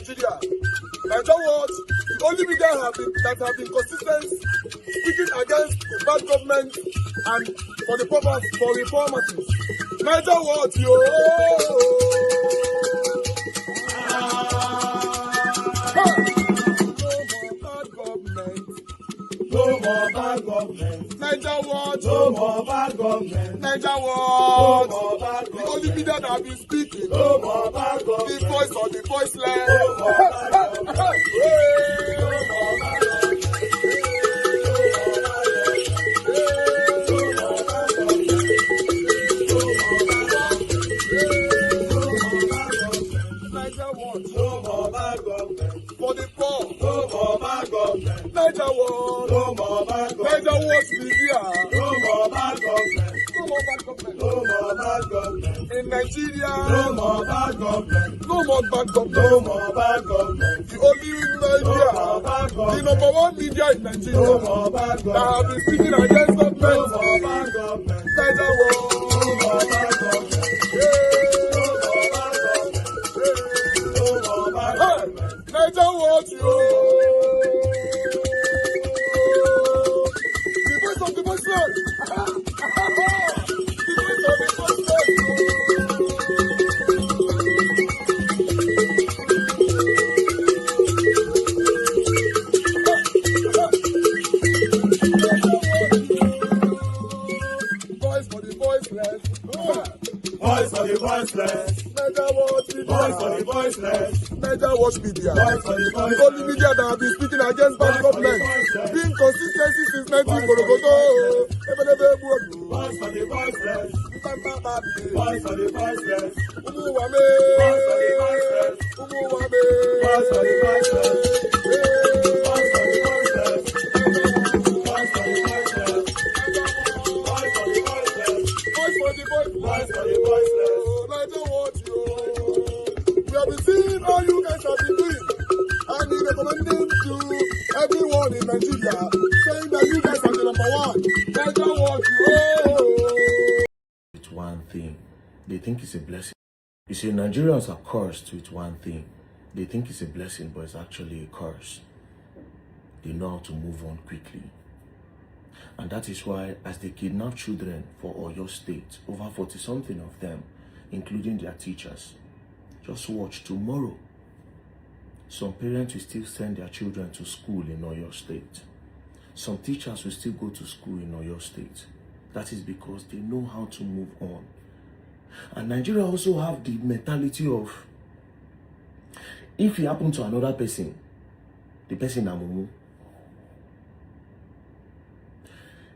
Nigeria. Nigeria what? The only media that have been consistent speaking against the bad government and for the purpose for reformers. Nigeria what? Yo! No more bad government. Niger what? No more bad government. Niger what? No more bad government. The only media that have been speaking. No more bad government. The voice of the voiceless. No more bad government. No more bad government. Niger what? No more bad government. For the poor. No more bad government. Niger what? No more bad government. Niger what media? No more bad government. No more bad government. No more bad government. In Nigeria. No more bad government. No more bad government. No more bad government. The only media. No more bad government. The number one media in Nigeria. No more bad government. That have been speaking against government. No more bad government. Niger what? No more bad government. Niger what you? The voice of the voiceless. The voice of the voiceless. Voice for the voiceless. Voice for the voiceless. Niger what media? Voice for the voiceless. Niger watch media. The only media that have been speaking against bad government. Being consistency since 1944. Voice for the voiceless. Voice for the voiceless. Umuwame. Voice for the voiceless. Umuwame. Voice for the voiceless. Voice for the voiceless. Voice for the voiceless. Voice for the voiceless. Voice for the voiceless. Voice for the voiceless. Niger watch you. We have been seeing all you guys have been doing, and he recommending to everyone in Nigeria, saying that you guys are the number one. Niger what you. It's one thing. They think it's a blessing. You see, Nigerians are cursed with one thing. They think it's a blessing, but it's actually a curse. They know how to move on quickly. And that is why, as they kidnap children for Oyo State, over 40-something of them, including their teachers, just watch tomorrow. Some parents will still send their children to school in Oyo State. Some teachers will still go to school in Oyo State. That is because they know how to move on. And Nigeria also have the mentality of, if it happen to another person, the person amumu.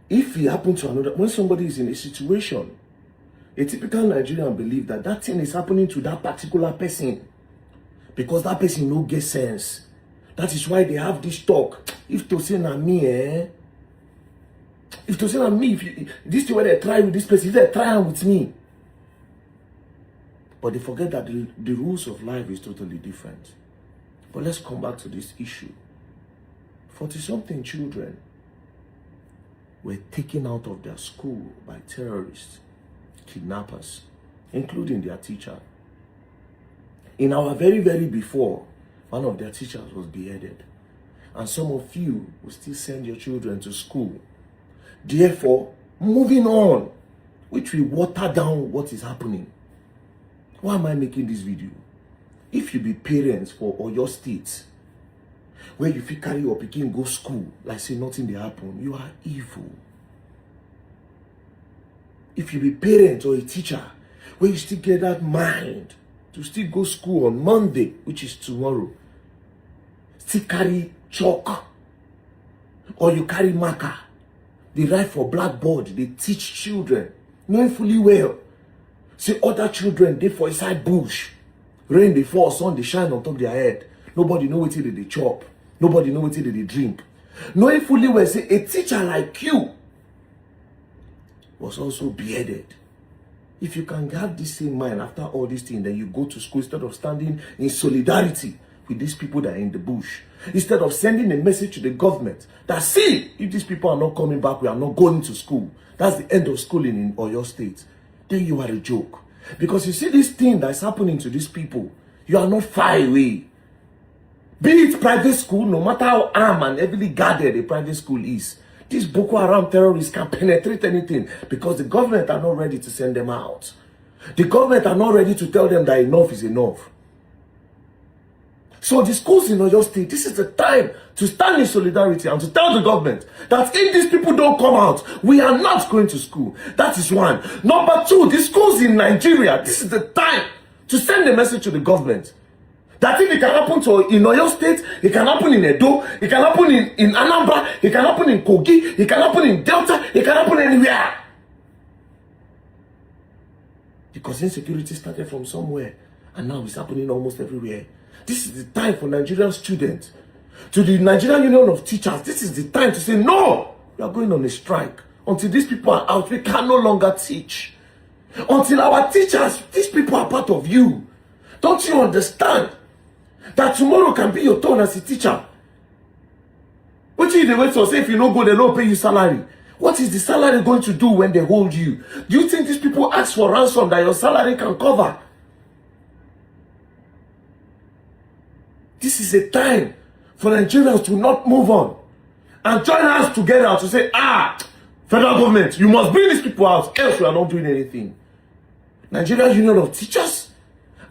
If it happen to another, when somebody is in a situation, a typical Nigerian believe that that thing is happening to that particular person because that person no get sense. That is why they have this talk. If to say na me, if to say na me, if this is where they try with this person, if they try with me. But they forget that the rules of life is totally different. But let's come back to this issue. 40-something children were taken out of their school by terrorists, kidnappers, including their teacher. In our very before, one of their teachers was beheaded. And some of you will still send your children to school. Therefore, moving on, which will water down what is happening. Why am I making this video? If you be parents for Oyo State, where you feel carry your pikin go school, like say nothing dey happen, you are evil. If you be parent or a teacher, where you still get that mind to still go school on Monday, which is tomorrow, still carry chalk, or you carry marker, they write for blackboard, they teach children, knowing fully well, say other children, they for inside bush, rain they fall, sun they shine on top of their head, nobody know what they chop, nobody know what they drink. Knowing fully well, say a teacher like you was also beheaded. If you can have this same mind after all these things, then you go to school instead of standing in solidarity with these people that are in the bush. Instead of sending a message to the government that, see, if these people are not coming back, we are not going to school. That's the end of schooling in Oyo State. Then you are a joke. Because you see this thing that's happening to these people, you are not far away. Be it private school, no matter how armed and heavily guarded a private school is, these Boko Haram terrorists can penetrate anything because the government are not ready to send them out. The government are not ready to tell them that enough is enough. So the schools in Oyo State, this is the time to stand in solidarity and to tell the government that if these people don't come out, we are not going to school. That is one. Number two, the schools in Nigeria, this is the time to send a message to the government that if it can happen in Oyo State, it can happen in Edo, it can happen in Anambra, it can happen in Kogi, it can happen in Delta, it can happen anywhere. Because insecurity started from somewhere and now it's happening almost everywhere. This is the time for Nigerian students, to the Nigerian Union of Teachers, this is the time to say, no, we are going on a strike. Until these people are out, we can no longer teach. Until our teachers, these people are part of you. Don't you understand that tomorrow can be your turn as a teacher? What is the way to say if you don't go, they don't pay you salary? What is the salary going to do when they hold you? Do you think these people ask for ransom that your salary can cover? This is a time for Nigerians to not move on and join us together to say, federal government, you must bring these people out, else we are not doing anything. Nigerian Union of Teachers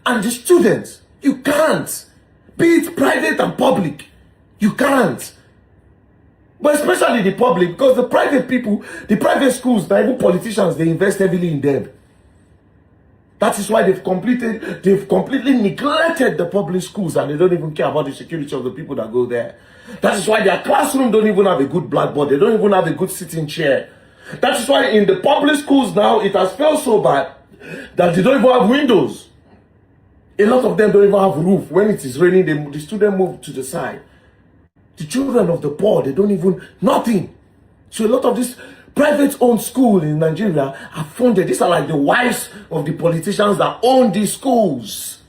and the students, you can't. Be it private and public, you can't. But especially the public, because the private people, the private schools, even politicians, they invest heavily in them. That is why they've completely neglected the public schools and they don't even care about the security of the people that go there. That is why their classroom don't even have a good blackboard. They don't even have a good sitting chair. That is why in the public schools now, it has felt so bad that they don't even have windows. A lot of them don't even have roof. When it is raining, the students move to the side. The children of the poor, they don't even, nothing. So a lot of these private-owned schools in Nigeria are funded. These are like the wives of the politicians that own these schools.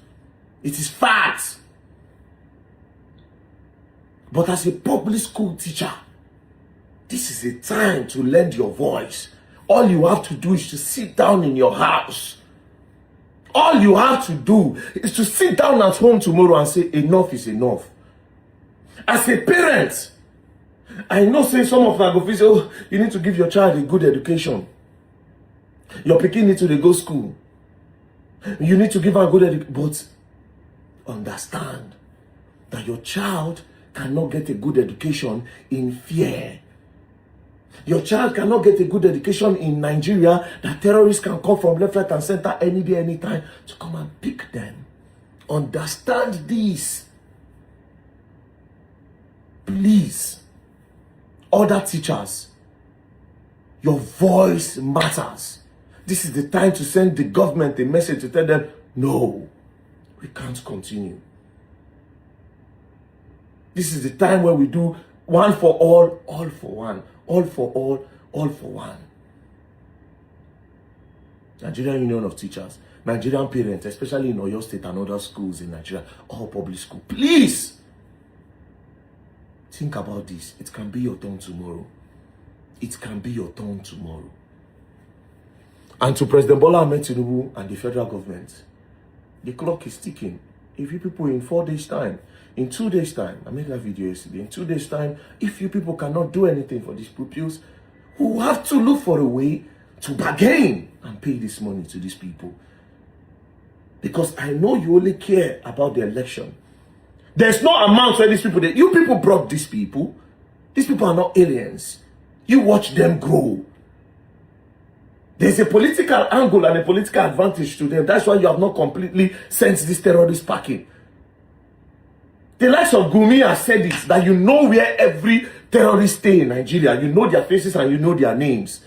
It is fact. But as a public school teacher, this is a time to lend your voice. All you have to do is to sit down in your house. All you have to do is to sit down at home tomorrow and say, enough is enough. As a parent, I know say some of them go say, oh, you need to give your child a good education. Your pikin need to go school. You need to give her a good education. But understand that your child cannot get a good education in fear. Your child cannot get a good education in Nigeria that terrorists can come from left, right, and center any day, anytime to come and pick them. Understand this. Please, other teachers, your voice matters. This is the time to send the government a message to tell them, no, we can't continue. This is the time where we do one for all for one. All for all for one. Nigerian Union of Teachers, Nigerian parents, especially in Oyo State and other schools in Nigeria, all public school, please think about this. It can be your turn tomorrow. It can be your turn tomorrow. And to President Bola Ahmed Tinubu and the federal government, the clock is ticking. If you people in 4 days' time, in 2 days' time, I made that video yesterday, in 2 days' time, if you people cannot do anything for these pupils, we will have to look for a way to bargain and pay this money to these people. Because I know you only care about the election. There's no amount for these people. You people brought these people. These people are not aliens. You watch them grow. There's a political angle and a political advantage to them. That's why you have not completely sent this terrorist packing. The likes of Gumi has said it, that you know where every terrorist stay in Nigeria. You know their faces and you know their names.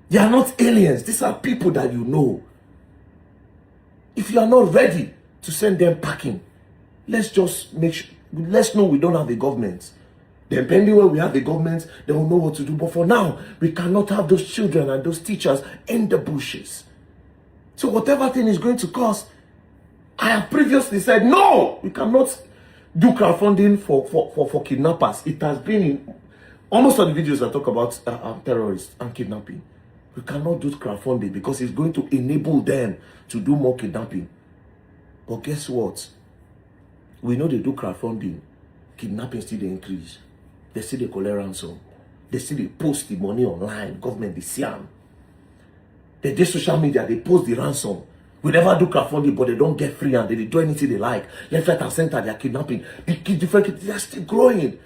They are not aliens. These are people that you know. If you are not ready to send them packing, let's just make sure, let's know we don't have a government. Then pending when we have a government, they will know what to do. But for now, we cannot have those children and those teachers in the bushes. So whatever thing is going to cost, I have previously said, no, we cannot do crowdfunding for kidnappers. It has been in almost all the videos that talk about terrorists and kidnapping. We cannot do crowdfunding because it's going to enable them to do more kidnapping. But guess what? We know they do crowdfunding. Kidnapping still dey increase. They still dey collect ransom. They still dey post the money online. Government dey see am. They do social media. They post the ransom. We never do crowdfunding, but they don't get free and they do anything they like. Left, right, and center, they are kidnapping. They are still growing.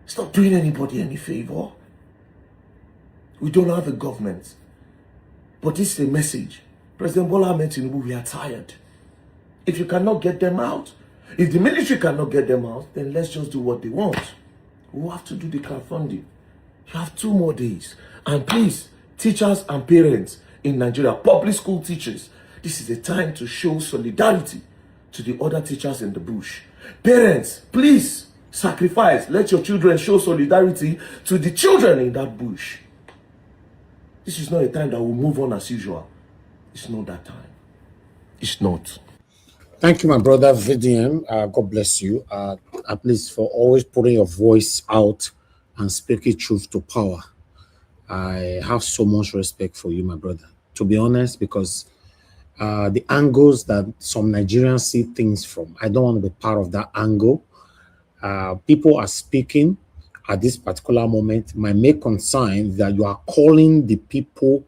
It's not doing anybody any favor. We don't have a government. But this is a message. President Bola Ahmed Tinubu, we are tired. If you cannot get them out, if the military cannot get them out, then let's just do what they want. We have to do the crowdfunding. You have 2 more days. And please, teachers and parents in Nigeria, public school teachers, this is a time to show solidarity to the other teachers in the bush. Parents, please sacrifice. Let your children show solidarity to the children in that bush. This is not a time that will move on as usual. It's not that time. It's not. Thank you, my brother VDM. God bless you. At least for always putting your voice out and speaking truth to power. I have so much respect for you, my brother. To be honest, because the angles that some Nigerians see things from, I don't want to be part of that angle. People are speaking at this particular moment. My main concern is that you are calling the people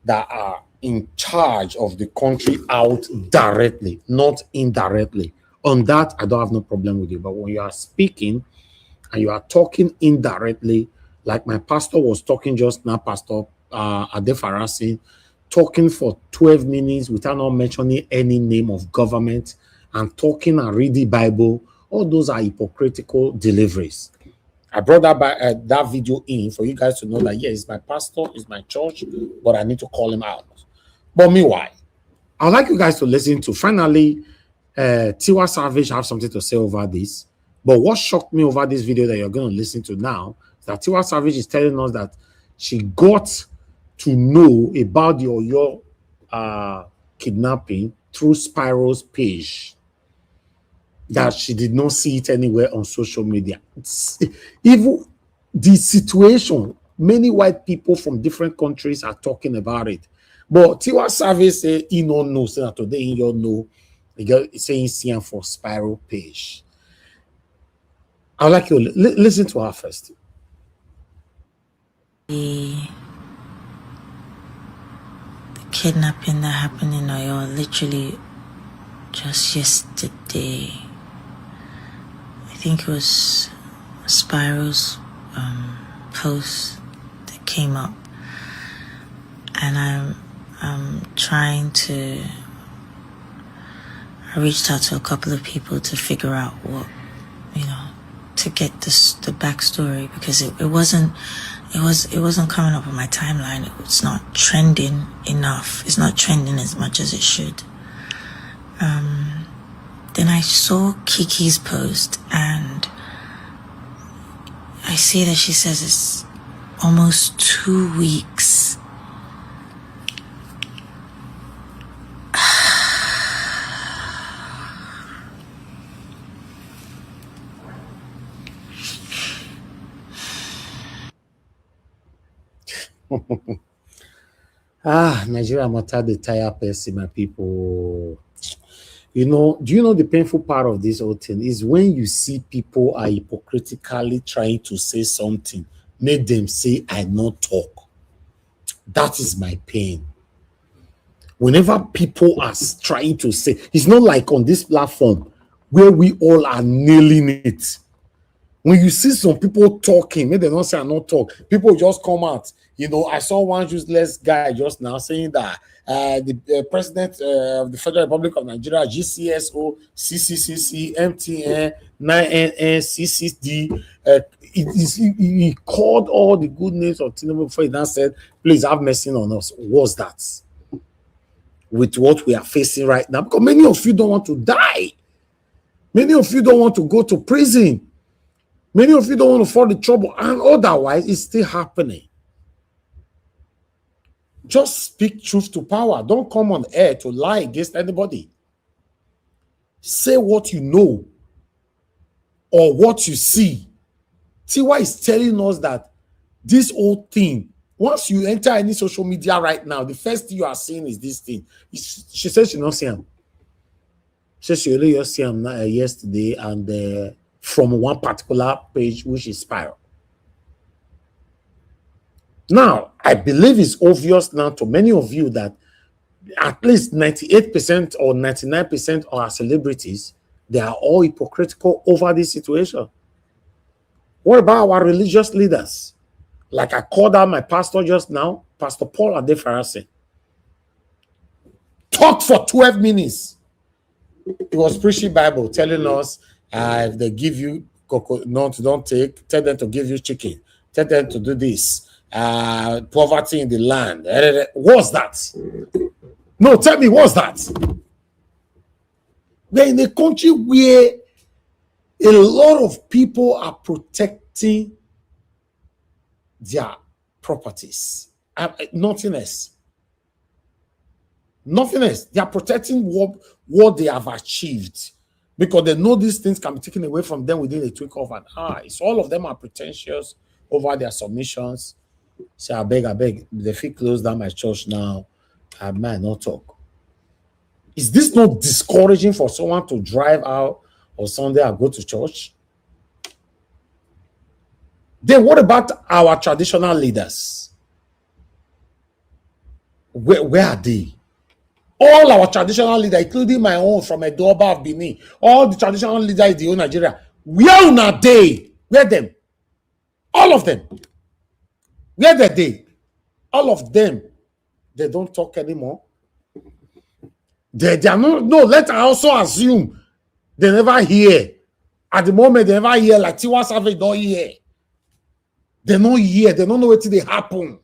that are in charge of the country out directly, not indirectly. On that, I don't have no problem with you. But when you are speaking and you are talking indirectly, like my pastor was talking just now, Pastor Adefarasi, talking for 12 minutes without not mentioning any name of government and talking and read the Bible, all those are hypocritical deliveries. I brought that video in for you guys to know that, yes, my pastor, is my church, but I need to call him out. But meanwhile, I'd like you guys to listen to, finally, Tiwa Savage have something to say over this. But what shocked me over this video that you're going to listen to now is that Tiwa Savage is telling us that she got to know about the Oyo kidnapping through Spyro's page, that she did not see it anywhere on social media. Even the situation, many white people from different countries are talking about it. But Tiwa Savage say he no know, so that today he don't know. He's saying see for Spyro page. I'd like you to listen to her first. The kidnapping that happened in Oyo literally just yesterday. I think it was Spyro's post that came up, and I'm trying to. I reached out to a couple of people to figure out what, to get the backstory, because it wasn't coming up on my timeline. It's not trending enough. It's not trending as much as it should. Then I saw Kiki's post, and I see that she says it's almost 2 weeks. Nigeria matter the tire person, my people. Do you know the painful part of this whole thing is when you see people are hypocritically trying to say something, make them say, I not talk. That is my pain. Whenever people are trying to say, it's not like on this platform where we all are nailing it. When you see some people talking, maybe they don't say I not talk, people just come out. I saw one useless guy just now saying that the president of the Federal Republic of Nigeria, GCSO, CCCC, MTN, 9NN, CCD, he called all the good names of Tinubu before he now said, please have mercy on us. What's that? With what we are facing right now, because many of you don't want to die. Many of you don't want to go to prison. Many of you don't want to fall in trouble, and otherwise, it's still happening. Just speak truth to power. Don't come on air to lie against anybody. Say what you know or what you see. Tiwa is telling us that this whole thing, once you enter any social media right now, the first thing you are seeing is this thing. She says she not see him. Since you only just see him yesterday and from one particular page, which is Spiral. Now, I believe it's obvious now to many of you that at least 98% or 99% of our celebrities, they are all hypocritical over this situation. What about our religious leaders? Like I called out my pastor just now, Pastor Paul Adefarase. Talked for 12 minutes. He was preaching Bible, telling us if they give you coconut, don't take. Tell them to give you chicken. Tell them to do this. Poverty in the land. What's that? No, tell me, what's that? We're in a country where a lot of people are protecting their properties. Nothing else. Nothing else. They are protecting what they have achieved because they know these things can be taken away from them within a twinkle of an eye. So all of them are pretentious over their submissions. Say, I beg, the fee close down my church now. I might not talk. Is this not discouraging for someone to drive out on Sunday and go to church? Then what about our traditional leaders? Where are they? All our traditional leaders, including my own from Edoba of Benin, all the traditional leaders in the whole Nigeria, where are they? Where them? All of them. Where are they? All of them. They don't talk anymore. They are no, let's also assume they never hear. At the moment, they never hear, like Tiwa Savage don't hear. They don't hear, they don't know what they happen.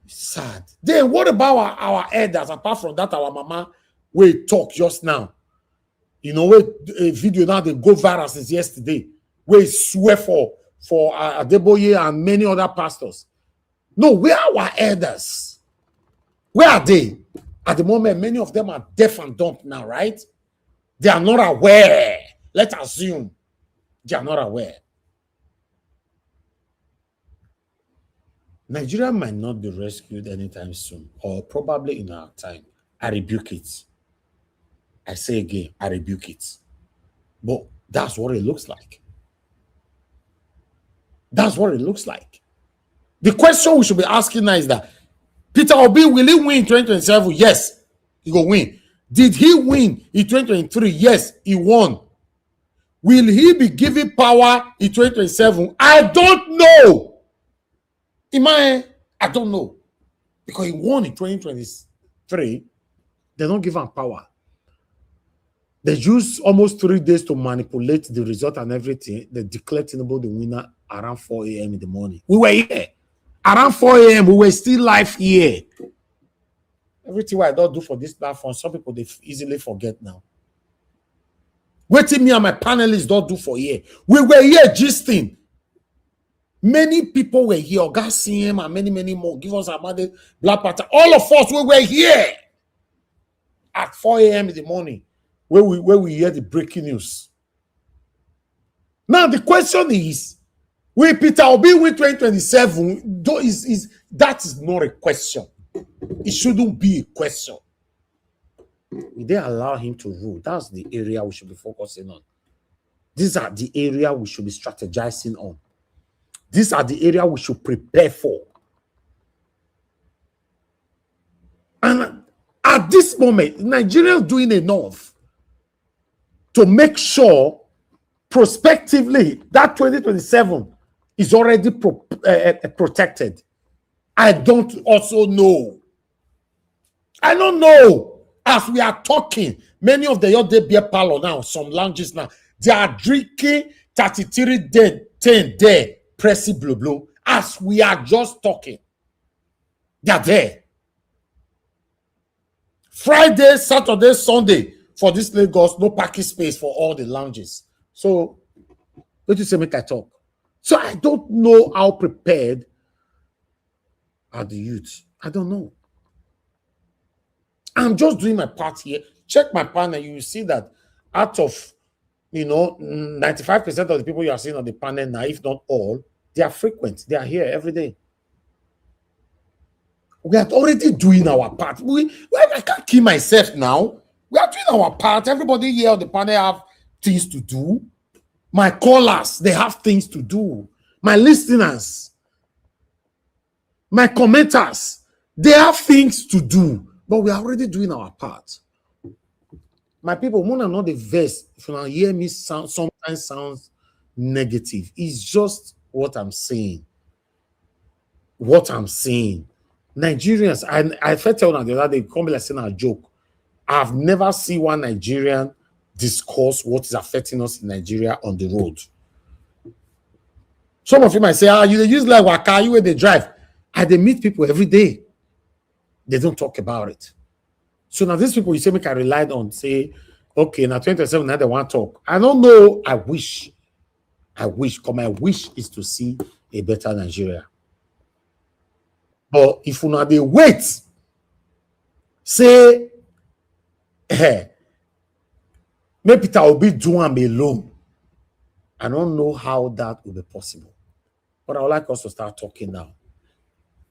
Sad. Then what about our elders? Apart from that, our mama we talk just now. You know, a video now they go viral since yesterday. We swear for Adeboye and many other pastors. No, where are our elders? Where are they? At the moment, many of them are deaf and dumb now, right? They are not aware. Let's assume they are not aware. Nigeria might not be rescued anytime soon, or probably in our time. I rebuke it. I say again, I rebuke it. But that's what it looks like. That's what it looks like. The question we should be asking now is that Peter Obi, will he win in 2027? Yes, he will win. Did he win in 2023? Yes, he won. Will he be given power in 2027? I don't know. I don't know. Because he won in 2023. They don't give him power. They use almost 3 days to manipulate the result and everything. They declared Tinubu the winner around 4 a.m. in the morning. We were here. Around 4 a.m., we were still live here. Everything I don't do for this platform, some people, they easily forget now. Waiting me and my panelists don't do for here. We were here gisting. Many people were here. God CM and many more. Give us a money, Black Panther. All of us, we were here at 4 a.m. in the morning where we hear the breaking news. Now, the question is, will Peter Obi win 2027? That is not a question. It shouldn't be a question. Will they allow him to rule? That's the area we should be focusing on. These are the area we should be strategizing on. These are the area we should prepare for. And at this moment, Nigeria is doing enough to make sure prospectively that 2027 is already protected. I don't also know. I don't know. As we are talking, many of the Yode beer parlor now, some lounges now, they are drinking 33 10 there, Pressy Blue. As we are just talking, they are there. Friday, Saturday, Sunday, for this Lagos, no parking space for all the lounges. So, what do you say, make I talk? So, I don't know how prepared are the youth. I don't know. I'm just doing my part here. Check my panel. You will see that out of, 95% of the people you are seeing on the panel now, if not all, they are frequent. They are here every day. We are already doing our part. I can't kill myself now. We are doing our part. Everybody here on the panel have things to do. My callers, they have things to do. My listeners, my commenters, they have things to do. But we are already doing our part. My people, Mona not the verse. If you hear me sometimes sounds negative. It's just what I'm saying. What I'm saying. Nigerians, I felt tell them the other day, come like saying a joke. I've never seen one Nigerian discuss what is affecting us in Nigeria on the road. Some of you might say, you use like waka, you where they drive. They meet people every day. They don't talk about it. So now these people you say make I relied on, say, okay, now 27 now they want to talk. I don't know. I wish, because my wish is to see a better Nigeria. But if you know they wait, say, maybe Peter Obi do am alone. I don't know how that will be possible. But I would like us to start talking now.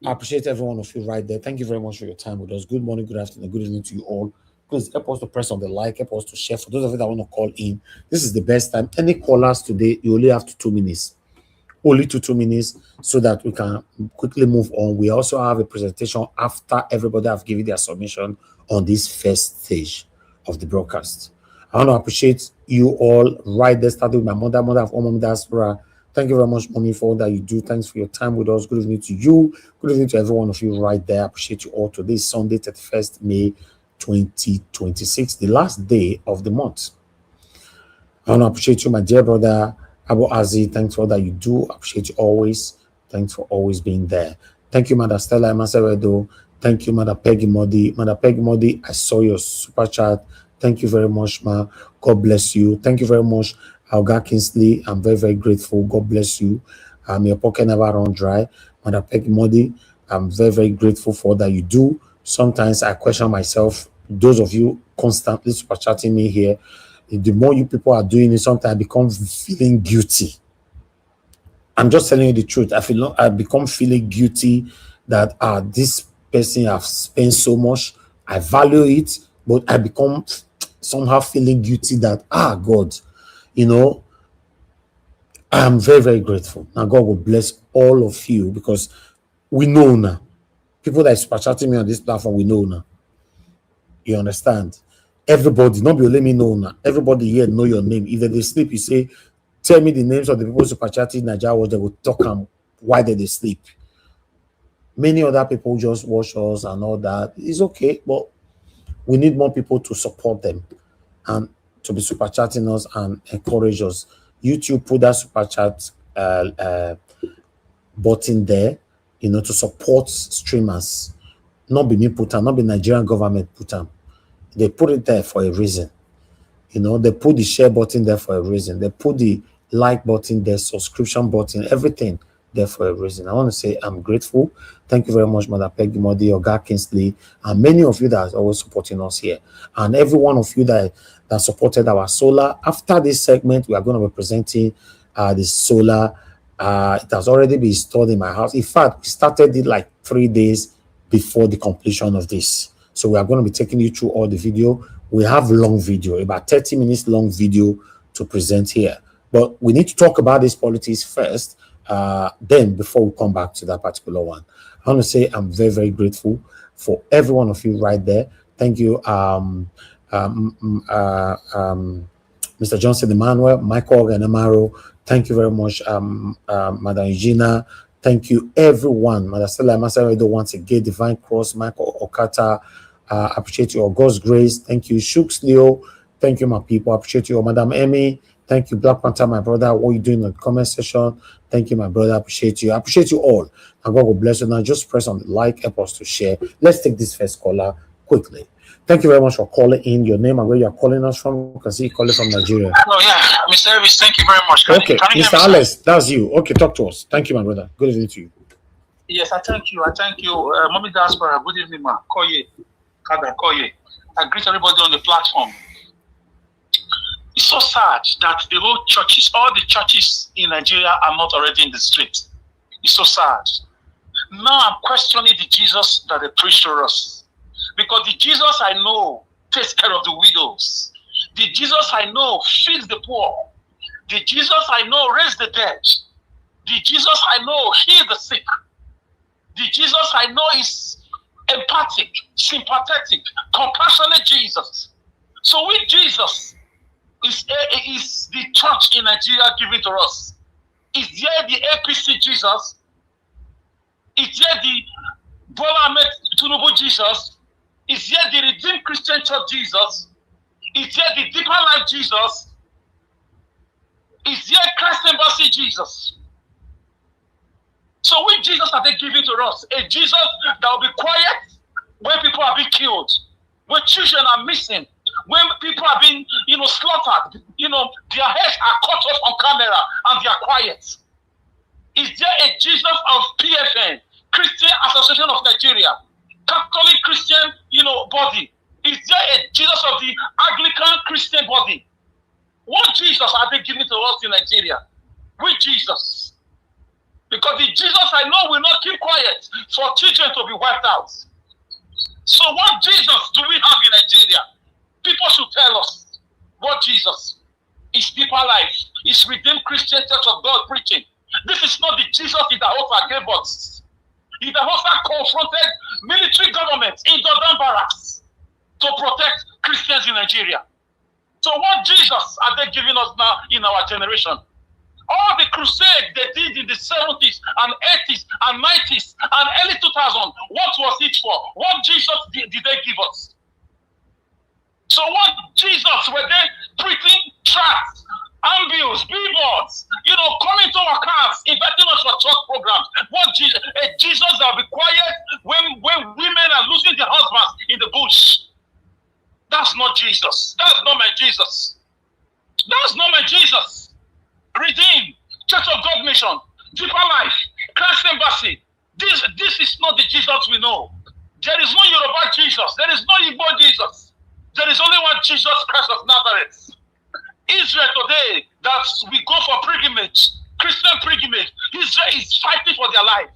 I appreciate every one of you right there. Thank you very much for your time with us. Good morning, good afternoon, good evening to you all. Please help us to press on the like, help us to share. For those of you that want to call in, this is the best time. Any callers today, you only have 2 minutes. Only 2 minutes so that we can quickly move on. We also have a presentation after everybody have given their submission on this first stage of the broadcast. I want to appreciate you all right there, starting with my mother of all Mommy Diaspora. Thank you very much, Mommy, for all that you do. Thanks for your time with us. Good evening to you. Good evening to every one of you right there. I appreciate you all. Today is Sunday, 31st May 2026, the last day of the month. I want to appreciate you, my dear brother, Abu Azi. Thanks for all that you do. I appreciate you always. Thanks for always being there. Thank you, Mother Stella Maseredo. Thank you, Mother Peggy Modi. Mother Peggy Modi, I saw your super chat. Thank you very much, ma. God bless you. Thank you very much, Alga Kingsley. I'm very, very grateful. God bless you. Your pocket never run dry. Mother Peggy Modi, I'm very, very grateful for all that you do. Sometimes I question myself. Those of you constantly super chatting me here, the more you people are doing it, sometimes I become feeling guilty. I'm just telling you the truth. I become feeling guilty that this person have spent so much. I value it, but I become somehow feeling guilty that God, I'm very, very grateful. Now God will bless all of you because we know now. People that are super chatting me on this platform, we know now. You understand? Everybody, not be let me know now. Everybody here know your name. If they sleep, you say, tell me the names of the people super chatting Nigeria, they will talk them why they sleep. Many other people just watch us and all that. It's okay, but we need more people to support them and to be super chatting us and encourage us. YouTube put that super chat button there, to support streamers. Not be me put them, not be Nigerian government put them. They put it there for a reason. They put the share button there for a reason. They put the like button there, subscription button, everything there for a reason. I want to say I'm grateful. Thank you very much, Mother Peggy Modi, Oga Kingsley, and many of you that are always supporting us here. And every one of you that supported our solar. After this segment, we are going to be presenting the solar. It has already been installed in my house. In fact, we started it like 3 days before the completion of this. So we are going to be taking you through all the video. We have long video, about 30 minutes long video to present here. But we need to talk about these politics first, then before we come back to that particular one. I want to say I'm very, very grateful for every one of you right there. Thank you, Mr. Johnson Emmanuel, Michael and Amaro. Thank you very much, Madam Eugenia. Thank you, everyone. Madam Stella Masaredo, once again, Divine Cross, Michael Okata. Appreciate you, God's grace. Thank you, Shooks Leo. Thank you, my people. Appreciate you, Madam Emmy. Thank you, Black Panther, my brother. What you doing in the comment section? Thank you, my brother. Appreciate you. I appreciate you all. And God will bless you. Now, just press on the like, help us to share. Let's take this first caller quickly. Thank you very much for calling in. Your name and where you are calling us from. You can see you calling from Nigeria. Oh, yeah. Mr. Elvis, thank you very much. Okay, Mr. Alex, that's you. Okay, talk to us. Thank you, my brother. Good evening to you. Yes, I thank you. Mommy Diaspora, good evening, ma. Koye. Kada, Koye. I greet everybody on the platform. It's so sad that the whole churches, all the churches in Nigeria are not already in the street. It's so sad. Now I'm questioning the Jesus that they preach to us. Because the Jesus I know takes care of the widows. The Jesus I know feeds the poor. The Jesus I know raised the dead. The Jesus I know heals the sick. The Jesus I know is empathic, sympathetic, compassionate Jesus. So which Jesus is the church in Nigeria giving to us? Is there the APC Jesus? Is there the Bola Ahmed Tinubu Jesus? Is there the Redeemed Christian Church Jesus? Is there the Deeper Life Jesus? Is there Christ Embassy Jesus? So which Jesus are they giving to us? A Jesus that will be quiet when people are being killed, when children are missing, when people are being, slaughtered, their heads are cut off on camera and they are quiet. Is there a Jesus of PFN, Christian Association of Nigeria, Catholic Christian, body? Is there a Jesus of the Anglican Christian body? What Jesus are they giving to us in Nigeria? Which Jesus? Because the Jesus I know will not keep quiet for children to be wiped out. So what Jesus do we have in Nigeria? People should tell us what Jesus is. Deeper Life, is Redeemed Christian Church of God preaching. This is not the Jesus Idahosa gave us. Idahosa confronted military government in Jordan barracks to protect Christians in Nigeria. So what Jesus are they giving us now in our generation? All the crusade they did in the 70s and 80s and 90s and early 2000s, what was it for? What Jesus did they give us? So what Jesus were they preaching? Tracts, ambulances, billboards, coming to our cars, inviting us for church programs. What Jesus? A Jesus that will be quiet when women are losing their husbands in the bush. That's not Jesus. That's not my Jesus. That's not my Jesus. Redeemed, Church of God Mission, Deeper Life, Christ Embassy. This is not the Jesus we know. There is no Yoruba Jesus. There is no Igbo Jesus. There is only one Jesus Christ of Nazareth. Israel today, that we go for pilgrimage, Christian pilgrimage, Israel is fighting for their life.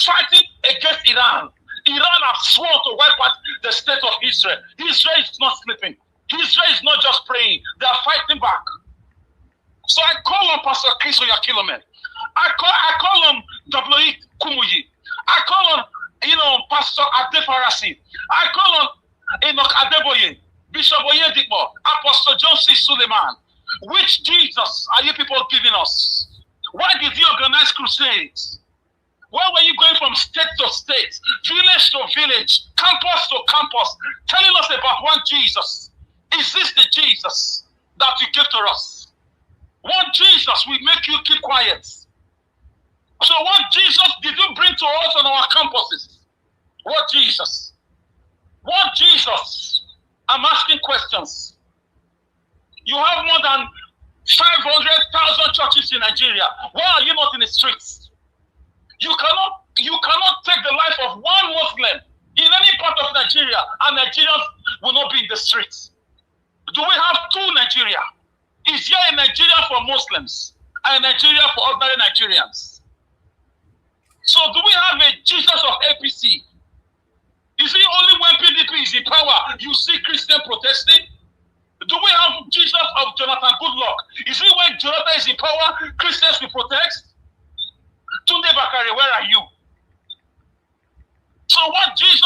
Fighting against Iran. Iran have sworn to wipe out the state of Israel. Israel is not sleeping. Israel is not just praying. They are fighting back. So I call on Pastor Chris Oyakhilome. I call on W.E. Kumuyi. I call on, Pastor Ade Farasi. I call on Enoch Adeboye, Bishop Oyedipo, Apostle John C. Suleiman. Which Jesus are you people giving us? Why did you organize crusades? Why were you going from state to state, village to village, campus to campus, telling us about one Jesus? Is this the Jesus that you give to us? What Jesus will make you keep quiet? So what Jesus did you bring to us on our campuses? What Jesus? What Jesus? I'm asking questions. You have more than 500,000 churches in Nigeria. Why are you not in the streets? You cannot take the life of one Muslim in any part of Nigeria and Nigerians will not be in the streets. Do we have two Nigeria? Is there a Nigeria for Muslims and a Nigeria for ordinary Nigerians? So do we have a Jesus of APC? Is it only when PDP is in power you see Christian protesting? Do we have Jesus of Jonathan Goodluck? Is it when Jonathan is in power Christians will protest? Tunde Bakari, where are you? So what Jesus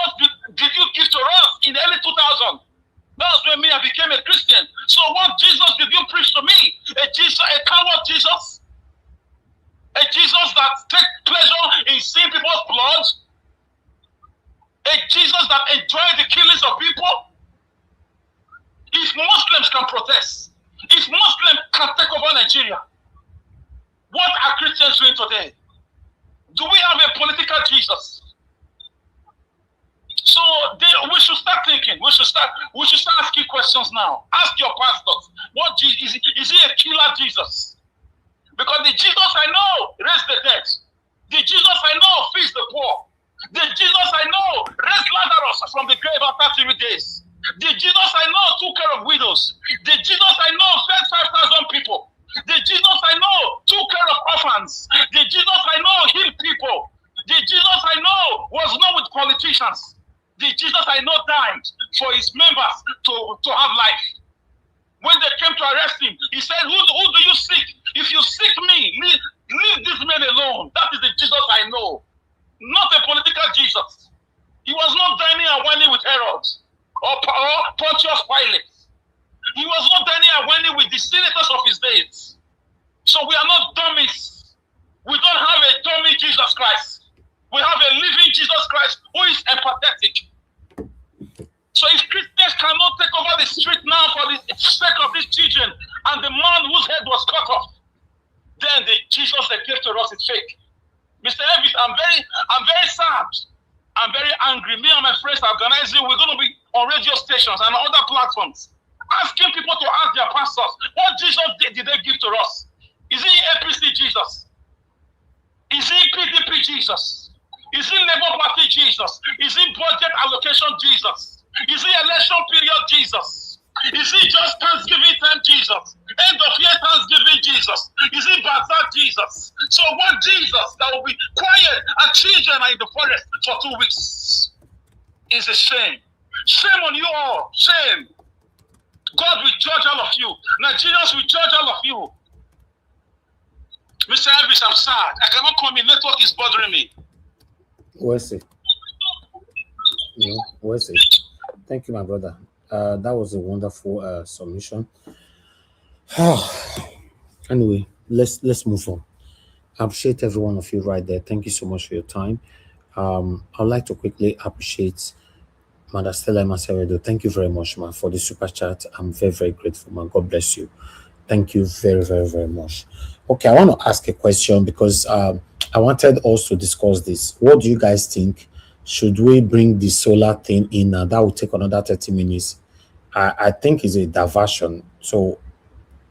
did you give to us in the early 2000s? That's when I became a Christian. So what Jesus did you preach to me? A coward Jesus? A Jesus that takes pleasure in seeing people's blood? A Jesus that enjoys the killings of people? If Muslims can protest, if Muslims can take over Nigeria, what are Christians doing today? Do we have a political Jesus? So we should start thinking. We should start asking questions now. Ask your pastors, what Jesus is he a killer Jesus? Because the Jesus I know raised the dead. The Jesus I know feeds the poor. The Jesus I know raised Lazarus from the grave after 3 days. The Jesus I know took care of widows. The Jesus I know fed 5,000 people. The Jesus I know took care of orphans. The Jesus I know healed people. The Jesus to have life. When they came to arrest him, he said, who do you seek? If you seek me, leave this man alone. That is the Jesus I know. Not a political Jesus. He was not dining and whining with Herod or Pontius Pilate. He was not dining and whining with the senators of his days. So we are not dummies. We don't have a dummy Jesus Christ. We have a living Jesus Christ who is empathetic. So if Christians cannot take over the street now for the sake of these children and the man whose head was cut off, then the Jesus they gave to us is fake. Mr. Elvis, I'm very sad. I'm very angry. Me and my friends are organizing. We're going to be on radio stations and other platforms, asking people to ask their pastors, what Jesus did they give to us? Is he APC Jesus? Is he PDP Jesus? Is he Labour Party Jesus? Is he budget allocation Jesus? Is he election period Jesus? Is he just Thanksgiving time Jesus? End of year Thanksgiving Jesus? Is he Bazaar Jesus? So what Jesus that will be quiet and children are in the forest for 2 weeks is a shame. Shame on you all. Shame. God will judge all of you. Nigerians will judge all of you. Mr. Elvis, I'm sad. I cannot come in. Network is bothering me. Where's it? Where's it? Thank you, my brother. That was a wonderful submission. Anyway, let's move on. I appreciate every one of you right there. Thank you so much for your time. I'd like to quickly appreciate Mother Stella Maseredo. Thank you very much, man, for the super chat. I'm very, very grateful, man. God bless you. Thank you very, very, very much. Okay, I want to ask a question because I wanted us to discuss this. What do you guys think? Should we bring the solar thing in? That will take another 30 minutes. I think it's a diversion. So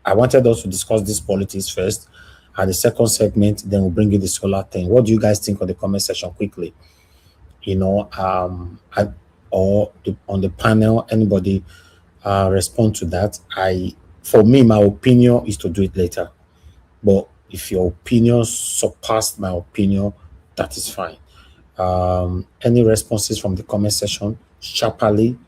I wanted us to discuss this politics first. At the second segment, then we'll bring in the solar thing. What do you guys think on the comment section quickly? On the panel, anybody respond to that? For me, my opinion is to do it later. But if your opinion surpassed my opinion, that is fine. Any responses from the comment section? Sharply,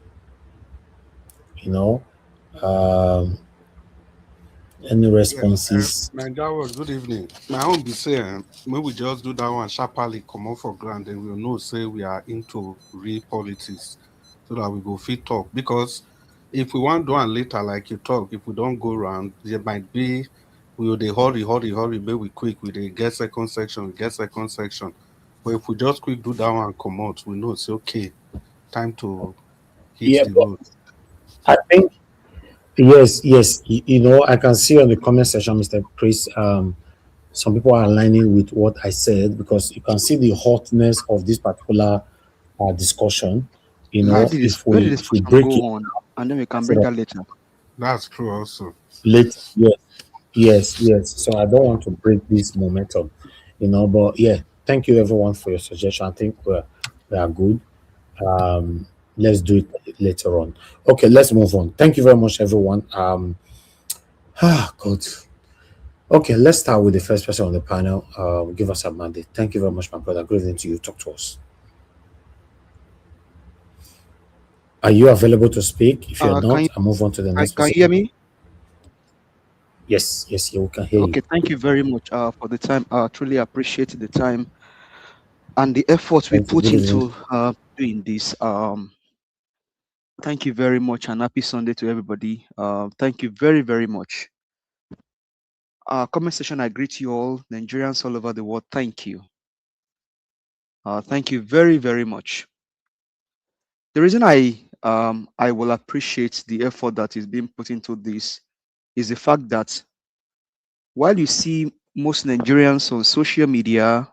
any responses? That was good evening. My own be saying, maybe we just do that one sharply, come on for granted, and we'll know say we are into real politics so that we go fit talk. Because if we want to do one later, like you talk, if we don't go around, there might be we will hurry, maybe we quick, we get second section. But if we just quick do that one come out, we know it's okay. Time to hit the road. I think yes. I can see on the comment section, Mr. Chris, some people are aligning with what I said because you can see the hotness of this particular discussion. If we break it on, and then we can bring that later. That's true also. Yes. So I don't want to break this momentum, but yeah, thank you everyone for your suggestion. I think we are good. Let's do it later on. Okay, let's move on. Thank you very much, everyone. God. Okay, let's start with the first person on the panel. Give us a mandate. Thank you very much, my brother. Good evening to you. Talk to us. Are you available to speak? If you're not, I'll move on to the next person. Can you hear me? Yes, you can hear you. Okay, thank you very much for the time. I truly appreciate the time and the effort we put into doing this. Thank you very much and happy Sunday to everybody. Thank you very, very much. Comment section, I greet you all, Nigerians all over the world. Thank you. Thank you very, very much. The reason I will appreciate the effort that is being put into this is the fact that while you see most Nigerians on social media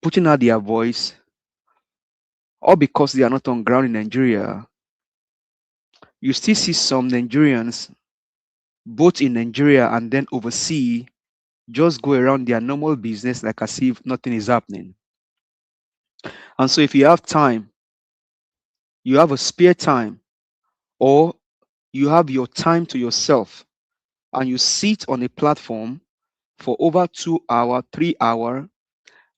putting out their voice, all because they are not on ground in Nigeria, you still see some Nigerians, both in Nigeria and then overseas, just go around their normal business like as if nothing is happening. And so if you have time, you have a spare time, or you have your time to yourself, and you sit on a platform for over 2 hours, 3 hours,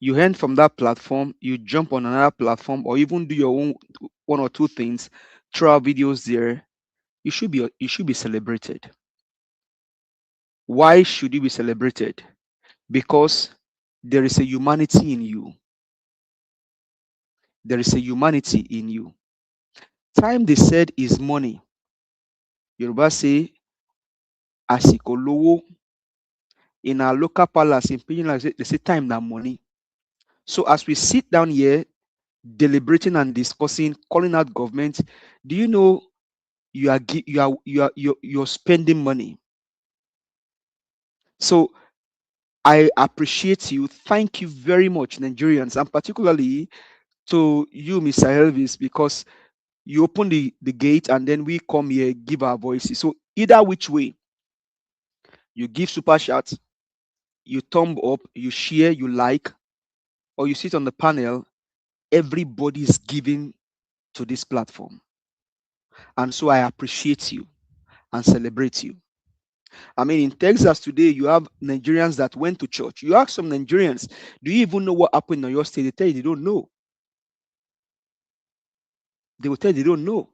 you end from that platform, you jump on another platform, or even do your own 1 or 2 things, throw out videos there, you should be celebrated. Why should you be celebrated? Because there is a humanity in you. There is a humanity in you. Time, they said, is money. Yoruba say asiko lowo. In our local palace in Pidgin, they say time na money. So as we sit down here deliberating and discussing, calling out government, do you know you're spending money? So I appreciate you. Thank you very much, Nigerians, and particularly to you, Mr. Elvis, because you open the gate and then we come here, give our voices. So either which way, you give super chat, you thumb up, you share, you like, or you sit on the panel, everybody is giving to this platform. And so I appreciate you and celebrate you. I mean, in Texas today, you have Nigerians that went to church. You ask some Nigerians, do you even know what happened in your state? They tell you they don't know. They will tell you they don't know.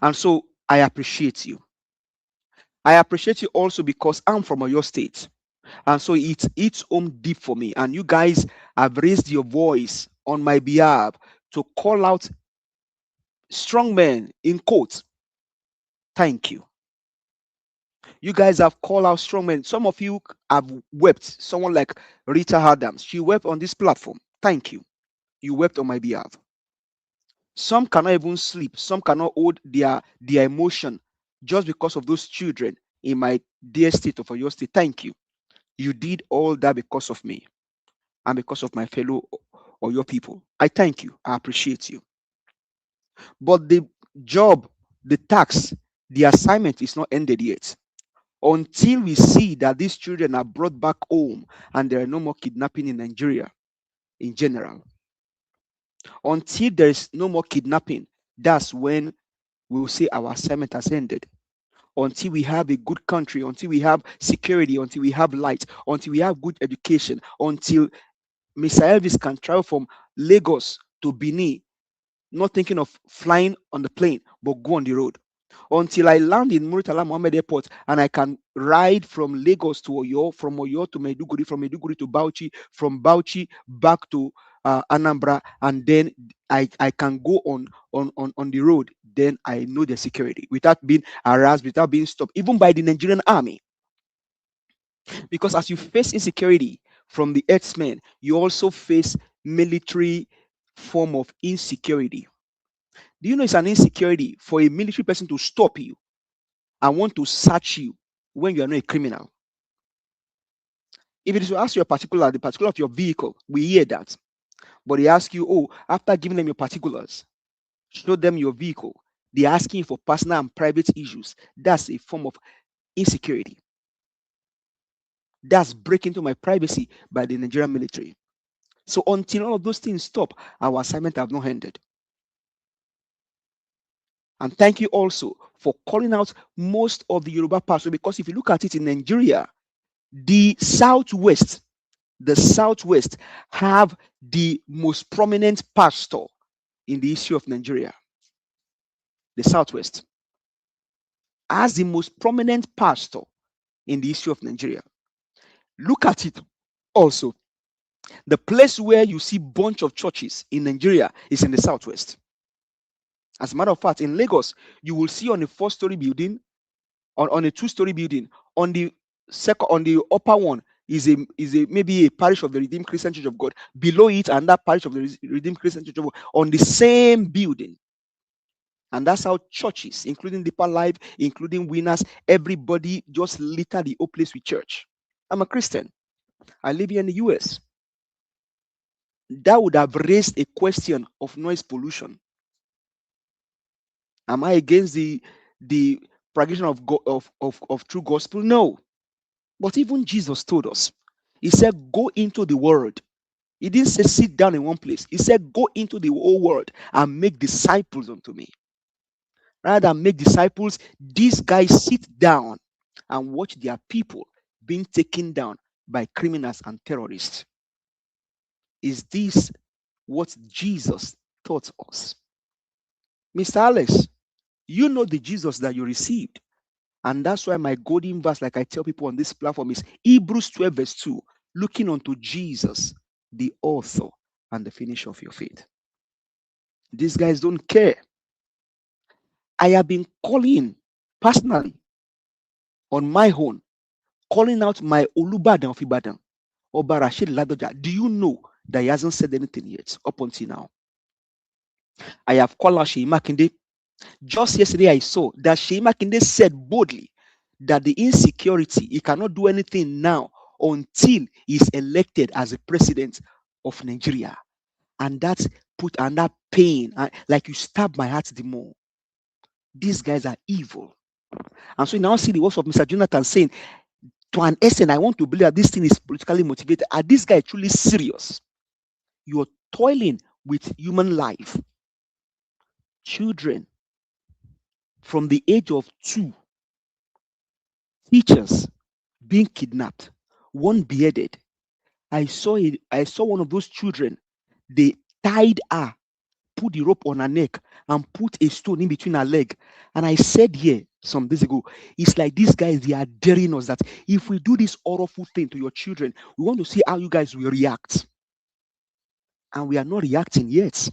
And so I appreciate you. I appreciate you also because I'm from your state. And so it's home deep for me. And you guys have raised your voice on my behalf to call out strong men in quotes. Thank you. You guys have called out strong men. Some of you have wept. Someone like Rita Adams, she wept on this platform. Thank you. You wept on my behalf. Some cannot even sleep. Some cannot hold their emotion just because of those children in my dear state of Oyo State. Thank you. You did all that because of me and because of my fellow Oyo people. I thank you. I appreciate you. But the job, the task, the assignment is not ended yet. Until we see that these children are brought back home and there are no more kidnapping in Nigeria in general. Until there is no more kidnapping, that's when we will say our assignment has ended. Until we have a good country, until we have security, until we have light, until we have good education, until Mr. Elvis can travel from Lagos to Benin, not thinking of flying on the plane, but go on the road. Until I land in Muritala Mohammed Airport and I can ride from Lagos to Oyo, from Oyo to Maiduguri, from Maiduguri to Bauchi, from Bauchi back to Anambra, and then I can go on the road. Then I know the security without being harassed, without being stopped, even by the Nigerian army. Because as you face insecurity from the herdsmen, you also face military form of insecurity. Do you know it's an insecurity for a military person to stop you and want to search you when you are not a criminal? If it is to ask you the particular of your vehicle, we hear that. But they ask you, oh, after giving them your particulars, show them your vehicle. They're asking you for personal and private issues. That's a form of insecurity. That's breaking into my privacy by the Nigerian military. So until all of those things stop, our assignment have not ended. And thank you also for calling out most of the Yoruba pastor, because if you look at it in Nigeria, the Southwest have the most prominent pastor in the history of Nigeria. The Southwest has the most prominent pastor in the history of Nigeria. Look at it also. The place where you see bunch of churches in Nigeria is in the Southwest. As a matter of fact, in Lagos, you will see on a 4-story building, on a 2-story building, on the upper one is a maybe a parish of the Redeemed Christian Church of God. Below it, and that parish of the Redeemed Christian Church of God on the same building. And that's how churches, including Deeper Life, including Winners, everybody just litter the whole place with church. I'm a Christian. I live here in the US. That would have raised a question of noise pollution. Am I against the propagation of true gospel? No. But even Jesus told us, he said, go into the world. He didn't say sit down in one place. He said, go into the whole world and make disciples unto me. Rather than make disciples, these guys sit down and watch their people being taken down by criminals and terrorists. Is this what Jesus taught us? Mr. Alex, you know the Jesus that you received. And that's why my golden verse, like I tell people on this platform, is Hebrews 12, verse 2, looking unto Jesus, the author and the finisher of your faith. These guys don't care. I have been calling personally on my own, calling out my Olubadan of Ibadan, Oba Rashid Ladoja. Do you know that he hasn't said anything yet up until now? I have called out Sheyi Makinde. Just yesterday, I saw that Sheyi Makinde said boldly that the insecurity, he cannot do anything now until he's elected as a president of Nigeria. And that's put another pain, like you stab my heart the more. These guys are evil. And so you now see the words of Mr. Jonathan saying, to an extent, I want to believe that this thing is politically motivated. Are this guy truly serious? You're toiling with human life. Children from the age of 2, teachers being kidnapped, one beheaded. I saw one of those children. They tied her, put the rope on her neck, and put a stone in between her leg. And I said here some days ago, it's like these guys, they are daring us that if we do this awful thing to your children, we want to see how you guys will react. And we are not reacting yet.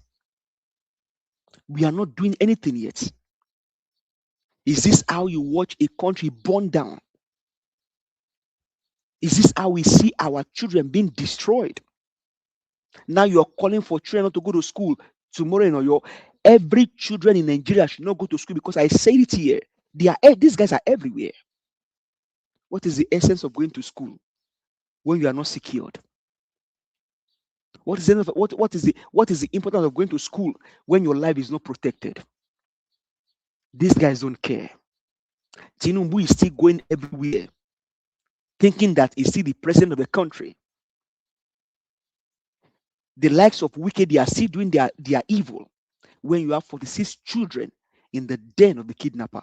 We are not doing anything yet. Is this how you watch a country burn down? Is this how we see our children being destroyed? Now you're calling for children not to go to school tomorrow in Oyo. Every children in Nigeria should not go to school, because I say it here. These guys are everywhere. What is the essence of going to school when you are not secured? What is the importance of going to school when your life is not protected? These guys don't care. Tinubu is still going everywhere, thinking that he's still the president of the country. The likes of Wike, they are still doing their evil when you have 46 children in the den of the kidnapper.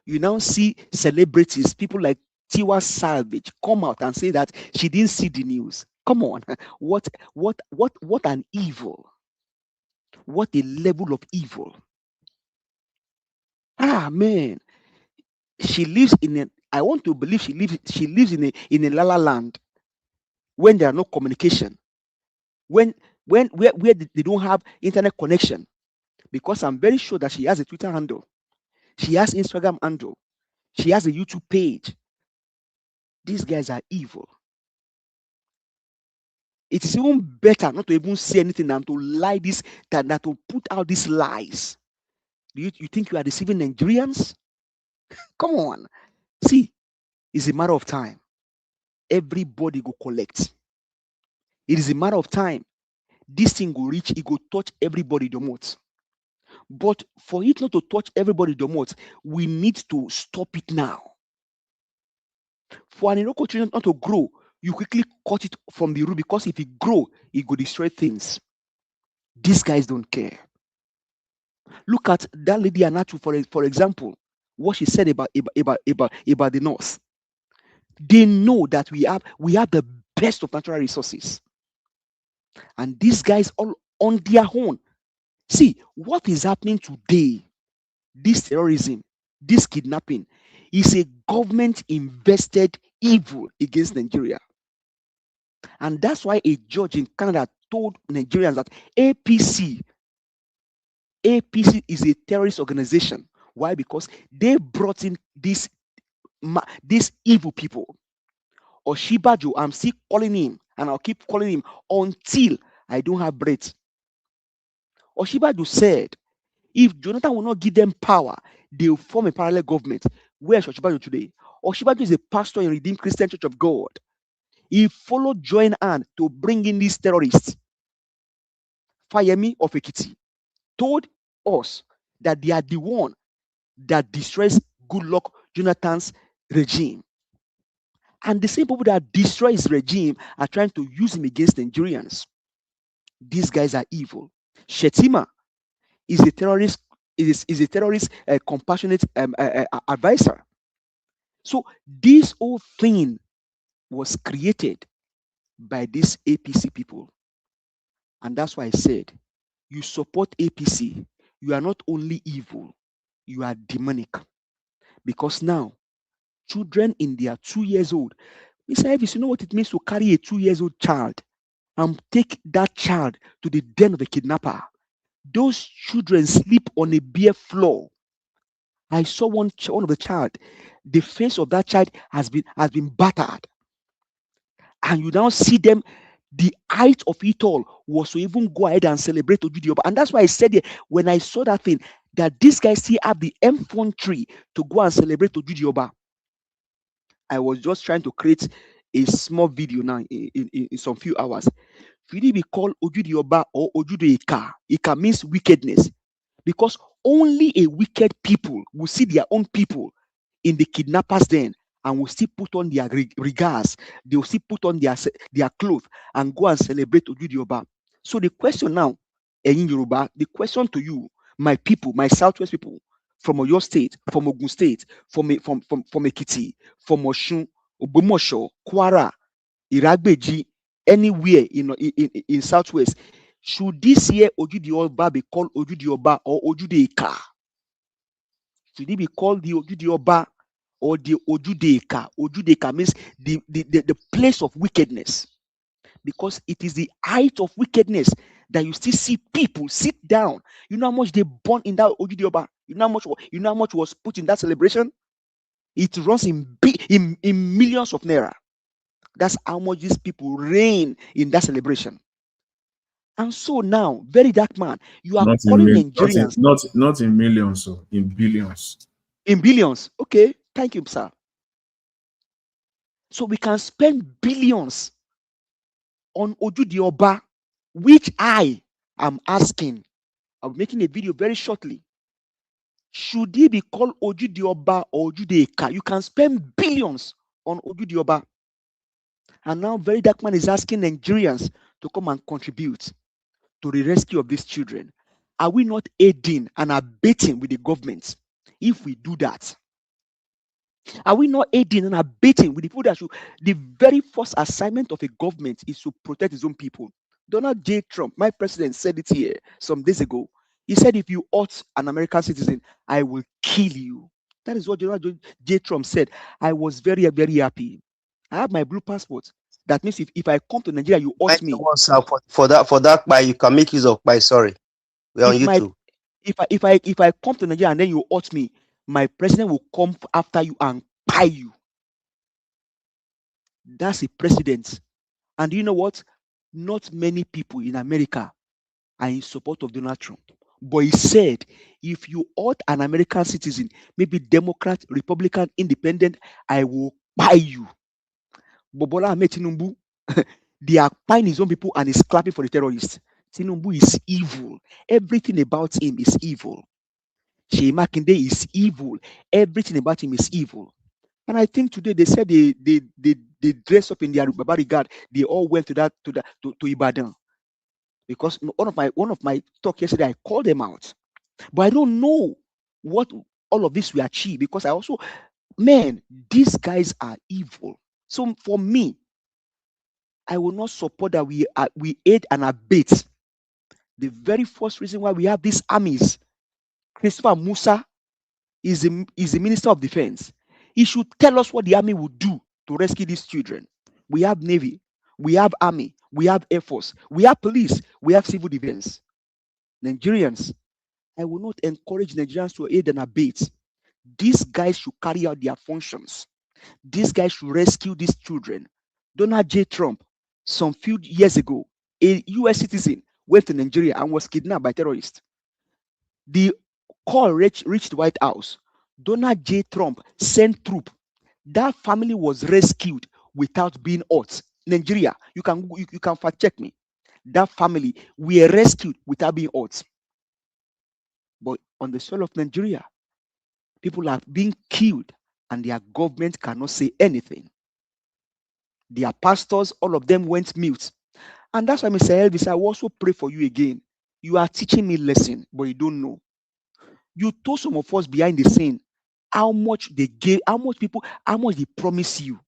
You now see celebrities, people like Tiwa Savage, come out and say that she didn't see the news. Come on, what an evil! What a level of evil! Ah man, she lives in a. I want to believe she lives in a la land when there are no communication, where they don't have internet connection, because I'm very sure that she has a Twitter handle, she has Instagram handle, she has a YouTube page. These guys are evil. It is even better not to even say anything than to lie than to put out these lies. Do you think you are deceiving Nigerians? Come on. See, it's a matter of time. Everybody go collect. It is a matter of time. This thing go reach, it go touch everybody the most. But for it not to touch everybody the most, we need to stop it now. For an Iroko tree not to grow, you quickly cut it from the root, because if it grow, it will destroy things. These guys don't care. Look at that lady Anachu, for example, what she said about the North. They know that we have the best of natural resources, and these guys all on their own. See what is happening today. This terrorism, this kidnapping, is a government invested evil against Nigeria. And that's why a judge in Canada told Nigerians that APC is a terrorist organization. Why? Because they brought in these evil people. Oshibajo, I'm still calling him, and I'll keep calling him until I don't have breath. Oshibajo said, if Jonathan will not give them power, they will form a parallel government. Where's Oshibajo today? Oshibajo is a pastor in Redeemed Christian Church of God. He followed joint hand to bring in these terrorists. Fayemi of Ekiti told us that they are the one that destroys Goodluck Jonathan's regime. And the same people that destroy his regime are trying to use him against Nigerians. These guys are evil. Shetima is a terrorist, compassionate advisor. So this whole thing was created by these APC people. And that's why I said, you support APC, you are not only evil, you are demonic. Because now, children in their 2 years old, Mr. Elvis, you know what it means to carry a 2 years old child and take that child to the den of a kidnapper? Those children sleep on a bare floor. I saw one of the child. The face of that child has been battered, and you now see them. The height of it all was to even go ahead and celebrate Ojudioba. And that's why I said it when I saw that thing, that these guys still have the infantry to go and celebrate Ojudioba. I was just trying to create a small video now in some few hours. Should it be called Ojudioba or Ojude Ika? Ika means wickedness, because only a wicked people will see their own people in the kidnappers' den and will still put on their regards. They will still put on their clothes and go and celebrate Ojudioba. So the question now, in Yoruba, the question to you, my people, my Southwest people, from Oyo State, from Ogun State, from Ekiti, from Oshun, Ogbomoso, Kwara, Iragbeji, anywhere in Southwest, should this year Ojudioba be called Ojudioba or Ojudeika? Should it be called the Ojudioba or the Ojudeika? Ojudeika means the place of wickedness, because it is the height of wickedness that you still see people sit down. You know how much they burn in that Ojudioba? You know how much was put in that celebration? It runs in millions of naira. That's how much these people reign in that celebration. And so now, very dark man, you are calling Nigerians not in millions, so in billions. In billions. Okay, thank you, sir. So we can spend billions on Ojudioba, which I am asking. I'm making a video very shortly. Should he be called Ojudioba or Ojudeika? You can spend billions on Ojudioba. And now very dark man is asking Nigerians to come and contribute to the rescue of these children. Are we not aiding and abetting with the government if we do that? Are we not aiding and abetting with the people that should? The very first assignment of a government is to protect its own people. Donald J. Trump, my president, said it here some days ago. He said, if you hurt an American citizen, I will kill you. That is what Donald J. Trump said. I was very, very happy. I have my blue passport. That means if I come to Nigeria, you hurt me. For that, you can make use of by sorry. We're on YouTube. If I come to Nigeria and then you hurt me, my president will come after you and buy you. That's a precedent. And you know what? Not many people in America are in support of Donald Trump. But he said, if you hurt an American citizen, maybe Democrat, Republican, Independent, I will buy you. Bobola Ahmed Tinubu, they are buying his own people and is clapping for the terrorists. Tinubu is evil. Everything about him is evil. Sheyi Makinde is evil. Everything about him is evil. And I think today they said they dress up in their Baba regard. They all went to Ibadan. Because one of my talk yesterday, I called them out. But I don't know what all of this will achieve, because I also, these guys are evil. So for me, I will not support that we aid and abet. The very first reason why we have these armies, Christopher Musa is the Minister of Defense. He should tell us what the army will do to rescue these children. We have Navy, we have Army, we have Air Force, we have police, we have civil defense. Nigerians, I will not encourage Nigerians to aid and abet. These guys should carry out their functions. These guys should rescue these children. Donald J. Trump, some few years ago, a US citizen went to Nigeria and was kidnapped by terrorists. The call reached the White House. Donald J. Trump sent troops. That family was rescued without being hurt. Nigeria, you can fact check me. That family were rescued without being hurt. But on the soil of Nigeria, people are being killed and their government cannot say anything. Their pastors, all of them went mute. And that's why Mr. Elvis, I will also pray for you again. You are teaching me lesson, but you don't know. You told some of us behind the scene how much they gave, how much they promise you.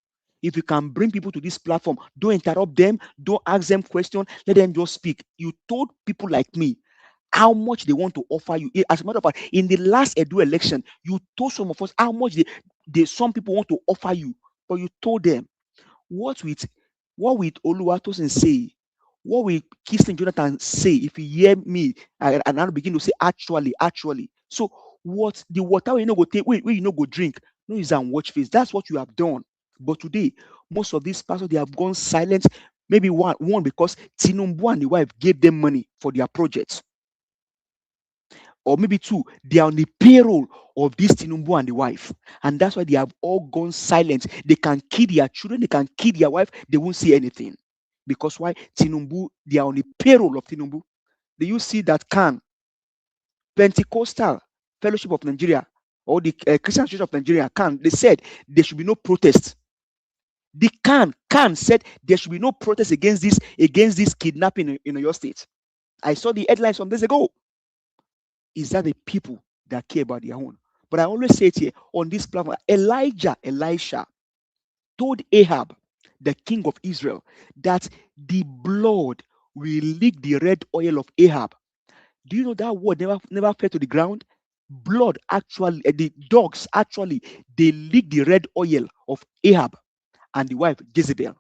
If you can bring people to this platform, don't interrupt them, don't ask them questions, let them just speak. You told people like me how much they want to offer you. As a matter of fact, in the last Edo election, you told some of us how much some people want to offer you, but you told them what will Oluwatosin say, what will Kingston Jonathan say if you hear me and I'll begin to say actually. So what the water you know go take, where you know go drink, no use and watch face. That's what you have done. But today, most of these pastors, they have gone silent. Maybe one because Tinubu and the wife gave them money for their projects. Or maybe two, they are on the payroll of this Tinubu and the wife. And that's why they have all gone silent. They can kill their children, they can kill their wife, they won't say anything. Because why? Tinubu, they are on the payroll of Tinubu. Do you see that CAN, Pentecostal Fellowship of Nigeria, or the Christian Church of Nigeria, CAN, they said there should be no protest. The CAN said there should be no protest against this kidnapping in your state. I saw the headlines some days ago. Is that the people that care about their own? But I always say it here on this platform, Elisha told Ahab, the king of Israel, that the blood will lick the red oil of Ahab. Do you know that word never fell to the ground? Blood actually, the dogs actually, they lick the red oil of Ahab and the wife Jezebel.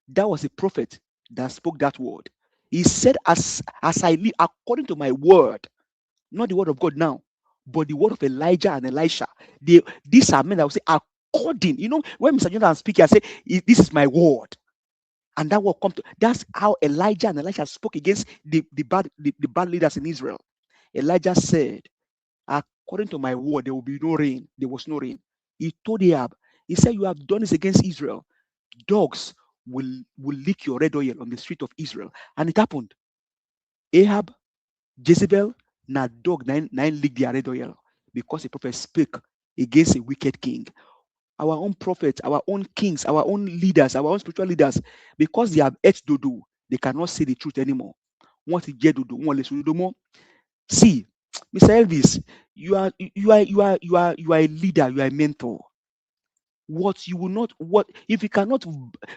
That was a prophet that spoke that word. He said, as I live, according to my word, not the word of God now, but the word of Elijah and Elisha. These are men that will say, according, you know, when Mr. Jonathan speaks, I say, this is my word. And that will come to, that's how Elijah and Elisha spoke against the bad leaders in Israel. Elijah said, according to my word, there will be no rain. There was no rain. He told Ahab, he said, you have done this against Israel. Dogs will lick your red oil on the street of Israel. And it happened. Ahab, Jezebel, now dog nine lick their red oil because the prophet spoke against a wicked king. Our own prophets, our own kings, our own leaders, our own spiritual leaders, because they have ate dodo, they cannot say the truth anymore. Want to get dodo, want to do more. See, Mr. Elvis, you are a leader, you are a mentor. What you will not, what if you cannot,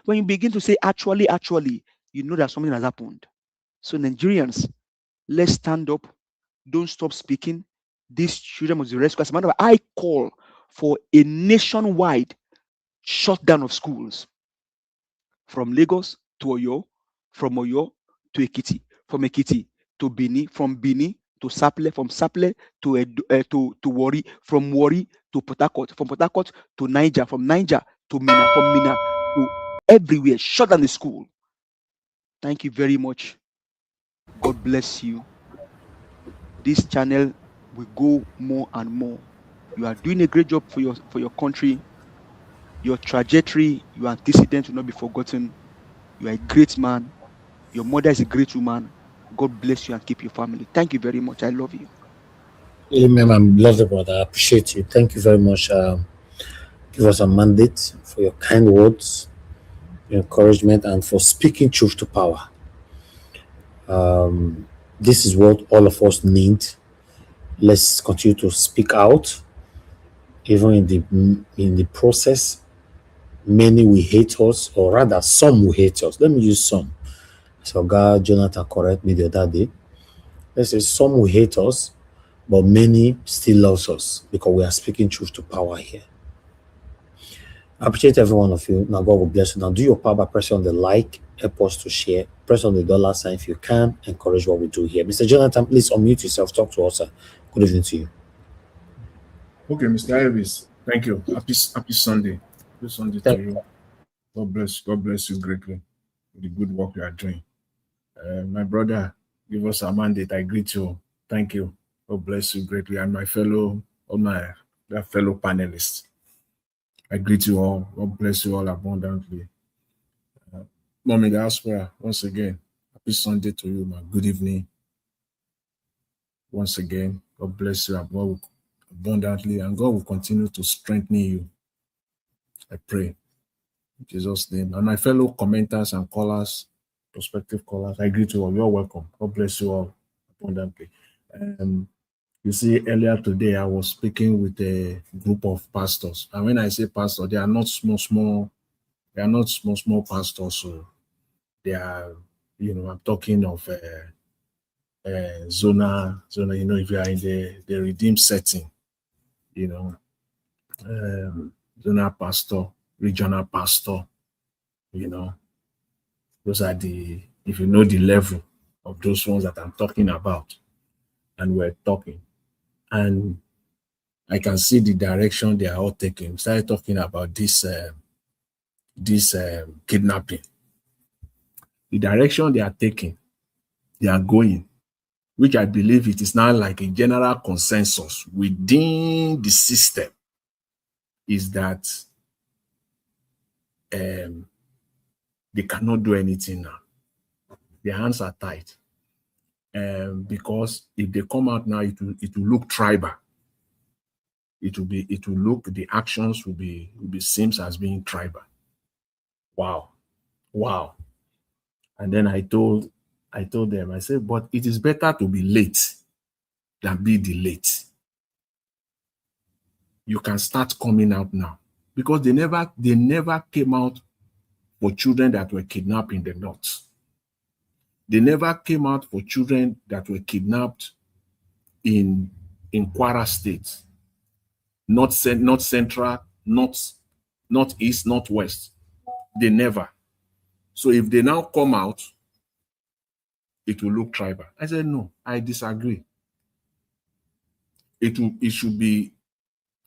when you begin to say actually, you know that something has happened. So Nigerians, let's stand up. Don't stop speaking. These children must be rescued. As a matter of fact, I call for a nationwide shutdown of schools. From Lagos to Oyo, from Oyo to Ekiti, from Ekiti to Bini, from Bini to Saple, from Saple to Warri, from Warri to Port Harcourt, from Port Harcourt to Niger, from Niger to Mina, from Mina to everywhere. Shut down the school. Thank you very much. God bless you. This channel will go more and more. You are doing a great job for your country. Your trajectory, your antecedents will not be forgotten. You are a great man. Your mother is a great woman. God bless you and keep your family. Thank you very much. I love you. Amen. I'm lovely, brother. I appreciate you. Thank you very much. Give us a mandate for your kind words, your encouragement, and for speaking truth to power. This is what all of us need. Let's continue to speak out. Even in the process, many will hate us, or rather, some will hate us. Let me use some. So God, Jonathan, correct me the other day. Let's say some will hate us, but many still loves us because we are speaking truth to power here. I appreciate every one of you. Now God will bless you. Now do your part by pressing on the like, help us to share. Press on the $ if you can. Encourage what we do here. Mr. Jonathan, please unmute yourself. Talk to us. Good evening to you. Okay, Mr. Elvis. Thank you. Happy Sunday. Happy Sunday to you. God bless you greatly for the good work you are doing. My brother, give us a mandate. I greet you. Thank you. God bless you greatly. And my fellow panelists. I greet you all. God bless you all abundantly. Mommy Diaspora, once again, happy Sunday to you, man. Good evening. Once again, God bless you abundantly, and God will continue to strengthen you. I pray. In Jesus' name. And my fellow commenters and callers, prospective callers, I greet you all. You're welcome. God bless you all abundantly. You see, earlier today, I was speaking with a group of pastors. And when I say pastor, they are not small pastors. So they are, I'm talking of zona, you know, if you are in the redeemed setting, you know, zonal pastor, regional pastor, you know, those are if you know the level of those ones that I'm talking about, and we're talking, and I can see the direction they are all taking. We started talking about this kidnapping. The direction they are taking, they are going, which I believe it is now like a general consensus within the system, is that they cannot do anything now. Their hands are tied. Because if they come out now, it will look tribal. The actions will be seems as being tribal. Wow. And then I told them, I said, but it is better to be late than be delayed. You can start coming out now, because they never came out for children that were kidnapped in the north. They never came out for children that were kidnapped in Kwara State, not central, not east, not west. They never. So if they now come out, it will look tribal. I said, no, I disagree. It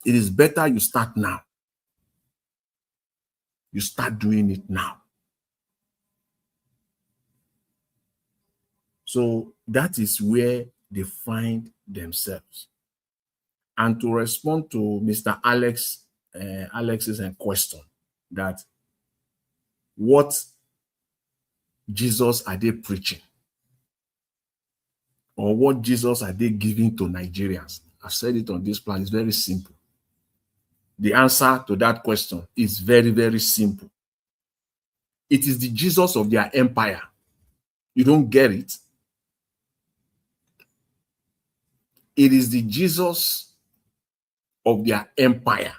is better you start now. You start doing it now. So that is where they find themselves. And to respond to Mr. Alex's question, that what Jesus are they preaching? Or what Jesus are they giving to Nigerians? I've said it on this plan. It's very simple. The answer to that question is very, very simple. It is the Jesus of their empire. You don't get it? It is the Jesus of their empire.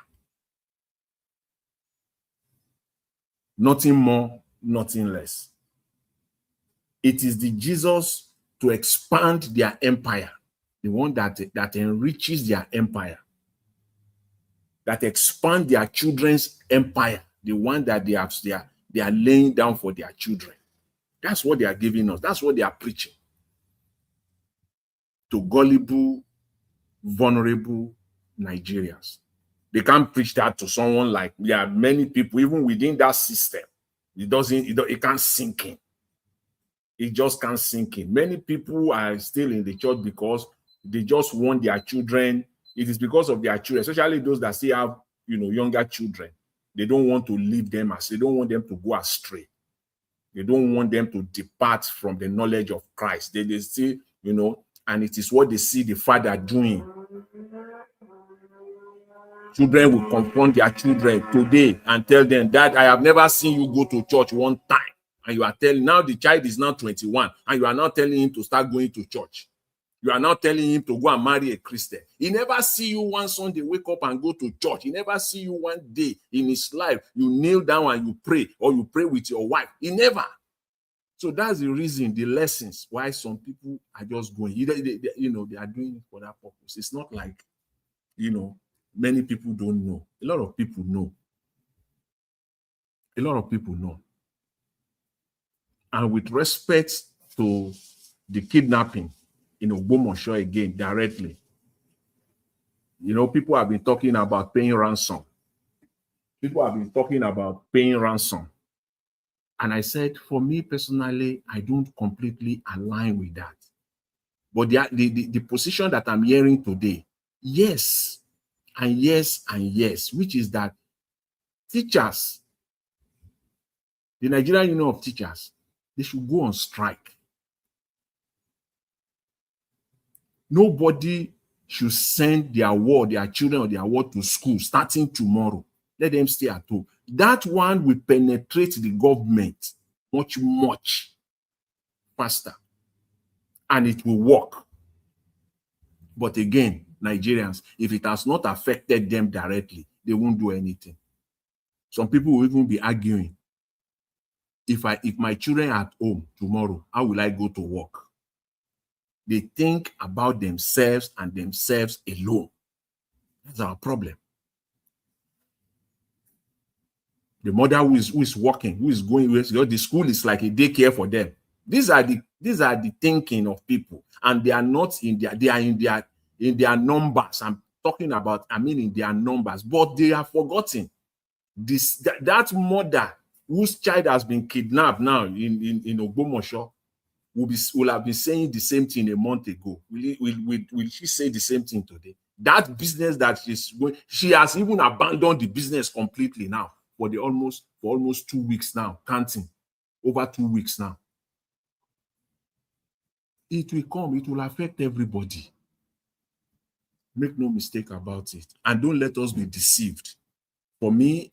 Nothing more, nothing less. It is the Jesus to expand their empire, the one that enriches their empire, that expand their children's empire, the one that they are laying down for their children. That's what they are giving us. That's what they are preaching to gullible, vulnerable Nigerians. They can't preach that to someone like, there are many people, even within that system, it can't sink in. It just can't sink in. Many people are still in the church because they just want their children. It is because of their children, especially those that still have, younger children. They don't want to leave them they don't want them to go astray. They don't want them to depart from the knowledge of Christ. They still, and it is what they see the father doing. Children will confront their children today and tell them, Dad, I have never seen you go to church one time. And you are telling, now the child is now 21, and you are now telling him to start going to church. You are now telling him to go and marry a Christian. He never see you one Sunday wake up and go to church. He never see you one day in his life you kneel down and you pray, or you pray with your wife. He never. So that's the reason, the lessons why some people are just going. They are doing it for that purpose. It's not like, many people don't know. A lot of people know. A lot of people know. And with respect to the kidnapping in Ogbomoso again, directly, people have been talking about paying ransom. People have been talking about paying ransom. And I said, for me personally, I don't completely align with that. But the position that I'm hearing today, yes, and yes, and yes, which is that teachers, the Nigerian Union of Teachers, they should go on strike. Nobody should send their children or their ward to school starting tomorrow. Let them stay at home. That one will penetrate the government much, much faster. And it will work. But again, Nigerians, if it has not affected them directly, they won't do anything. Some people will even be arguing, if my children are at home tomorrow, how will I go to work? They think about themselves and themselves alone. That's our problem. The mother who is working, who is going, the school is like a daycare for them. These are the thinking of people, and they are not in their, they are in their numbers. I'm talking about, I mean, in their numbers, but they are forgotten. That mother whose child has been kidnapped now in Ogbomoso will have been saying the same thing a month ago. Will she say the same thing today? That business that she's going, she has even abandoned the business completely now for almost 2 weeks now, counting over 2 weeks now. It will come, it will affect everybody. Make no mistake about it. And don't let us be deceived. For me,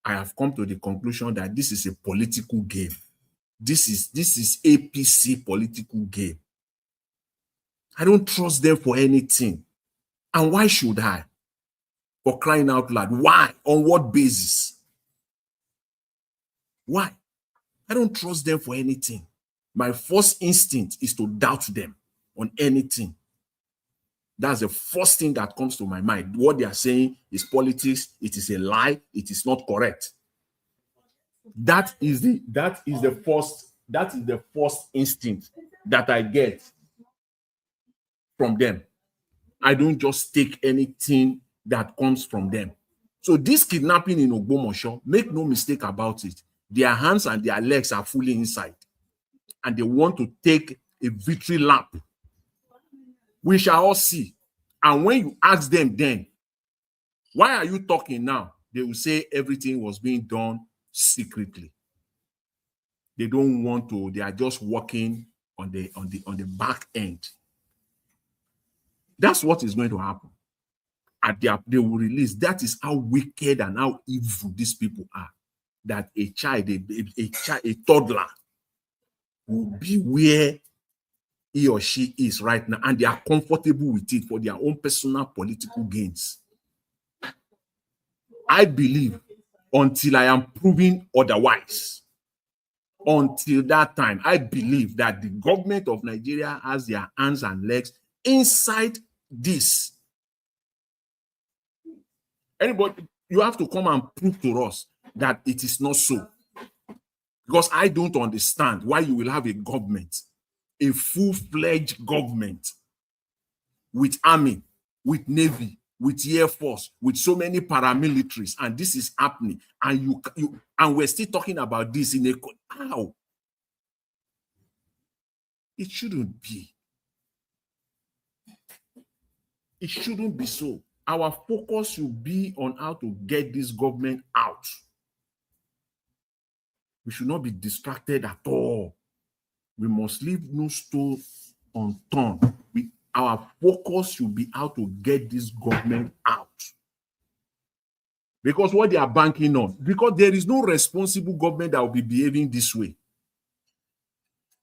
I have come to the conclusion that this is a political game. This is APC political game. I don't trust them for anything. And why should I? For crying out loud. Why? On what basis? Why? I don't trust them for anything. My first instinct is to doubt them on anything. That's the first thing that comes to my mind. What they are saying is politics. It is a lie. It is not correct. That is the first instinct that I get from them. I don't just take anything that comes from them. So this kidnapping in Ogbomoso, make no mistake about it, their hands and their legs are fully inside, and they want to take a victory lap. We shall all see. And when you ask them then, why are you talking now? They will say everything was being done secretly. They don't want to, they are just working on the back end. That's what is going to happen. They will release. That is how wicked and how evil these people are. That a child, a toddler, will be where he or she is right now, and they are comfortable with it for their own personal political gains. I believe until I am proven otherwise, until that time, I believe that the government of Nigeria has their hands and legs inside this. Anybody, you have to come and prove to us that it is not so. Because I don't understand why you will have a government, a full-fledged government with army, with navy, with air force, with so many paramilitaries, and this is happening, and and we're still talking about this in a how? It shouldn't be. It shouldn't be so. Our focus should be on how to get this government out. We should not be distracted at all. We must leave no stone unturned. Our focus should be how to get this government out. Because what they are banking on, because there is no responsible government that will be behaving this way.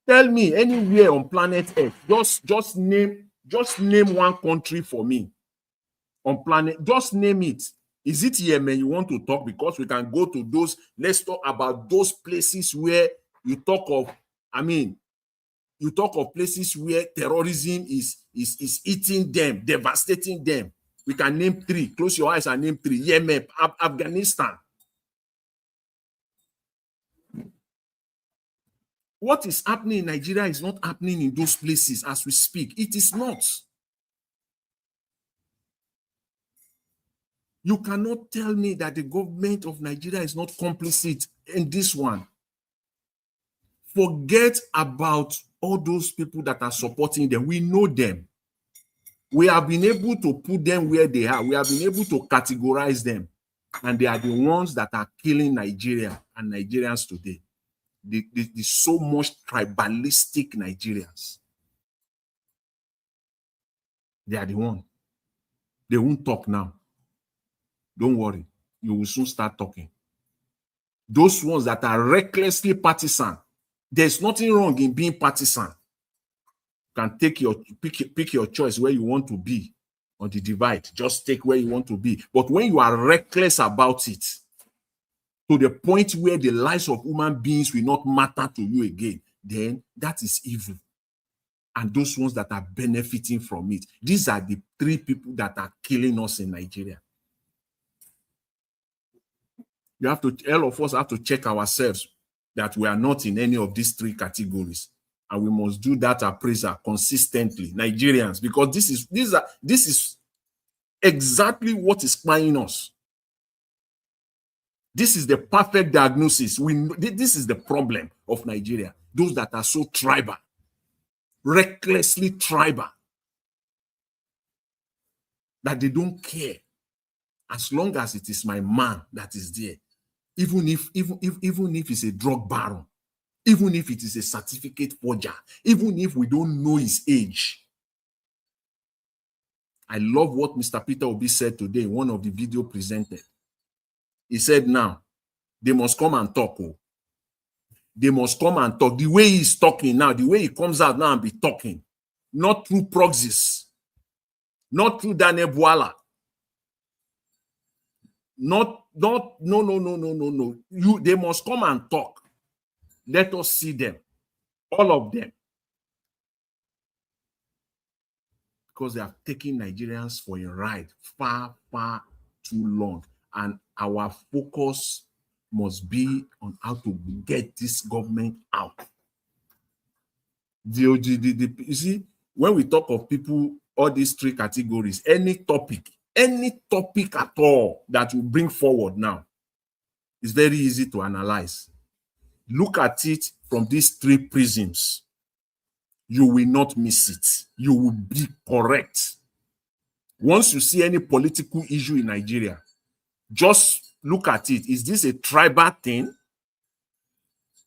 Tell me anywhere on planet Earth, just name one country for me on planet, just name it. Is it Yemen you want to talk? Because we can go to those, let's talk about those places where you talk of, you talk of places where terrorism is eating them, devastating them. We can name three. Close your eyes and name three. Yemen, Afghanistan. What is happening in Nigeria is not happening in those places as we speak. It is not. You cannot tell me that the government of Nigeria is not complicit in this one. Forget about all those people that are supporting them. We know them. We have been able to put them where they are. We have been able to categorize them. And they are the ones that are killing Nigeria and Nigerians today. The so much tribalistic Nigerians. They are the one. They won't talk now. Don't worry. You will soon start talking. Those ones that are recklessly partisan. There's nothing wrong in being partisan. You can take pick your choice where you want to be on the divide. Just take where you want to be. But when you are reckless about it, to the point where the lives of human beings will not matter to you again, then that is evil. and those ones that are benefiting from it. These are the three people that are killing us in Nigeria. You have to, all of us have to check ourselves that we are not in any of these three categories. And we must do that appraisal consistently, Nigerians, because this is exactly what is spying us. This is the perfect diagnosis. This is the problem of Nigeria. Those that are so tribal, recklessly tribal, that they don't care. As long as it is my man that is there, even if it's a drug baron, even if it is a certificate forger, even if we don't know his age. I love what Mr. Peter Obi said today in one of the video presented. He said, now, they must come and talk. Oh. They must come and talk. The way he's talking now, the way he comes out now and be talking, not through proxies, not through Daniel Bwala. No. They must come and talk. Let us see them, all of them. Because they have taken Nigerians for a ride far, far too long. And our focus must be on how to get this government out. You see, when we talk of people, all these three categories, any topic at all that you bring forward now is very easy to analyze. Look at it from these three prisms. You will not miss it. You will be correct. Once you see any political issue in Nigeria, just look at it. Is this a tribal thing?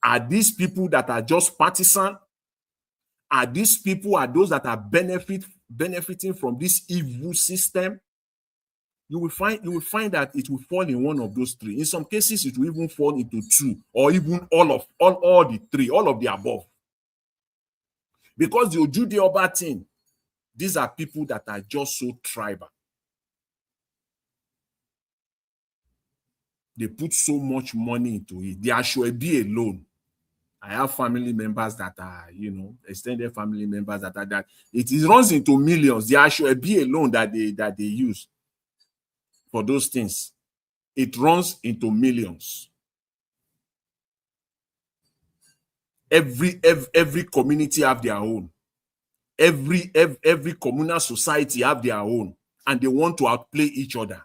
Are these people that are just partisan? Are these people those that are benefiting from this evil system? You will find that it will fall in one of those three. In some cases, it will even fall into two, or even all the three, all of the above. Because the Ojude Oba thing, these are people that are just so tribal. They put so much money into it. The Ashwebi alone. I have family members that are, extended family members that are that. It runs into millions. The Ashwebi alone that they use for those things, it runs into millions. Every community have their own. Every communal society have their own, and they want to outplay each other.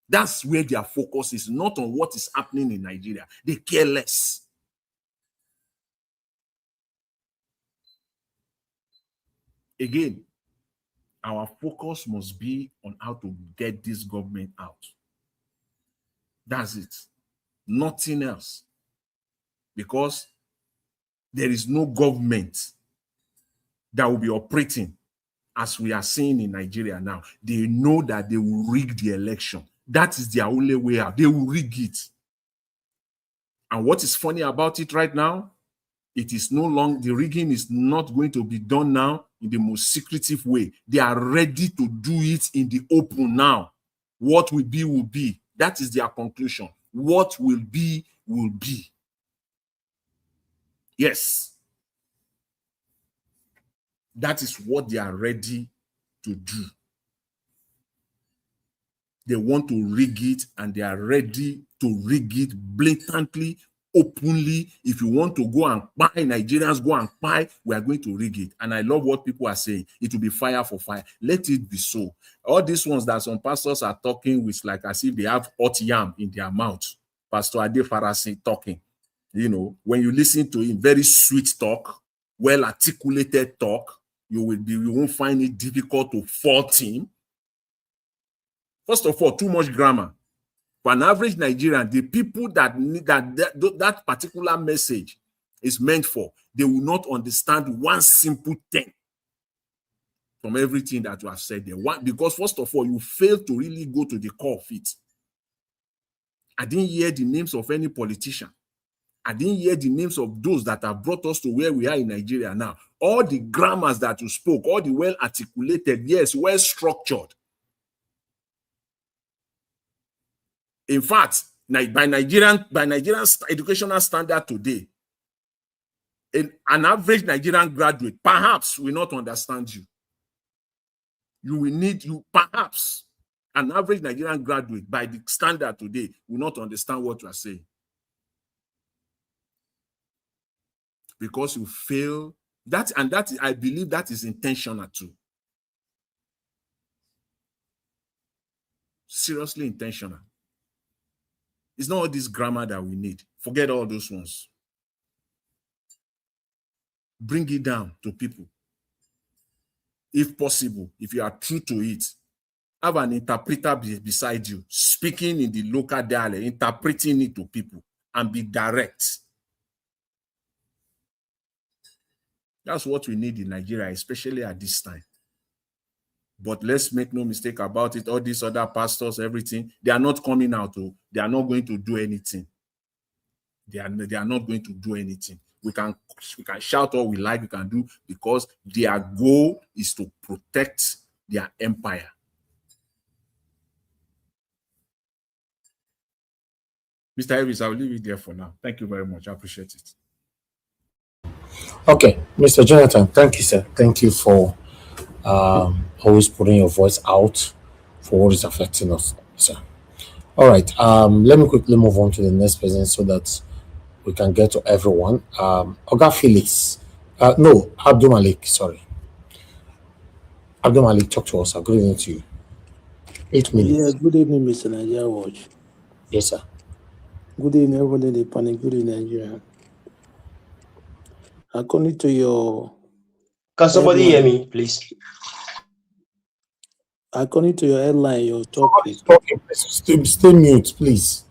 That's where their focus is, not on what is happening in Nigeria. They care less. Again, our focus must be on how to get this government out. That's it. Nothing else. Because there is no government that will be operating as we are seeing in Nigeria now. They know that they will rig the election. That is their only way out. They will rig it. And what is funny about it right now, it is no longer, the rigging is not going to be done now in the most secretive way. They are ready to do it in the open now. What will be, will be. That is their conclusion. What will be, will be. Yes. That is what they are ready to do. They want to rig it, and they are ready to rig it blatantly, openly. If you want to go and buy, Nigerians go and buy, we are going to rig it. And I love what people are saying. It will be fire for fire. Let it be so. All these ones that some pastors are talking with, like as if they have hot yam in their mouth. Pastor Ade Farasi talking. When you listen to him, very sweet talk, well articulated talk, you won't find it difficult to fault him. First of all, too much grammar. For an average Nigerian, the people that need that particular message is meant for, they will not understand one simple thing from everything that you have said there. Because first of all, you fail to really go to the core of it. I didn't hear the names of any politician. I didn't hear the names of those that have brought us to where we are in Nigeria now. All the grammars that you spoke, all the well articulated, yes, well structured. In fact, by Nigerian educational standard today, An average Nigerian graduate perhaps will not understand you. Perhaps an average Nigerian graduate by the standard today will not understand what you are saying. Because you fail that, and that I believe that is intentional too. Seriously intentional. It's not all this grammar that we need. Forget all those ones. Bring it down to people. If possible, if you are true to it, have an interpreter beside you, speaking in the local dialect, interpreting it to people, and be direct. That's what we need in Nigeria, especially at this time. But let's make no mistake about it. All these other pastors, everything, they are not coming out. They are not going to do anything. They are not going to do anything. We can shout all we like, we can do, because their goal is to protect their empire. Mr. Elvis, I'll leave it there for now. Thank you very much. I appreciate it. Okay, Mr. Jonathan, thank you, sir. Thank you for always putting your voice out for what is affecting us, sir. All right, let me quickly move on to the next person so that we can get to everyone. Oga Felix, no, Abdul Malik, sorry. Abdul Malik, talk to us. Good evening to you. 8 minutes. Yeah, good evening, Mr. Nigeria Watch. Yes, sir. Good evening, everybody in the panel. Good evening, Nigeria. According to your... Can somebody hear me, please? According to your headline, your topic... Stay mute, please.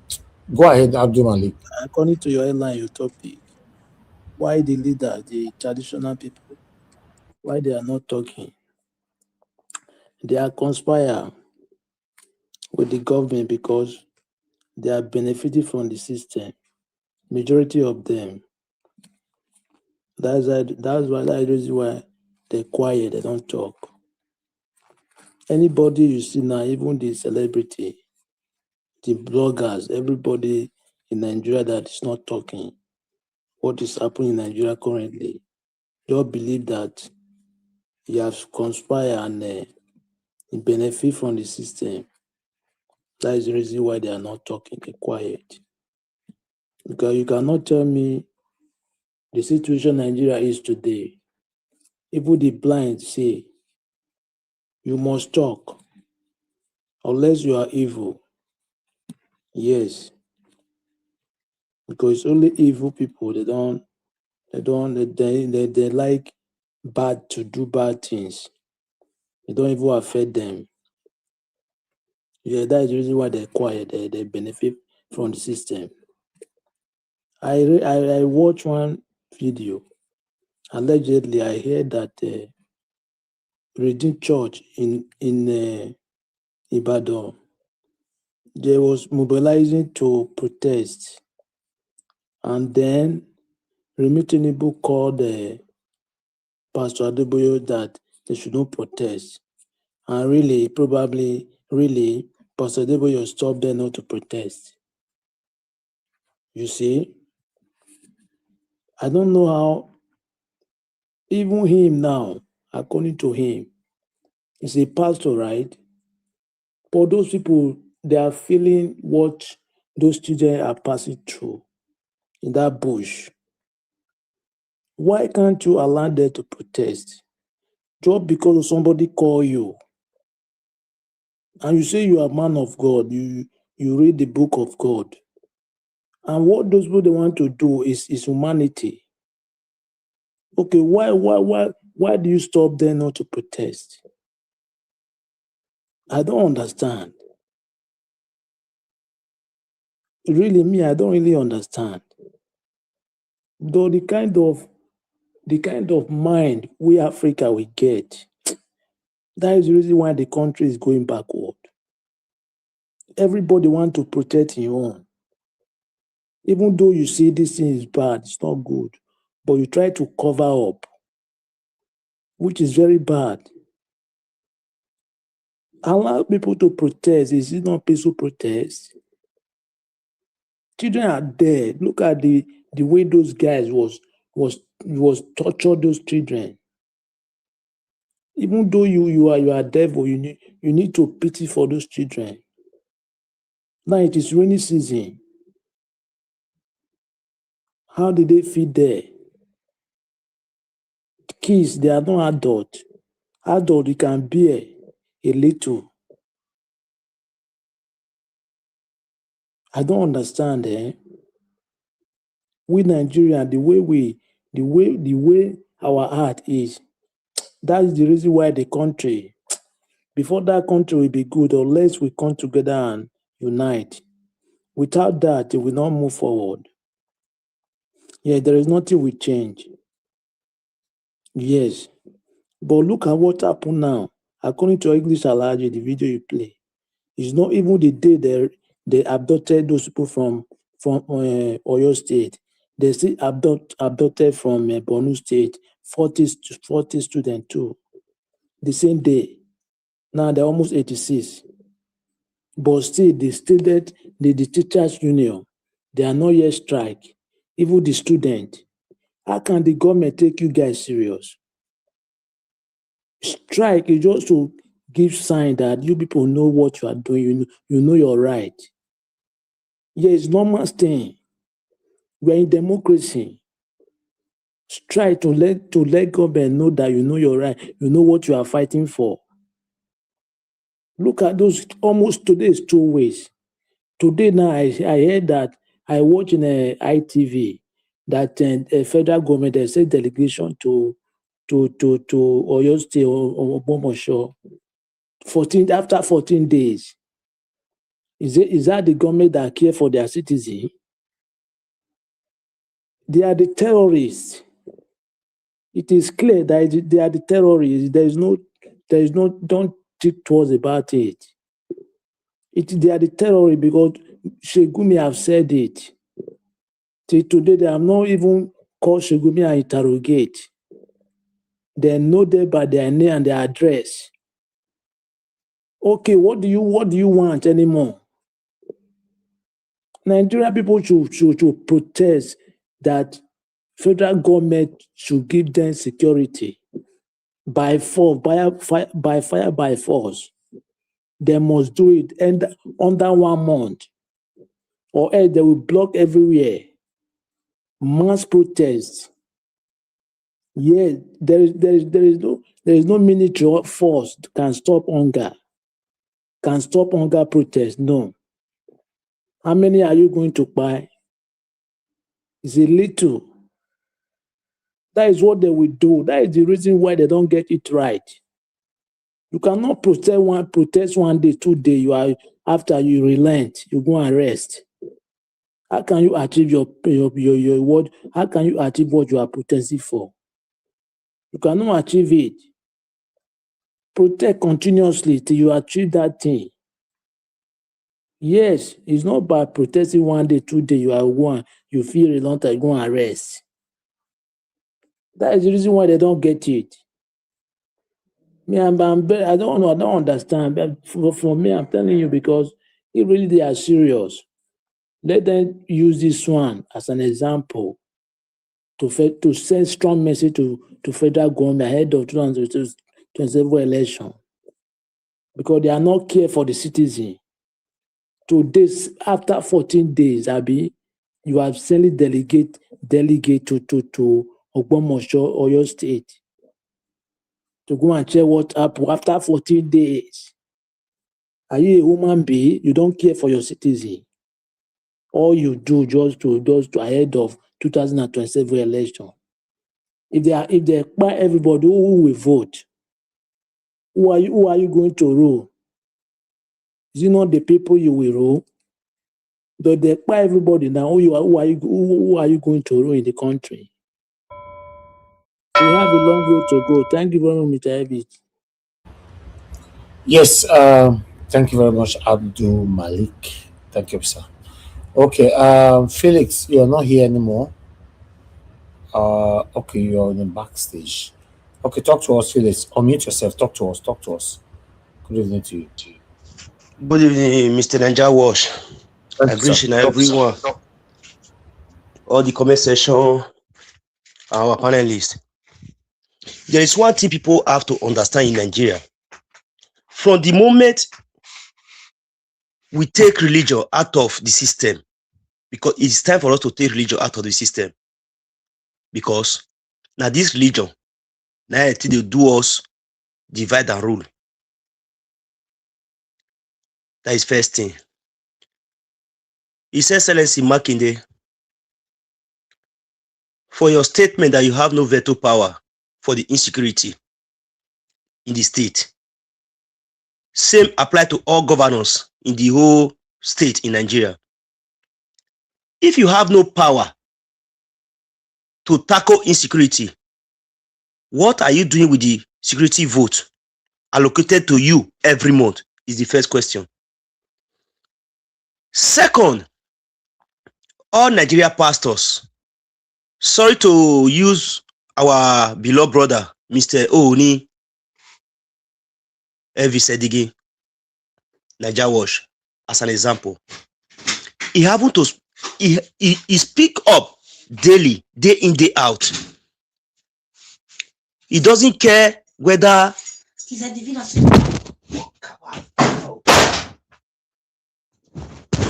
Go ahead, Abdul Malik. According to your headline, your topic, why the leaders, the traditional people, why they are not talking? They are conspiring with the government because they are benefiting from the system. Majority of them. That's the reason why they're quiet, they don't talk. Anybody you see now, even the celebrity, the bloggers, everybody in Nigeria that is not talking, what is happening in Nigeria currently, don't believe that you have conspired and benefit from the system. That is the reason why they are not talking, they're quiet. Because you cannot tell me the situation Nigeria is today. Even the blind say, you must talk, unless you are evil. Yes. Because only evil people, they like bad to do bad things. They don't even affect them. Yeah, that is the reason why they're quiet. They benefit from the system. I watched one video. Allegedly, I heard that Redeemed Church in Ibadan, they was mobilizing to protest, and then Remi Tinubu called Pastor Adeboyo that they should not protest, and probably Pastor Adeboyo stopped them not to protest. You see, I don't know how. Even him now, according to him, he's a pastor, right? But those people, they are feeling what those children are passing through in that bush. Why can't you allow them to protest? Just because somebody call you and you say you are a man of God, you read the book of God, and what those people they want to do is humanity. Okay, why do you stop them not to protest? I don't understand. Really, me, I don't really understand. Though the kind of mind we Africa we get, that is the reason why the country is going backward. Everybody want to protect your own. Even though you say this thing is bad, it's not good, but you try to cover up, which is very bad. Allow people to protest. Is it not peaceful protest? Children are dead. Look at the way those guys was was torture those children. Even though you are devil, you need to pity for those children. Now it is rainy season. How did they feed there? Kids, they are not adult. Adult, you can bear a little. I don't understand, We Nigerians, the way our heart is, that is the reason why the country, before that country will be good, unless we come together and unite. Without that, it will not move forward. Yeah, there is nothing we change. Yes. But look at what happened now. According to English Alhaji, the video you play, it's not even the day they abducted those people from Oyo State. They still abducted from Borno State, 40 students too. The same day. Now they're almost 86. But still, the teachers' union, they are not yet strike. Even the student. How can the government take you guys serious? Strike is just to give sign that you people know what you are doing. You know you're right. Yeah, it's normal thing. We are in democracy. Strike to let government know that you know you're right. You know what you are fighting for. Look at those. Almost today is 2 ways. Today now I heard that I watch in ITV that a federal government has sent delegation to Oyo State or Ogbomoso after 14 days. Is that the government that care for their citizens? They are the terrorists. It is clear that they are the terrorists. There is no don't think twice about it. They are the terrorists because Shegumi have said it. Till today, they have not even called Shegumi and interrogate. They know them by their name and their address. Okay, what do you want anymore? Nigerian people should protest that federal government should give them security by force, by fire, by force. They must do it under 1 month, or else they will block everywhere. Mass protests. Yeah, there is no military force that can stop hunger. Can stop hunger protest? No. How many are you going to buy? It's a little. That is what they will do. That is the reason why they don't get it right. You cannot protest 1 day, 2 days. After you relent, you go and rest. How can you achieve your word? How can you achieve what you are protesting for? You cannot achieve it. Protest continuously till you achieve that thing. Yes, it's not by protesting 1 day, 2 days. You feel reluctant, you go and rest. That is the reason why they don't get it. Me, I don't know. I don't understand. But for me, I'm telling you because if really they are serious, let them use this one as an example to send strong message to federal government ahead of 2027 election, because they are not care for the citizen. To this, after 14 days, Abi, you have sent delegate to Ogbomoso, Oyo State, to go and check what happened after 14 days. Are you a human being? You don't care for your citizen. All you do just to ahead of 2027 election. If they buy everybody, who will vote? Who are you going to rule? Is it not the people you will rule? But they buy everybody now. Who are you going to rule in the country? We have a long way to go. Thank you very much, Mr. Ebit. Yes, thank you very much, Abdul Malik. Thank you, sir. Okay, Felix, you're not here anymore. Okay, you're in the backstage. Okay, talk to us, Felix. Unmute yourself. Talk to us. Good evening to you. Good evening, Mr. Ninja Wash. I greet everyone. All the comment section, our panelists. There is one thing people have to understand in Nigeria. From the moment we take religion out of the system, because it's time for us to take religion out of the system, because now this religion, now they do us divide and rule. That is first thing. His Excellency Makinde, for your statement that you have no veto power for the insecurity in the state, same apply to all governors in the whole state in Nigeria. If you have no power to tackle insecurity, what are you doing with the security vote allocated to you every month is the first question. Second, all Nigeria pastors, sorry to use our beloved brother, Mr. Ooni Evisedige, Naija Watch, as an example. He happened to he speak up daily, day in, day out. He doesn't care whether he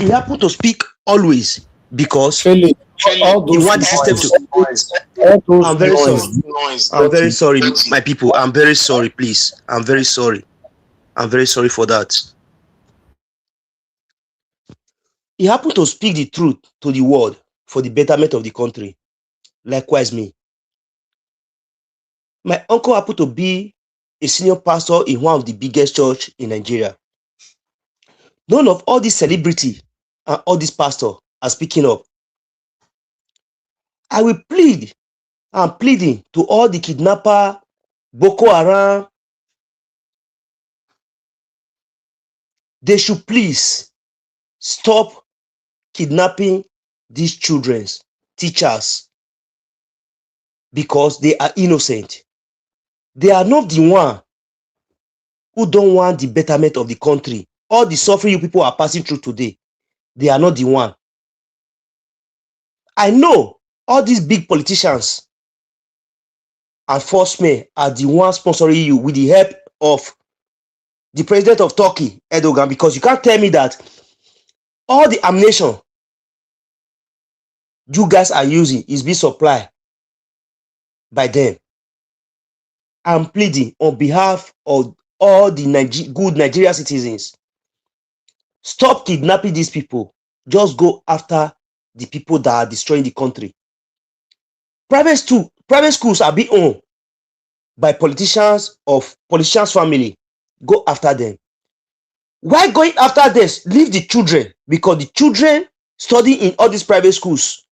happened to speak always because he want the system to. I'm very sorry. I'm very sorry, my people. I'm very sorry, please. I'm very sorry. I'm very sorry for that. He happened to speak the truth to the world for the betterment of the country. Likewise, me. My uncle happened to be a senior pastor in one of the biggest church in Nigeria. None of all these celebrity and all these pastors are speaking up. I will plead. I'm pleading to all the kidnapper, Boko Haram. They should please stop kidnapping these children's teachers because they are innocent. They are not the one who don't want the betterment of the country. All the suffering you people are passing through today, they are not the one. I know all these big politicians and force men are the ones sponsoring you with the help of the president of Turkey, Erdogan, because you can't tell me that all the ammunition you guys are using is being supplied by them. I'm pleading on behalf of all the good Nigerian citizens. Stop kidnapping these people. Just go after the people that are destroying the country. Private schools are being owned by politicians of politicians' family. Go after them. Why going after this? Leave the children, because the children studying in all these private schools,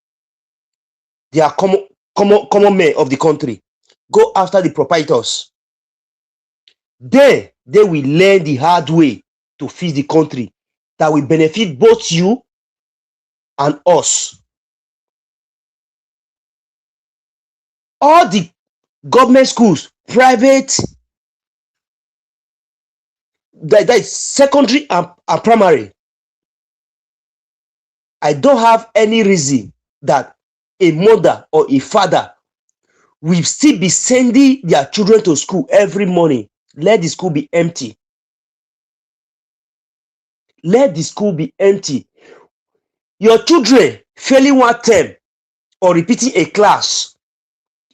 they are common men of the country. Go after the proprietors. Then they will learn the hard way to feed the country that will benefit both you and us. All the government schools, private, that is secondary and primary. I don't have any reason that a mother or a father will still be sending their children to school every morning. Let the school be empty. Let the school be empty. Your children failing one term or repeating a class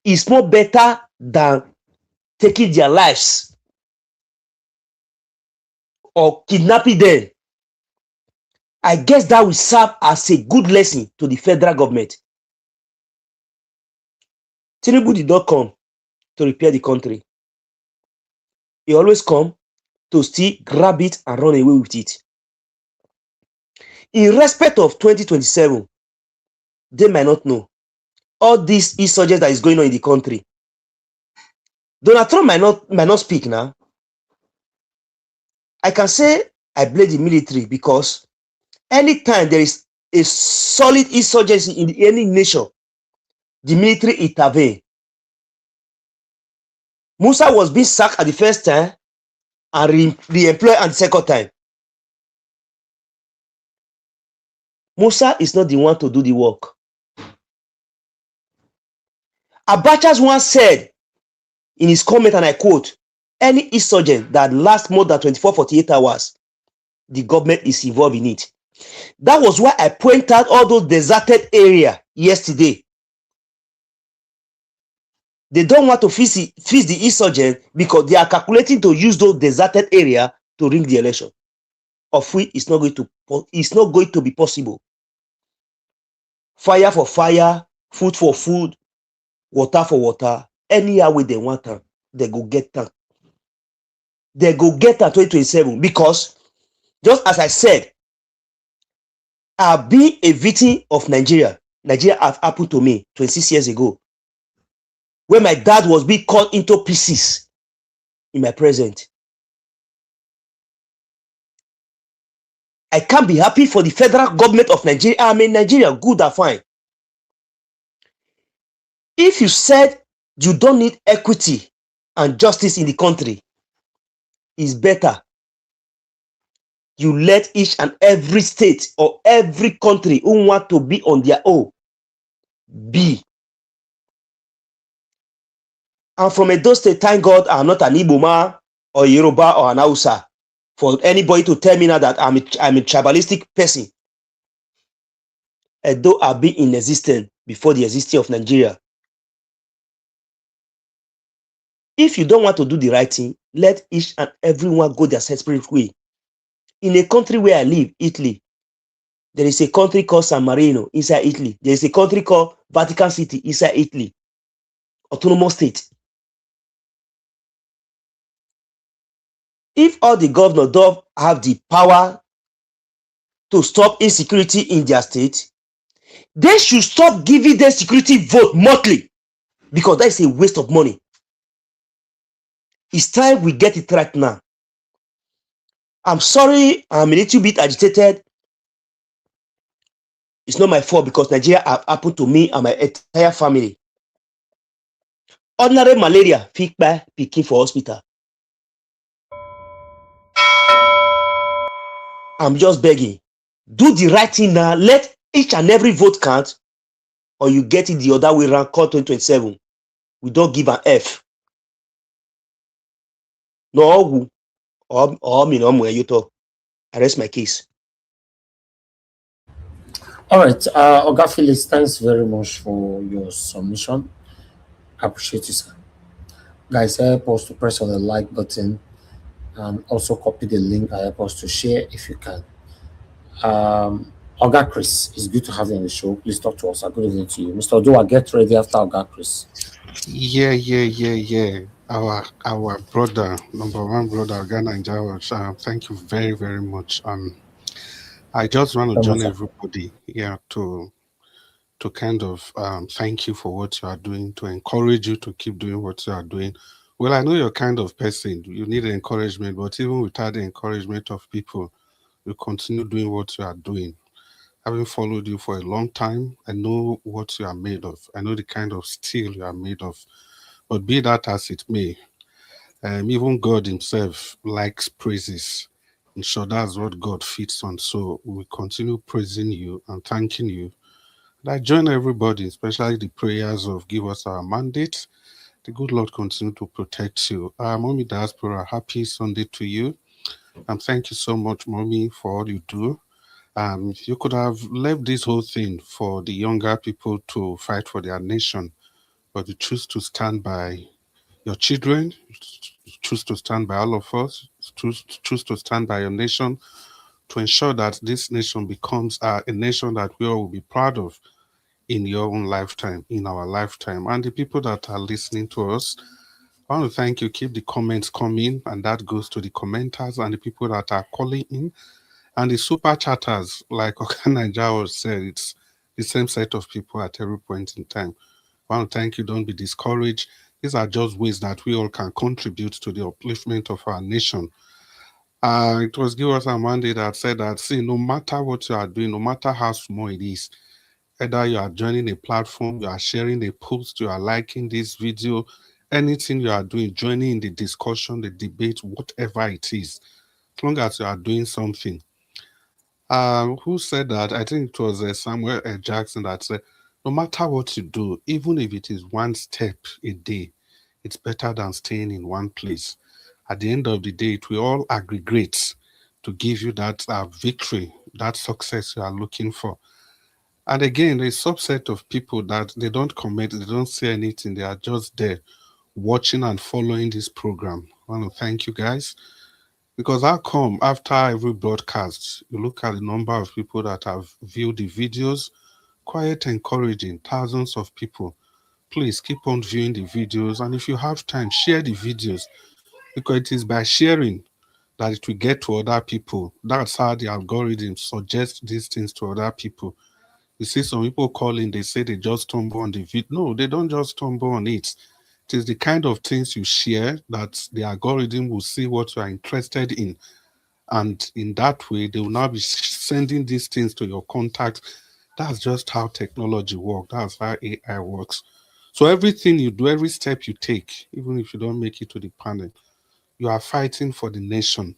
is more better than taking their lives or kidnapping them. I guess that will serve as a good lesson to the federal government. Tinubu did not come to repair the country. He always come to still grab it and run away with it. In respect of 2027, they might not know all this insurgents that is going on in the country. Donald Trump might not speak now. I can say I blame the military because anytime there is a solid insurgency in any nation, the military intervene. Musa was being sacked at the first time and re-employed at the second time. Musa is not the one to do the work. Abacha once said in his comment, and I quote, any insurgent that lasts more than 24-48 hours, the government is involved in it. That was why I pointed out all those deserted areas yesterday. They don't want to fix the insurgent because they are calculating to use those deserted areas to rig the election, of which it's not going to be possible. Fire for fire, food for food, water for water. Anyhow way they want them, they go get them. They go get them 2027 because, just as I said, I've been a victim of Nigeria. Nigeria have happened to me 26 years ago, where my dad was being cut into pieces in my present. I can't be happy for the federal government of Nigeria. I mean, Nigeria, good or fine. If you said you don't need equity and justice in the country, it's better you let each and every state or every country who want to be on their own be. And from Edo State, thank God I'm not an Igbo man or Yoruba or an Hausa. For anybody to tell me now that I'm a tribalistic person. Edo have been in existence before the existence of Nigeria. If you don't want to do the right thing, let each and everyone go their separate way. In a country where I live, Italy, there is a country called San Marino inside Italy. There is a country called Vatican City inside Italy. Autonomous state. If all the governors don't have the power to stop insecurity in their state, they should stop giving them security vote monthly, because that is a waste of money. It's time we get it right now. I'm sorry, I'm a little bit agitated. It's not my fault because Nigeria have happened to me and my entire family. Ordinary malaria, pick by picking for hospital. I'm just begging. Do the right thing now. Let each and every vote count, or you get it the other way around. Call 2027. We don't give an F. No, or me no more. You talk. I rest my case. All right, Oga Felix, thanks very much for your submission. I appreciate you, sir. Guys, help us to press on the like button and also copy the link and help us to share if you can. Oga Chris, it's good to have you on the show. Please talk to us. Good evening to you. Mr. Odua, get ready after Oga Chris. Yeah. Our brother, number one brother, Ghana Naija, thank you very, very much. I just want to join everybody here to kind of thank you for what you are doing, to encourage you to keep doing what you are doing. Well, I know you're kind of person, you need encouragement, but even without the encouragement of people, you continue doing what you are doing. Having followed you for a long time, I know what you are made of. I know the kind of steel you are made of. But be that as it may, even God himself likes praises. In short, that's what God feeds on. So we continue praising you and thanking you. And I join everybody, especially the prayers of give us our mandate. The good Lord continue to protect you. Mommy Diaspora, happy Sunday to you. Thank you so much, Mommy, for all you do. You could have left this whole thing for the younger people to fight for their nation, but you choose to stand by your children, choose to stand by all of us, choose to stand by your nation to ensure that this nation becomes a nation that we all will be proud of in your own lifetime, in our lifetime. And the people that are listening to us, I want to thank you. Keep the comments coming, and that goes to the commenters and the people that are calling in. And the super chatters, like Oga Naija said, it's the same set of people at every point in time. I want to thank you. Don't be discouraged. These are just ways that we all can contribute to the upliftment of our nation. It was Give Us a Monday that said that, see, no matter what you are doing, no matter how small it is, either you are joining a platform, you are sharing a post, you are liking this video, anything you are doing, joining in the discussion, the debate, whatever it is, as long as you are doing something. Who said that? I think it was Samuel Jackson that said, No matter what you do, even if it is one step a day, it's better than staying in one place. At the end of the day, it will all aggregate to give you that victory, that success you are looking for. And again, a subset of people that they don't comment, they don't say anything, they are just there watching and following this program. I want to thank you guys, because how come after every broadcast, you look at the number of people that have viewed the videos, quite encouraging, thousands of people. Please keep on viewing the videos, and if you have time, share the videos, because it is by sharing that it will get to other people. That's how the algorithm suggests these things to other people. You see some people calling, they say they just stumble on the video. No, they don't just stumble on it. It is the kind of things you share that the algorithm will see what you are interested in. And in that way, they will now be sending these things to your contacts. That's just how technology works. That's how AI works. So everything you do, every step you take, even if you don't make it to the panel, you are fighting for the nation.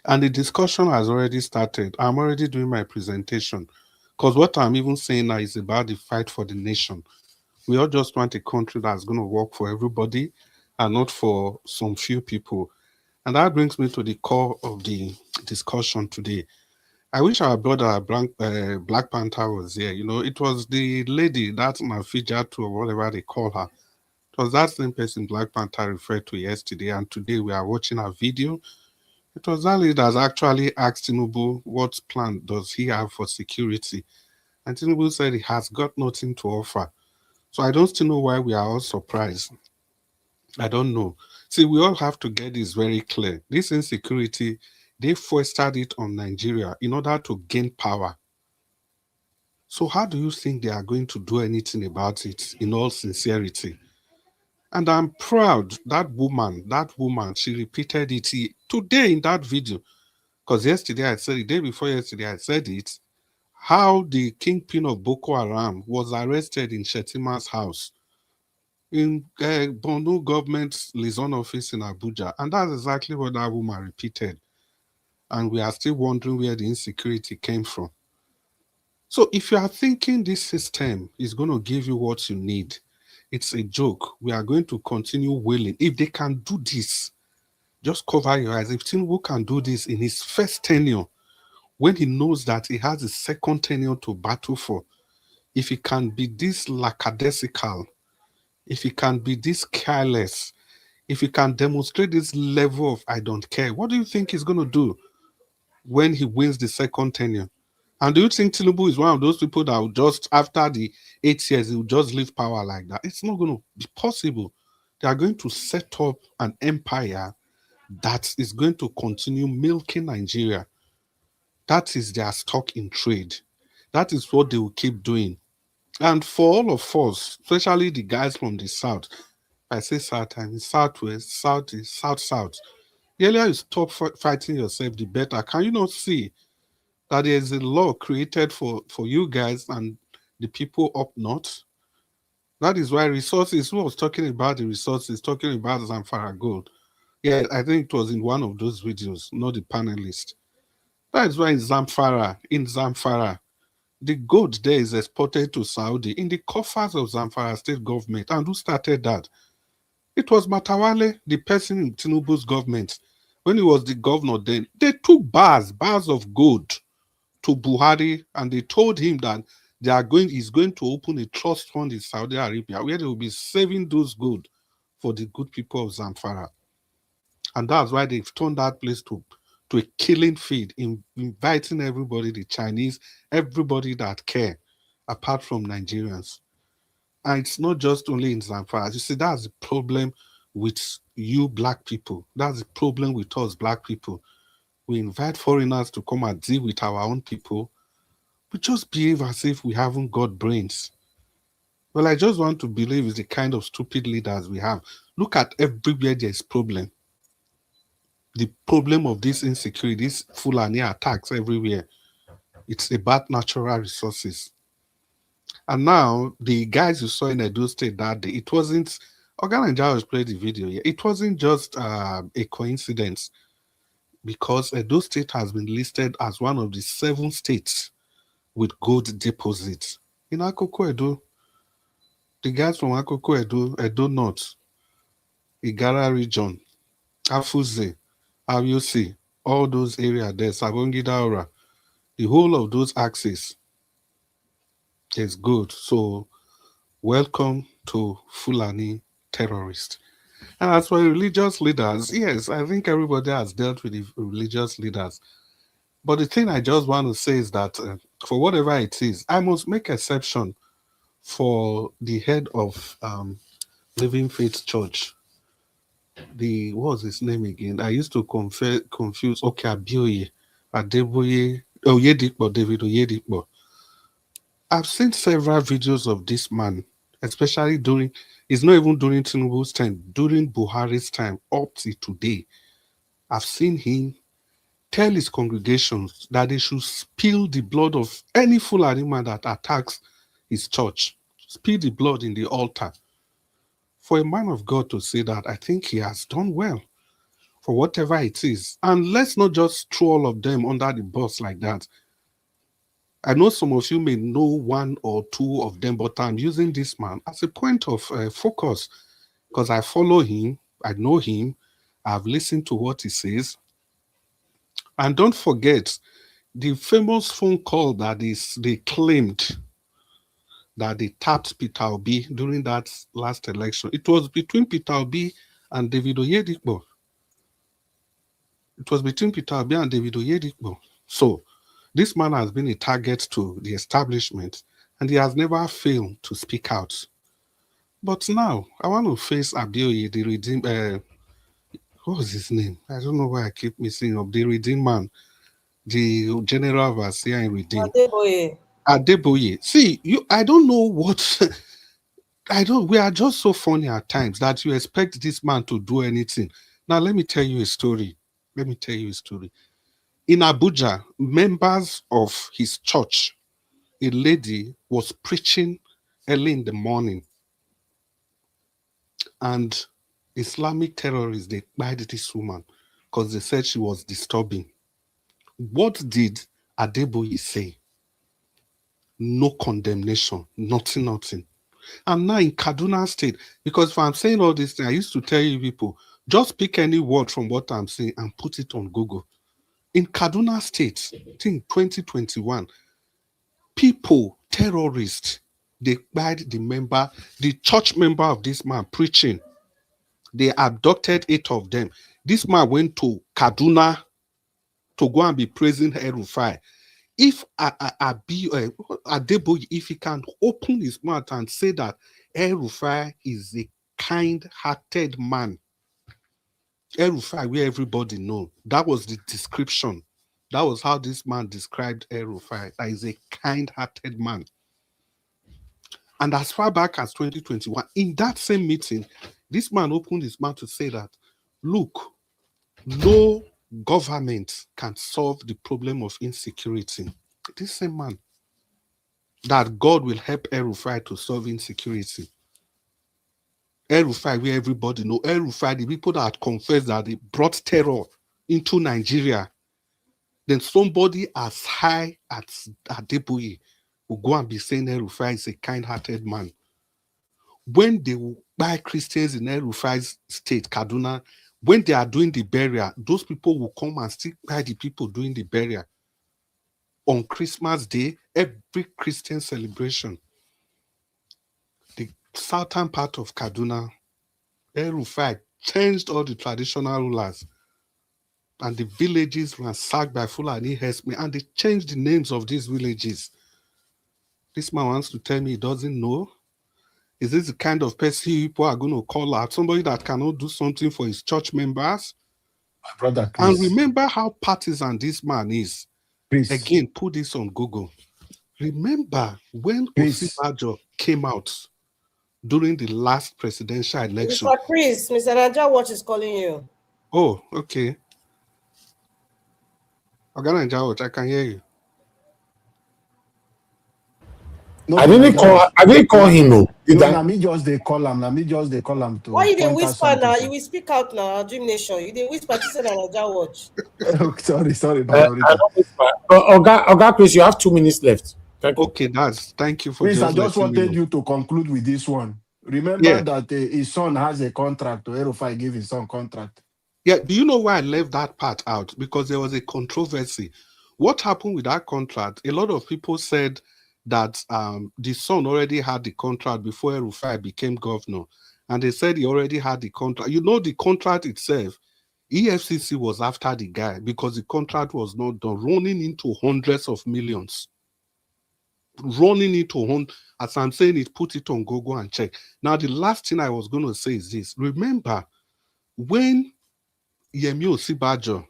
And the discussion has already started. I'm already doing my presentation, because what I'm even saying now is about the fight for the nation. We all just want a country that's going to work for everybody and not for some few people. And that brings me to the core of the discussion today. I wish our brother Black Panther was here. You know, it was the lady, that's Mafijatu or whatever they call her. It was that same person Black Panther referred to yesterday, and today we are watching a video. It was that lady that actually asked Tinubu what plan does he have for security. And Tinubu said he has got nothing to offer. So I don't still know why we are all surprised. I don't know. See, we all have to get this very clear. This insecurity, they foisted it on Nigeria in order to gain power. So how do you think they are going to do anything about it, in all sincerity? And I'm proud that woman, she repeated it today in that video. Because yesterday I said it, day before yesterday I said it, how the kingpin of Boko Haram was arrested in Shetima's house in Borno government's liaison office in Abuja. And that's exactly what that woman repeated. And we are still wondering where the insecurity came from. So if you are thinking this system is going to give you what you need, it's a joke. We are going to continue wailing. If they can do this, just cover your eyes. If Tinubu can do this in his first tenure, when he knows that he has a second tenure to battle for, if he can be this lackadaisical, if he can be this careless, if he can demonstrate this level of I don't care, what do you think he's going to do when he wins the second tenure? And do you think Tinubu is one of those people that will just, after the 8 years, he will just leave power like that? It's not going to be possible. They are going to set up an empire that is going to continue milking Nigeria. That is their stock in trade. That is what they will keep doing. And for all of us, especially the guys from the south, I say south, I mean southwest, southeast, south. The earlier you stop fighting yourself, the better. Can you not see that there is a law created for you guys and the people up north? That is why resources, who was talking about the resources, talking about Zamfara gold. Yeah, I think it was in one of those videos, not the panelist. That is why in Zamfara, the gold there is exported to Saudi in the coffers of Zamfara state government. And who started that? It was Matawale, the person in Tinubu's government. When he was the governor then, they took bars of gold to Buhari, and they told him that he's going to open a trust fund in Saudi Arabia where they will be saving those gold for the good people of Zamfara. And that's why they've turned that place to a killing field, inviting everybody, the Chinese, everybody that care, apart from Nigerians. And it's not just only in Zamfara. You see, that's the problem with you black people. That's the problem with us black people. We invite foreigners to come and deal with our own people. We just behave as if we haven't got brains. Well, I just want to believe it's the kind of stupid leaders we have. Look at everywhere there's problem. The problem of this insecurity, these Fulani attacks everywhere, it's about natural resources. And now, the guys you saw in Edo State that day, it wasn't, Oga Naija played the video here, it wasn't just a coincidence, because Edo State has been listed as one of the 7 states with gold deposits. In Akoko Edo, The guys from Akoko Edo North, Igara region, Afuze, Awiosi, all those areas there, Sabongida Ora, the whole of those axes is good. So welcome to Fulani terrorists. And as for religious leaders, yes, I think everybody has dealt with the religious leaders. But the thing I just want to say is that for whatever it is, I must make exception for the head of Living Faith Church. What was his name again? I used to confuse. Okay, Abioye, Adeboye, Oyedipo, David Oyedipo. I've seen several videos of this man, especially it's not even during Tinubu's time, during Buhari's time, up to today. I've seen him tell his congregations that they should spill the blood of any Fulani man that attacks his church. Spill the blood in the altar. For a man of God to say that, I think he has done well for whatever it is. And let's not just throw all of them under the bus like that. I know some of you may know one or two of them, but I'm using this man as a point of focus because I follow him, I know him, I've listened to what he says. And don't forget the famous phone call that they claimed that they tapped Peter Obi during that last election. It was between Peter Obi and David Oyedipo. It was between Peter Obi and David Oyedipo. So this man has been a target to the establishment and he has never failed to speak out. But now I want to face Abioye, the redeemed, what was his name? I don't know why I keep missing up. The redeemed man, the general overseer in Redeem. Adeboye. See, I don't know what we are just so funny at times that you expect this man to do anything. Now let me tell you a story. In Abuja, members of his church, a lady was preaching early in the morning, and Islamic terrorists, they killed this woman because they said she was disturbing. What did Adeboye say? No condemnation, nothing. And now in Kaduna State, because if I'm saying all this thing, I used to tell you people, just pick any word from what I'm saying and put it on Google. In Kaduna State, I think 2021, people, terrorists, they killed the church member of this man preaching. They abducted 8 of them. This man went to Kaduna to go and be praising El-Rufai. If Adeboye, if he can open his mouth and say that El-Rufai is a kind-hearted man, El-Rufai, where everybody know, that was the description. That was how this man described El-Rufai, that is a kind-hearted man. And as far back as 2021, in that same meeting, this man opened his mouth to say that, look, no government can solve the problem of insecurity. This same man, that God will help El-Rufai to solve insecurity. El-Rufai, where everybody know, El-Rufai, the people that confessed that they brought terror into Nigeria, then somebody as high as Adeboye will go and be saying El-Rufai is a kind-hearted man. When they will buy Christians in El-Rufai's state, Kaduna, when they are doing the burial, those people will come and still buy the people doing the burial. On Christmas Day, every Christian celebration, the southern part of Kaduna, El-Rufai changed all the traditional rulers, and the villages were sacked by Fulani herdsmen, and they changed the names of these villages. This man wants to tell me he doesn't know. Is this the kind of person people are going to call out? Somebody that cannot do something for his church members? My brother, please. And remember how partisan this man is. Please. Again, put this on Google. Remember when Osinbajo came out during the last presidential election? Mr. Chris, Mr. Naija Watch is calling you. Oh, okay. Oga Naija Watch, I can hear you. No, I didn't call him. No, let me just they call him. To why you didn't whisper now? You will speak out now, Dream Nation. You didn't whisper to say Naija Watch. Sorry. Oga Chris, you have 2 minutes left. Thank you. Okay, thank you for Prince, I just just letting me wanted know. you to conclude with this one. Remember Yeah, that his son has a contract. Erufai gave his son contract. yeah. Do you know why I left that part out? Because there was a controversy. What happened with that contract? A lot of people said that the son already had the contract before Erufai became governor, and they said he already had the contract. You know, the contract itself, EFCC was after the guy because the contract was not done, running into hundreds of millions. Running into one, as I'm saying it, put it on Google and check. Now, the last thing I was going to say is this. Remember, when Yemi Osibajo,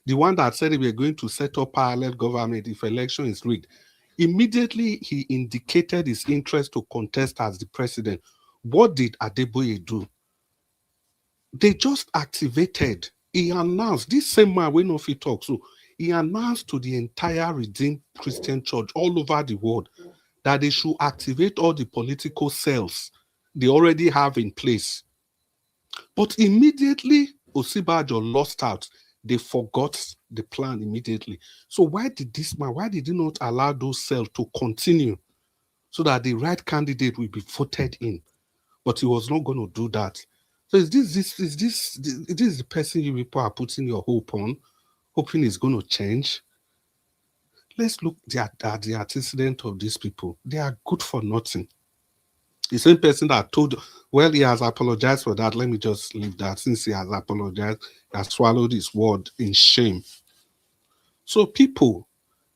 the one that said we were going to set up parallel government if election is rigged, immediately he indicated his interest to contest as the president. What did Adeboye do? They just activated. He announced, this same man, when he talks, so he announced to the entire Redeemed Christian Church all over the world that they should activate all the political cells they already have in place. But immediately, Osibajo lost out. They forgot the plan immediately. So why did he not allow those cells to continue so that the right candidate will be voted in? But he was not going to do that. So is this the person you people are putting your hope on, hoping it's going to change? Let's look at the antecedent of these people. They are good for nothing. The same person that told, well, he has apologized for that. Let me just leave that. Since he has apologized, he has swallowed his word in shame. So people,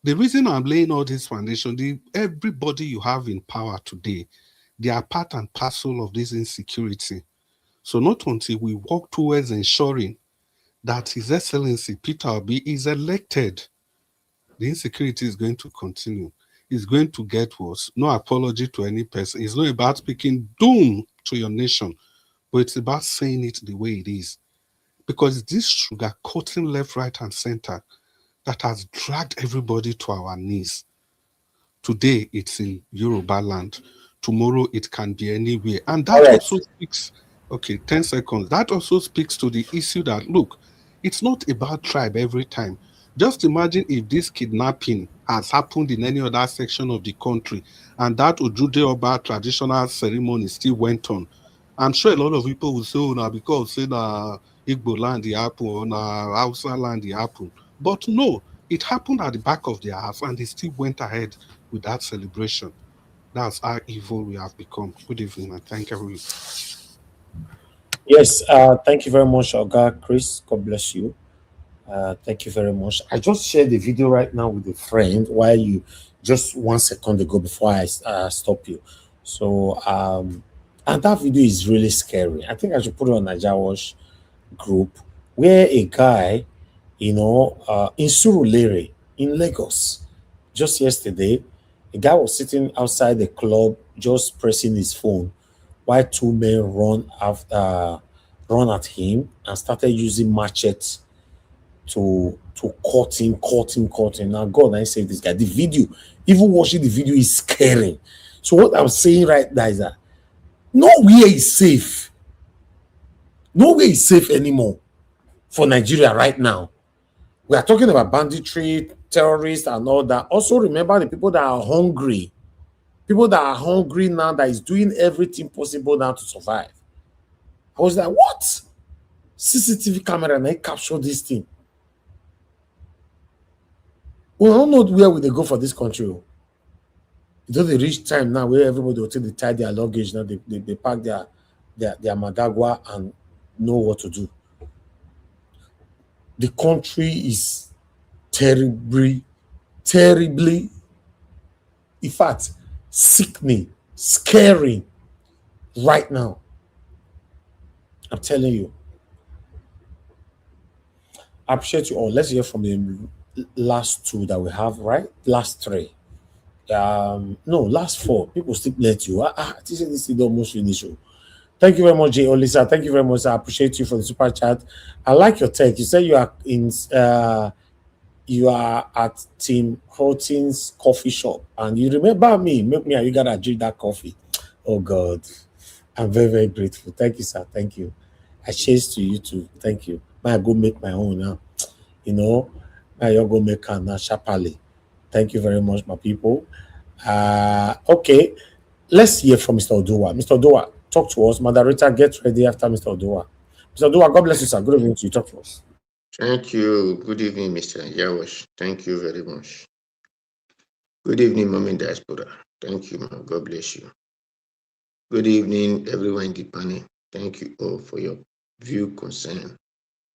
the reason I'm laying all this foundation, everybody you have in power today, they are part and parcel of this insecurity. So not until we work towards ensuring that His Excellency Peter Obi is elected, the insecurity is going to continue. It's going to get worse. No apology to any person. It's not about speaking doom to your nation, but it's about saying it the way it is. Because this sugar coating left, right, and center that has dragged everybody to our knees. Today, it's in Yoruba land. Tomorrow, it can be anywhere. And that also speaks, 10 seconds. That also speaks to the issue that, look, it's not about tribe every time. Just imagine if this kidnapping has happened in any other section of the country and that Ojude Oba traditional ceremony still went on. I'm sure a lot of people will say, oh, now because say Igbo land the happen, or Hausa land the happen. But no, it happened at the back of their house and they still went ahead with that celebration. That's how evil we have become. Good evening and thank you. Yes, thank you very much, Oga Chris. God bless you. Thank you very much. I just shared the video right now with a friend while you just 1 second ago before I stop you. So, and that video is really scary. I think I should put it on Naija Watch group where a guy, in Surulere in Lagos, just yesterday, a guy was sitting outside the club just pressing his phone while two men run at him and started using machetes to cut him. Now, God, I save this guy. The video, even watching the video is scary. So what I'm saying right now is that nowhere is safe. Nowhere is safe anymore for Nigeria right now. We are talking about banditry, terrorists, and all that. Also, remember the people that are hungry. People that are hungry now, that is doing everything possible now to survive. I was like, what? CCTV camera and I capture this thing. We don't know where will they go for this country. It's not the reach time now where everybody will take the tie their luggage. Now they pack their Madagua and know what to do. The country is terribly, in fact, sickening, scary right now. I'm telling you. I appreciate you all. Let's hear from the last two that we have, right? Last three. No, last four. People still let you. This is almost finished. Thank you very much, Jay Olisa. Thank you very much. I appreciate you for the super chat. I like your take. You said you are at Tim Horton's coffee shop, and you remember me. Make me and you gotta drink that coffee. Oh God, I'm very, very grateful. Thank you, sir. Thank you. I cheers to you too. Thank you. I go make my own now. I go make her now sharply. Thank you very much, my people. Okay, let's hear from Mr. Odoa. Mr. Odoa, talk to us. Moderator, get ready after Mr. Odoa. Mr. Odoa, God bless you, sir. Good evening to you. Talk to us. Thank you. Good evening, Mr. Yawash. Thank you very much. Good evening, Mom Diaspora. Thank you, man. God bless you. Good evening, everyone in the panel. Thank you all for your view, concern,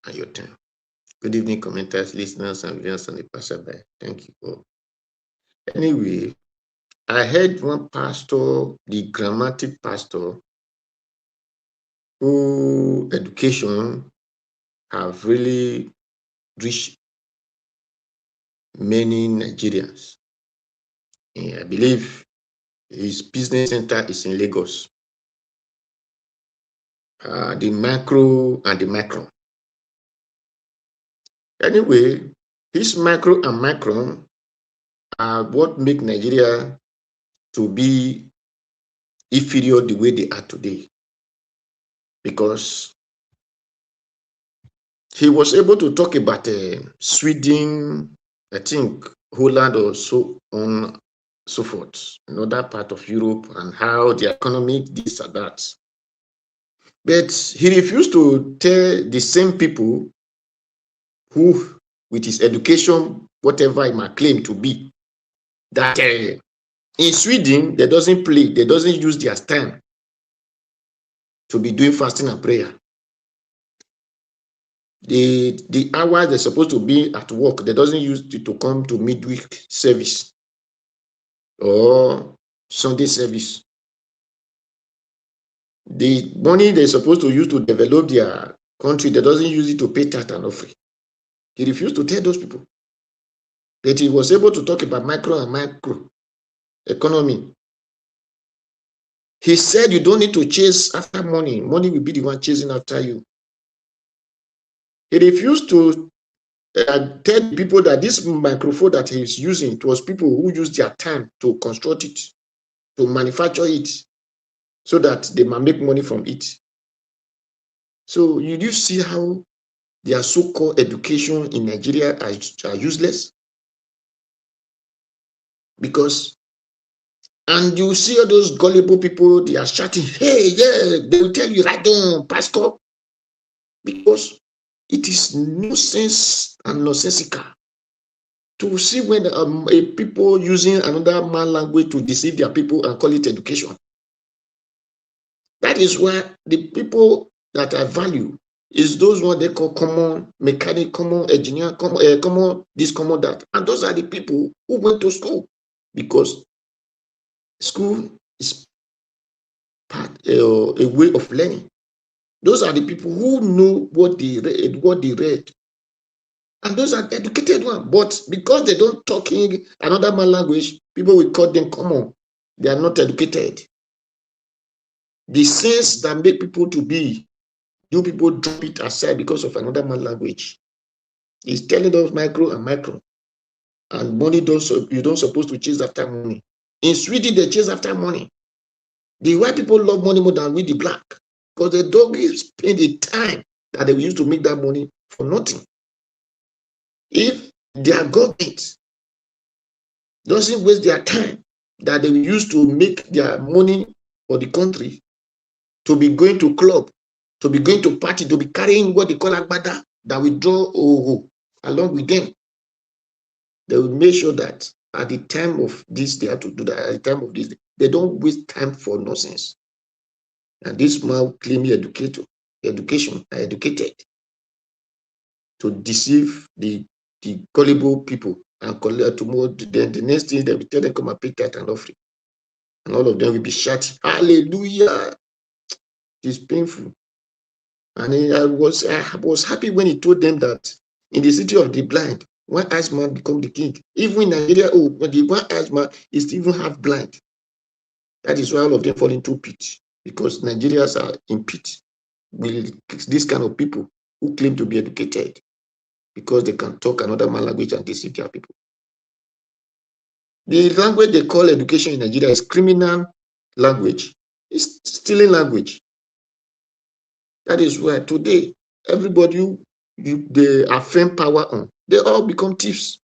and your time. Good evening, commenters, listeners, and viewers on the passerby. Thank you all. Anyway, I heard one pastor, the grammatic pastor, who education have really reached many Nigerians. I believe his business center is in Lagos. The macro and the macro. Anyway, his macro and macro are what make Nigeria to be inferior the way they are today. Because he was able to talk about Sweden, I think Holland or so on, so forth, another part of Europe, and how the economy, this or that. But he refused to tell the same people who, with his education, whatever he might claim to be, that in Sweden, they doesn't play, they doesn't use their time to be doing fasting and prayer. The hours they're supposed to be at work, they doesn't use it to come to midweek service or Sunday service. The money they're supposed to use to develop their country, they doesn't use it to pay tax and offering. He refused to tell those people. But he was able to talk about micro and macro economy. He said you don't need to chase after money. Money will be the one chasing after you. He refused to tell people that this microphone that he's using, it was people who used their time to construct it, to manufacture it, so that they might make money from it. So you do see how their so-called education in Nigeria are useless? Because, and you see all those gullible people, they are shouting, hey, yeah, they will tell you right on, pastor, because it is nonsense and nonsensical to see when a people using another man language to deceive their people and call it education. That is why the people that I value is those what they call common mechanic, common engineer, common this, common that. And those are the people who went to school, because school is part a way of learning. Those are the people who know what they read. And those are educated ones. But because they don't talk in another man language, people will call them common. They are not educated. The sense that make people to be, do people drop it aside because of another man language? It's telling us micro and macro. And money, you don't supposed to chase after money. In Sweden, they chase after money. The white people love money more than we the black, because they don't spend the time that they used to make that money for nothing. If their government doesn't waste their time that they used to make their money for the country, to be going to club, to be going to party, to be carrying what they call agbada, that we draw along with them, they will make sure that at the time of this, they have to do that. At the time of this, they don't waste time for nonsense. And this man claiming educated to deceive the gullible people and collect tomorrow. Then the next thing they will tell them come and pay tithe and offering, and all of them will be shouting, "Hallelujah!" It's painful. And I was happy when he told them that in the city of the blind, one eyes man become the king. Even in Nigeria, when the one eyes man is even half blind. That is why all of them fall into pit, because Nigerians are in pit with this kind of people who claim to be educated, because they can talk another man language and deceive their people. The language they call education in Nigeria is criminal language. It's stealing language. That is why today, everybody they affirm power on, they all become thieves,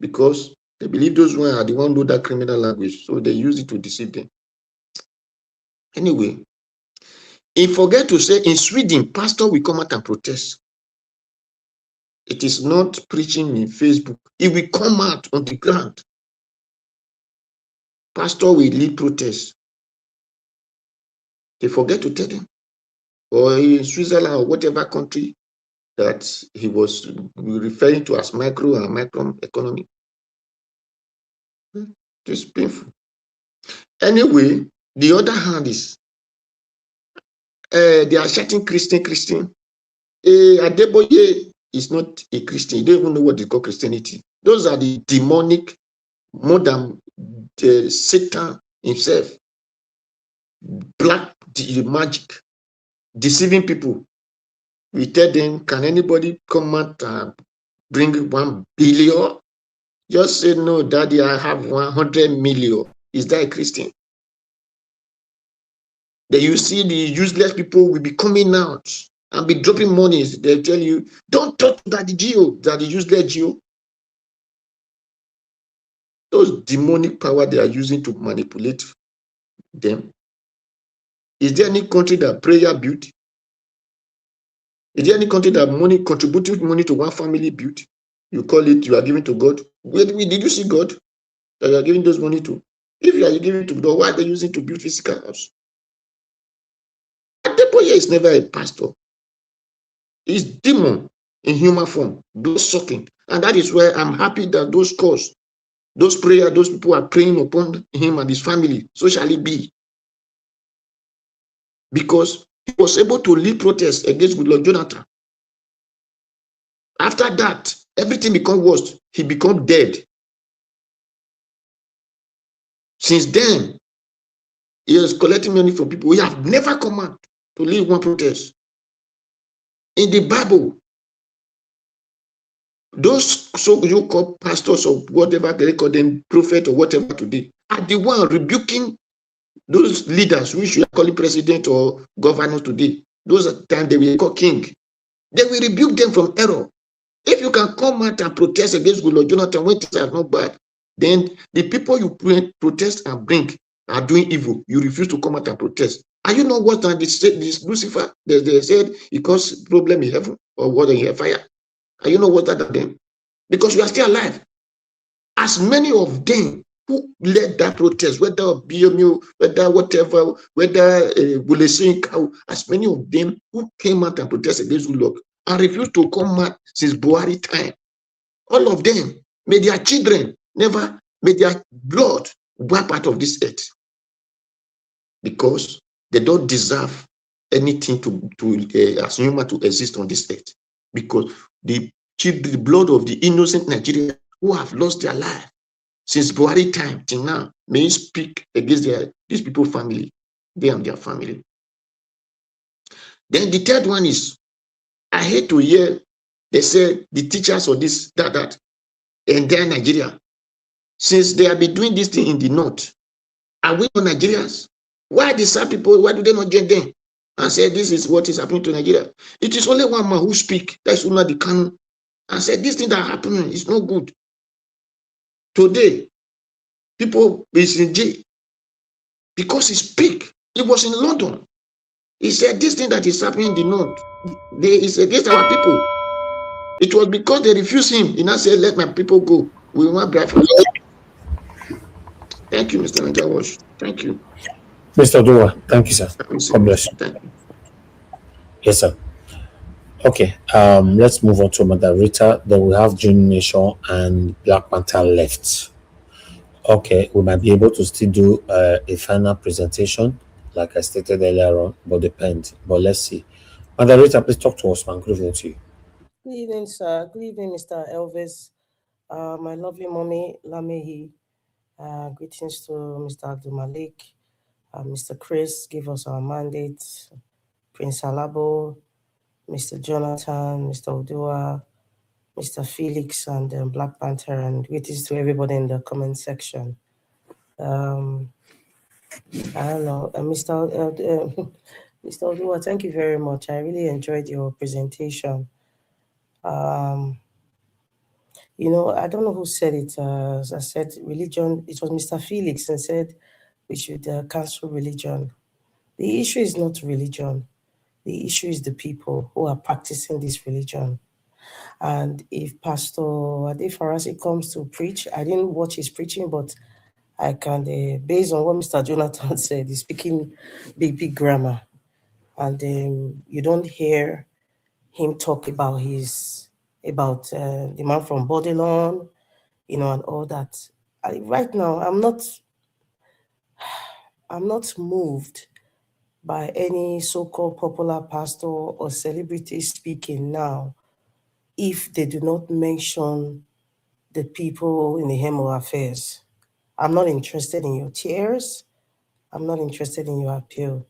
because They believe those ones are the one who know that criminal language, so they use it to deceive them. Anyway, he forget to say in Sweden, pastor will come out and protest. It is not preaching in Facebook. He will come out on the ground. Pastor will lead protest. They forget to tell them. Or in Switzerland or whatever country that he was referring to as micro and micro economy. It's painful. Anyway, the other hand is they are shouting Christian. Adeboye is not a Christian. You don't even know what they call Christianity. Those are the demonic, more than Satan himself. Black magic, deceiving people. We tell them, can anybody come out and bring 1 billion? Just say, no, daddy, I have 100 million. Is that a Christian? Then you see the useless people will be coming out and be dropping monies. They'll tell you, don't talk to Daddy Geo, Daddy useless Geo. Those demonic power they are using to manipulate them. Is there any country that prayer built? Is there any country that money contributed money to one family built? You call it, you are giving to God. Did you see God that you are giving those money to? If you are giving to God, why are they using to build physical house? Adeboye is never a pastor. He's demon in human form, blood sucking. And that is why I'm happy that those calls, those prayers, those people are praying upon him and his family. So shall it be. Because he was able to lead protests against Goodluck Jonathan. After that, everything became worse. He became dead. Since then, he is collecting money from people. We have never come out to lead one protest. In the Bible, those so-called pastors or whatever they call them, prophet or whatever today, are the one rebuking those leaders, which you are calling president or governor today. Those are the time they will call king. They will rebuke them from error. If you can come out and protest against Goodluck Jonathan when things are not bad, then the people you protest and bring are doing evil. You refuse to come out and protest. Are you not what this Lucifer? They said he caused problem in heaven or what in hellfire. Are you not what that them? Because you are still alive. As many of them who led that protest, whether BMU, whether whatever, whether Bulesing, as many of them who came out and protested against Goodluck and refused to come out since Buhari time, all of them, may their children never, may their blood wipe out of this earth, because they don't deserve anything as human to exist on this earth, because the blood of the innocent Nigerians who have lost their life since Buhari time till now may speak against these people's family, they and their family. Then the third one is, I hate to hear they say the teachers or this, that, and they're Nigeria. Since they have been doing this thing in the north, are we not Nigerians? Why the South people, why do they not get them and say this is what is happening to Nigeria? It is only one man who speak, that's Nnamdi Kanu, and said this thing that happening is not good. Today, people is in jail because he speak. He was in London. He said this thing that is happening in the north, is against our people. It was because they refused him. He now said, let my people go. We will not bribe for it. Thank you, Mr. Najawash. Thank you. Mr. Dua, thank you, sir. God bless you. Thank you. Yes, sir. Okay, let's move on to Mother Rita. Then we have Dream Nation and Black Panther left. Okay, we might be able to still do a final presentation, like I stated earlier on, but depends. But let's see. Mother Rita, please talk to us, man. Good evening to you. Good evening, sir. Good evening, Mr. Elvis. My lovely mommy, Lamehi. Greetings to Mr. Abdul Malik. Mr. Chris, give us our mandate. Prince Alabo, Mr. Jonathan, Mr. Odua, Mr. Felix, and Black Panther, and greetings to everybody in the comment section. I don't know, Mr. Odua, thank you very much. I really enjoyed your presentation. You know, I don't know who said it. As I said, religion, it was Mr. Felix and said we should cancel religion. The issue is not religion. The issue is the people who are practicing this religion. And if Pastor Ade Farasi comes to preach, I didn't watch his preaching, but I can, based on what Mr. Jonathan said, he's speaking big grammar. And you don't hear him talk about the man from Babylon, you know, and all that. Right now, I'm not moved by any so-called popular pastor or celebrity speaking now if they do not mention the people in the hem of affairs. I'm not interested in your tears. I'm not interested in your appeal.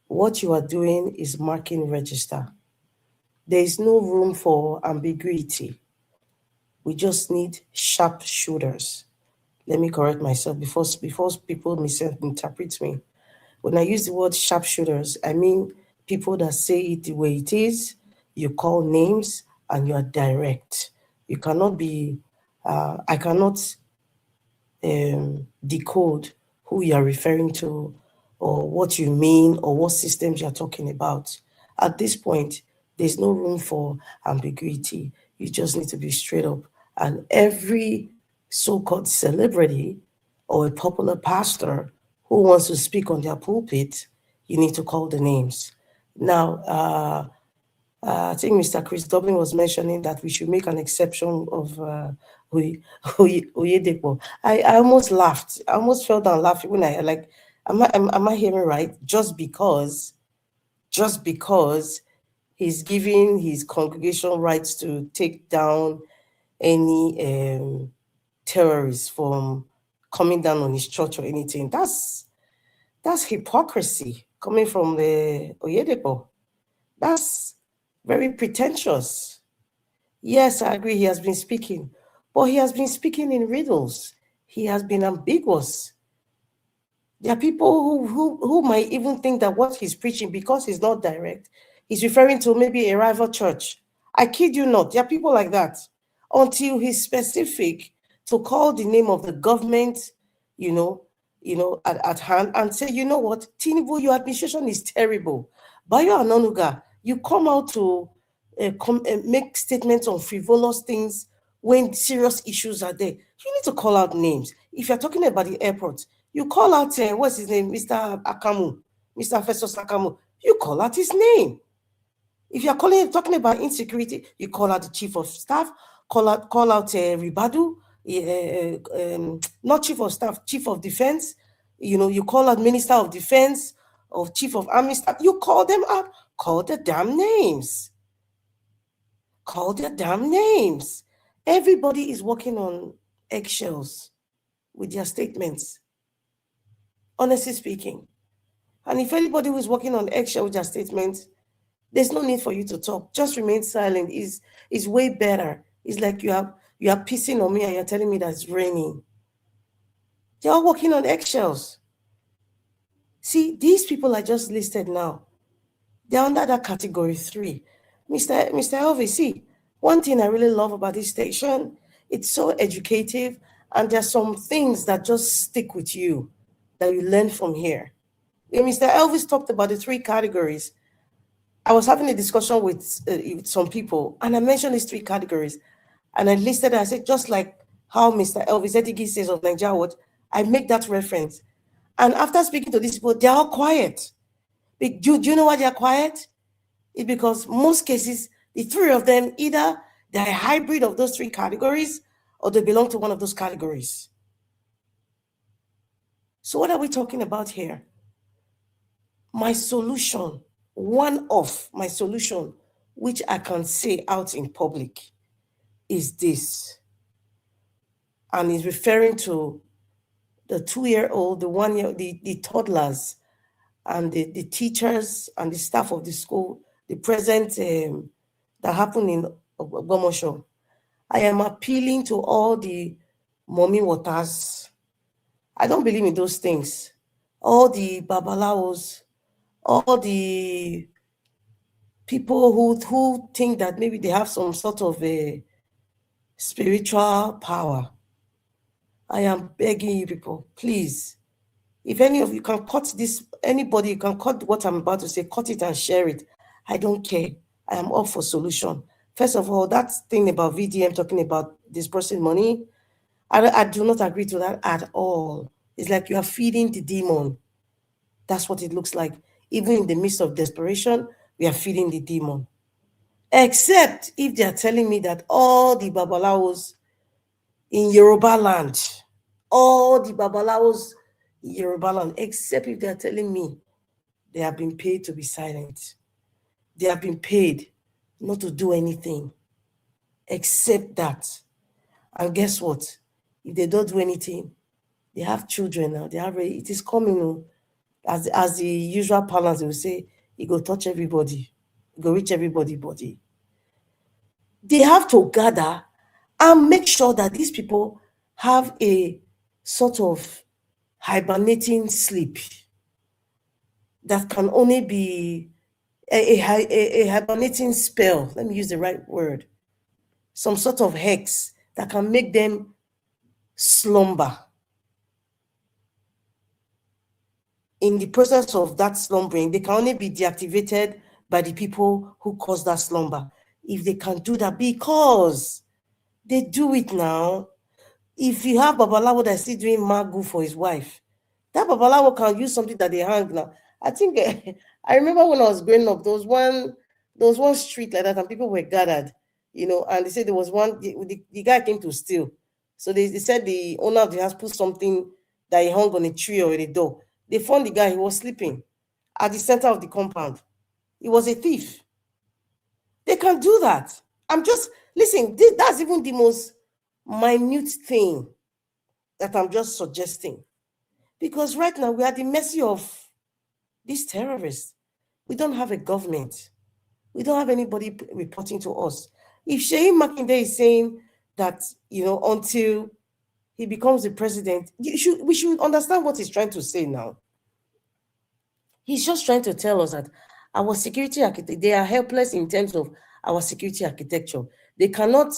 What you are doing is marking register. There is no room for ambiguity. We just need sharp shooters. Let me correct myself before people misinterpret me. When I use the word sharpshooters, I mean people that say it the way it is, you call names, and you are direct. You cannot be, I cannot decode who you are referring to or what you mean or what systems you're talking about. At this point, there's no room for ambiguity. You just need to be straight up. And every so-called celebrity or a popular pastor who wants to speak on their pulpit, you need to call the names. Now, I think Mr. Chris Dublin was mentioning that we should make an exception of Oyedepo. I almost laughed. I almost fell down laughing when I like, am I hearing right? Just because he's giving his congregation rights to take down any terrorists from coming down on his church or anything. That's hypocrisy coming from the Oyedepo. That's very pretentious. Yes, I agree, he has been speaking, but he has been speaking in riddles. He has been ambiguous. There are people who might even think that what he's preaching, because he's not direct, he's referring to maybe a rival church. I kid you not, there are people like that. Until he's specific to call the name of the government, at hand and say, you know what, Tinubu, your administration is terrible. Bayo Anonuga, you come out to make statements on frivolous things when serious issues are there. You need to call out names. If you're talking about the airport, you call out, what's his name, Mr. Akamu, Mr. Festus Akamu, you call out his name. If you're talking about insecurity, you call out the chief of staff, call out Ribadu, not chief of staff, chief of defense. You call out minister of defense, or chief of army staff. You call them out. Call the damn names. Call their damn names. Everybody is working on eggshells with their statements, honestly speaking. And if anybody who is working on eggshells with their statements, there's no need for you to talk. Just remain silent. Is way better. It's like you are pissing on me and you're telling me that it's raining. They're all working on eggshells. See, these people I just listed now, they're under that category 3. Mr. Elvis, see, one thing I really love about this station, it's so educative, and there's some things that just stick with you that you learn from here. When Mr. Elvis talked about the 3 categories, I was having a discussion with some people, and I mentioned these 3 categories, and I listed it. I said, just like how Mr. Elvis Etigi says of Nigeria Watch, I make that reference. And after speaking to these people, they're all quiet. Do you know why they're quiet? It's because most cases, the 3 of them, either they're a hybrid of those 3 categories, or they belong to one of those categories. So what are we talking about here? My solution, one of my solution, which I can say out in public, is this. And is referring to the 2-year-old, the 1-year, the toddlers, and the teachers and the staff of the school, the present that happened in Ogbomoso. I am appealing to all the mommy waters. I don't believe in those things. All the babalawos, all the people who think that maybe they have some sort of a spiritual power. I am begging you people, please, if any of you can cut this, anybody, you can cut what I'm about to say, cut it and share it. I don't care. I am all for solution. First of all, that thing about VDM talking about dispersing money, I do not agree to that at all. It's like you are feeding the demon. That's what it looks like. Even in the midst of desperation, we are feeding the demon. Except if they are telling me that all the babalawos in Yoruba land, all the babalawos in Yoruba land, except if they are telling me they have been paid to be silent. They have been paid not to do anything except that. And guess what? If they don't do anything, they have children now. They have it is coming. As the usual parlance, they will say, it go touch everybody, it go reach everybody body. They have to gather and make sure that these people have a sort of hibernating sleep that can only be a hibernating spell. Let me use the right word. Some sort of hex that can make them slumber. In the process of that slumbering, they can only be deactivated by the people who cause that slumber. If they can do that, because they do it now. If you have Babalawo that's still doing magu for his wife, that Babalawo can use something that they hang now. I think I remember when I was growing up, there was one street like that, and people were gathered, and they said there was one, the guy came to steal. So they said the owner of the house put something that he hung on a tree or a door. They found the guy, he was sleeping at the center of the compound. He was a thief. They can do that. Listen, that's even the most minute thing that I'm just suggesting. Because right now we are at the mercy of these terrorists. We don't have a government. We don't have anybody reporting to us. If Sheyi Makinde is saying that, until he becomes the president, we should understand what he's trying to say now. He's just trying to tell us that our security architect, they are helpless in terms of our security architecture. They cannot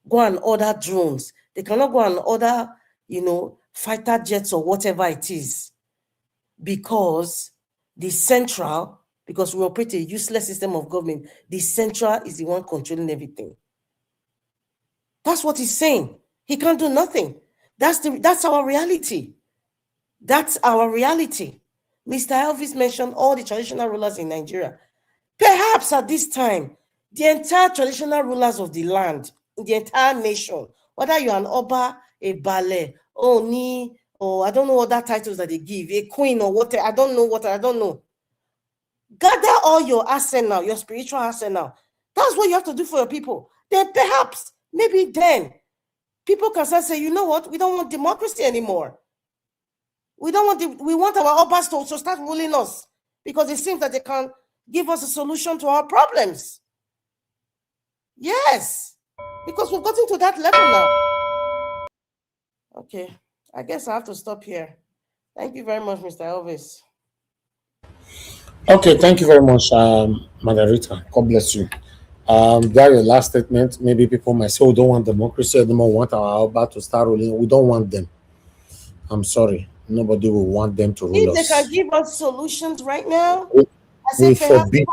go and order drones. They cannot go and order, fighter jets or whatever it is, because because we operate a useless system of government, the central is the one controlling everything. That's what he's saying. He can't do nothing. That's our reality. That's our reality. Mr. Elvis mentioned all the traditional rulers in Nigeria. Perhaps at this time, the entire traditional rulers of the land, the entire nation, whether you're an Oba, a Bale, Oni, or I don't know what that titles that they give, a queen or whatever, I don't know. Gather all your arsenal, your spiritual arsenal. That's what you have to do for your people. Then perhaps, maybe then, people can start saying, you know what, we don't want democracy anymore. We want our Obas to start ruling us, because it seems that they can give us a solution to our problems. Yes, because we've gotten to that level now. Okay, I guess I have to stop here. Thank you very much, Mr. Elvis. Okay, thank you very much, Margarita. God bless you. That your last statement. Maybe people might say, we don't want democracy anymore, we want our Oba to start ruling. We don't want them. I'm sorry. Nobody will want them to rule us. If they can give us solutions right now, we forbid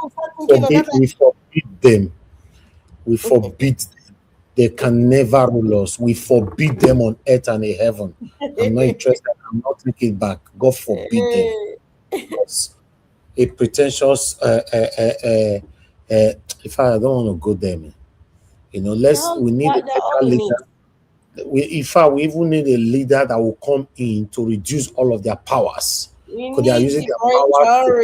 them. We forbid them. They can never rule us. We forbid them on earth and in heaven. I'm not interested. I'm not taking it back. God forbid them. Because a pretentious, if I don't want to go there, man. We need a better leader. We even need a leader that will come in to reduce all of their powers. Because they are using their power.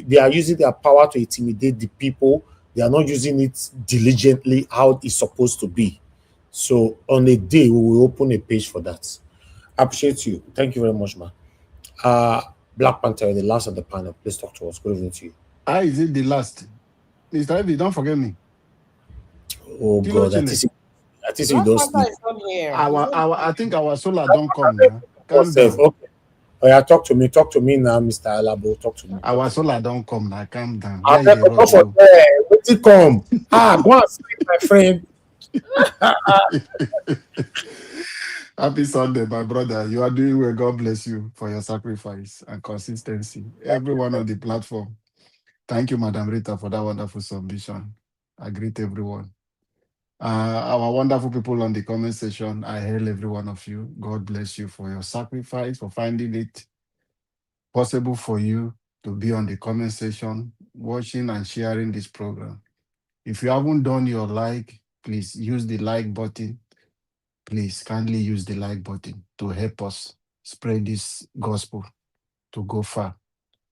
They are using their power to intimidate the people. They are not using it diligently how it's supposed to be. So on a day, we will open a page for that. I appreciate you. Thank you very much, man. Black Panther, the last of the panel. Please talk to us. Good evening to you. Is it the last? Mr. Evie, don't forget me. Oh God, I think you don't sleep. I think our solar don't come now. Okay. Oh, yeah, talk to me now, Mr. Alabo. Talk to me. Our solar don't come now. Calm down. Come. Go and sleep, my friend. Happy Sunday, my brother. You are doing well. God bless you for your sacrifice and consistency. Everyone on the platform. Thank you, Madam Rita, for that wonderful submission. I greet everyone. Our wonderful people on the comment section, I hail every one of you. God bless you for your sacrifice, for finding it possible for you to be on the comment section, watching and sharing this program. If you haven't done your like, please use the like button. Please kindly use the like button to help us spread this gospel to go far.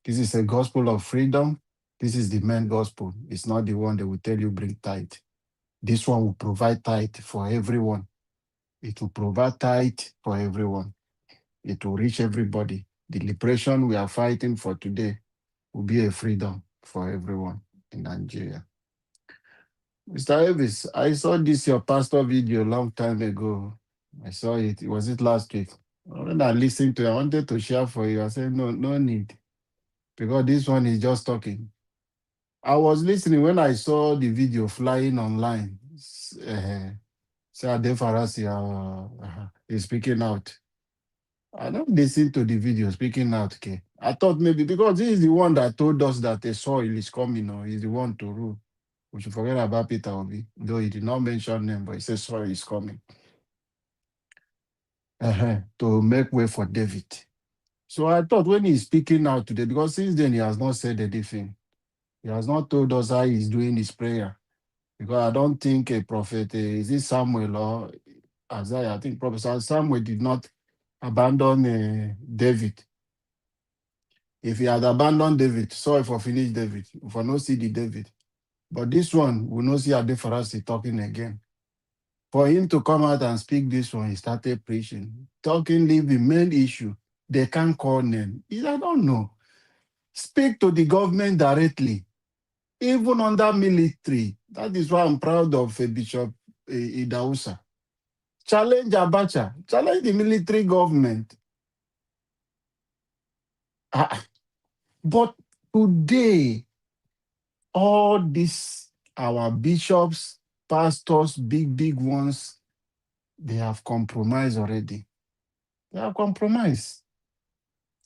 This is a gospel of freedom. This is the main gospel. It's not the one that will tell you bring tithe. This one will provide tithe for everyone. It will provide tithe for everyone. It will reach everybody. The liberation we are fighting for today will be a freedom for everyone in Nigeria. Mr. Elvis, I saw this your pastor video a long time ago. I saw it. Was it last week? When I listened to it, I wanted to share for you. I said, no need. Because this one is just talking. I was listening when I saw the video flying online. Say Ade Farasi is speaking out. I don't listen to the video speaking out. Okay, I thought maybe because he is the one that told us that a soil is coming, or he's the one to rule. We should forget about Peter Obi, though he did not mention them, but he said soil is coming to make way for David. So I thought when he's speaking out today, because since then he has not said anything. He has not told us how he's doing his prayer. Because I don't think a prophet, is it Samuel or Isaiah? I think Prophet Samuel did not abandon David. If he had abandoned David, sorry for finish David, for not see the David. But this one, we not see Ade Farasi talking again. For him to come out and speak this one, he started preaching. Talking, leave the main issue. They can't call name. I don't know. Speak to the government directly. Even under military. That is why I'm proud of Bishop Idahosa. Challenge Abacha. Challenge the military government. But today, all these, our bishops, pastors, big ones, they have compromised already. They have compromised.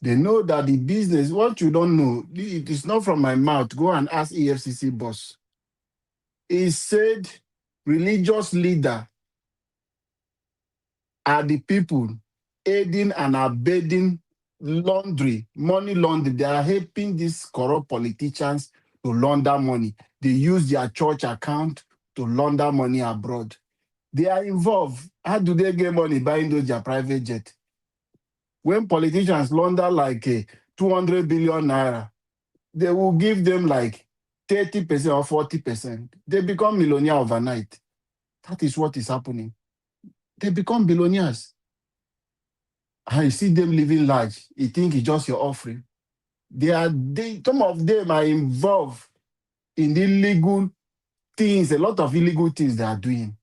They know that the business, what you don't know, it is not from my mouth. Go and ask EFCC boss. He said religious leader are the people aiding and abetting money laundering. They are helping these corrupt politicians to launder money. They use their church account to launder money abroad. They are involved. How do they get money buying those their private jet? When politicians launder like 200 billion naira, they will give them like 30% or 40%. They become millionaire overnight. That is what is happening. They become billionaires. I see them living large. You think it's just your offering. Some of them are involved in illegal things, a lot of illegal things they are doing.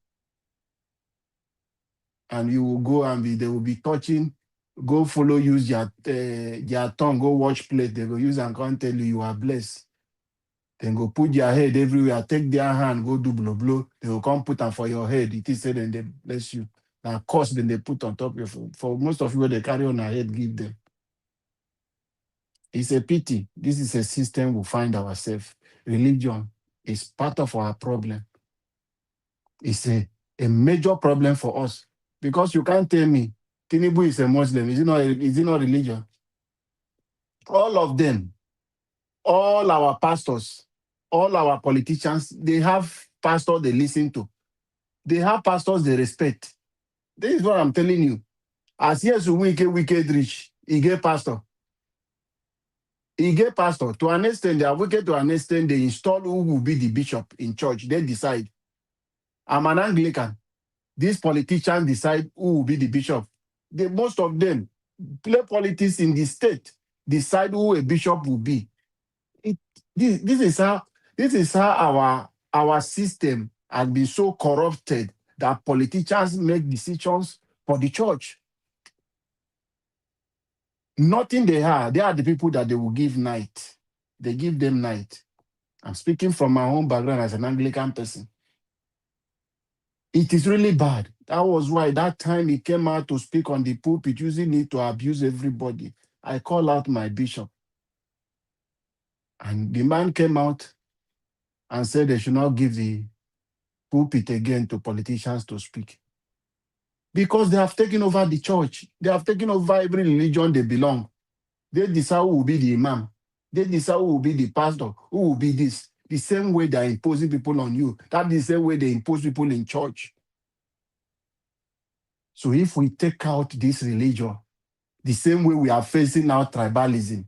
And you will go and they will be touching, go follow, use their tongue, go watch plate. They go use and can't tell you are blessed. Then go put their head everywhere, take their hand, go do blow. They will come put them for your head. It is said and they bless you. Now, of course, then they put on top of you. For most of you, they carry on their head, give them. It's a pity. This is a system we find ourselves. Religion is part of our problem. It's a major problem for us. Because you can't tell me Tinubu is a Muslim. Is it not religion? All of them, all our pastors, all our politicians, they have pastors they listen to. They have pastors they respect. This is what I'm telling you. As yes, wicked rich, he get pastor. He get pastor. To an extent, they are wicked to an extent, they install who will be the bishop in church. They decide. I'm an Anglican. These politicians decide who will be the bishop. Most of them play politics in the state, decide who a bishop will be. This is how our system has been so corrupted that politicians make decisions for the church. Nothing they are the people that they will give night. They give them night. I'm speaking from my own background as an Anglican person. It is really bad. That was why that time he came out to speak on the pulpit, using it to abuse everybody. I call out my bishop. And the man came out and said they should not give the pulpit again to politicians to speak. Because they have taken over the church. They have taken over every religion they belong. They decide who will be the imam. They decide who will be the pastor, who will be this. The same way they're imposing people on you. That's the same way they impose people in church. So if we take out this religion, the same way we are facing now tribalism,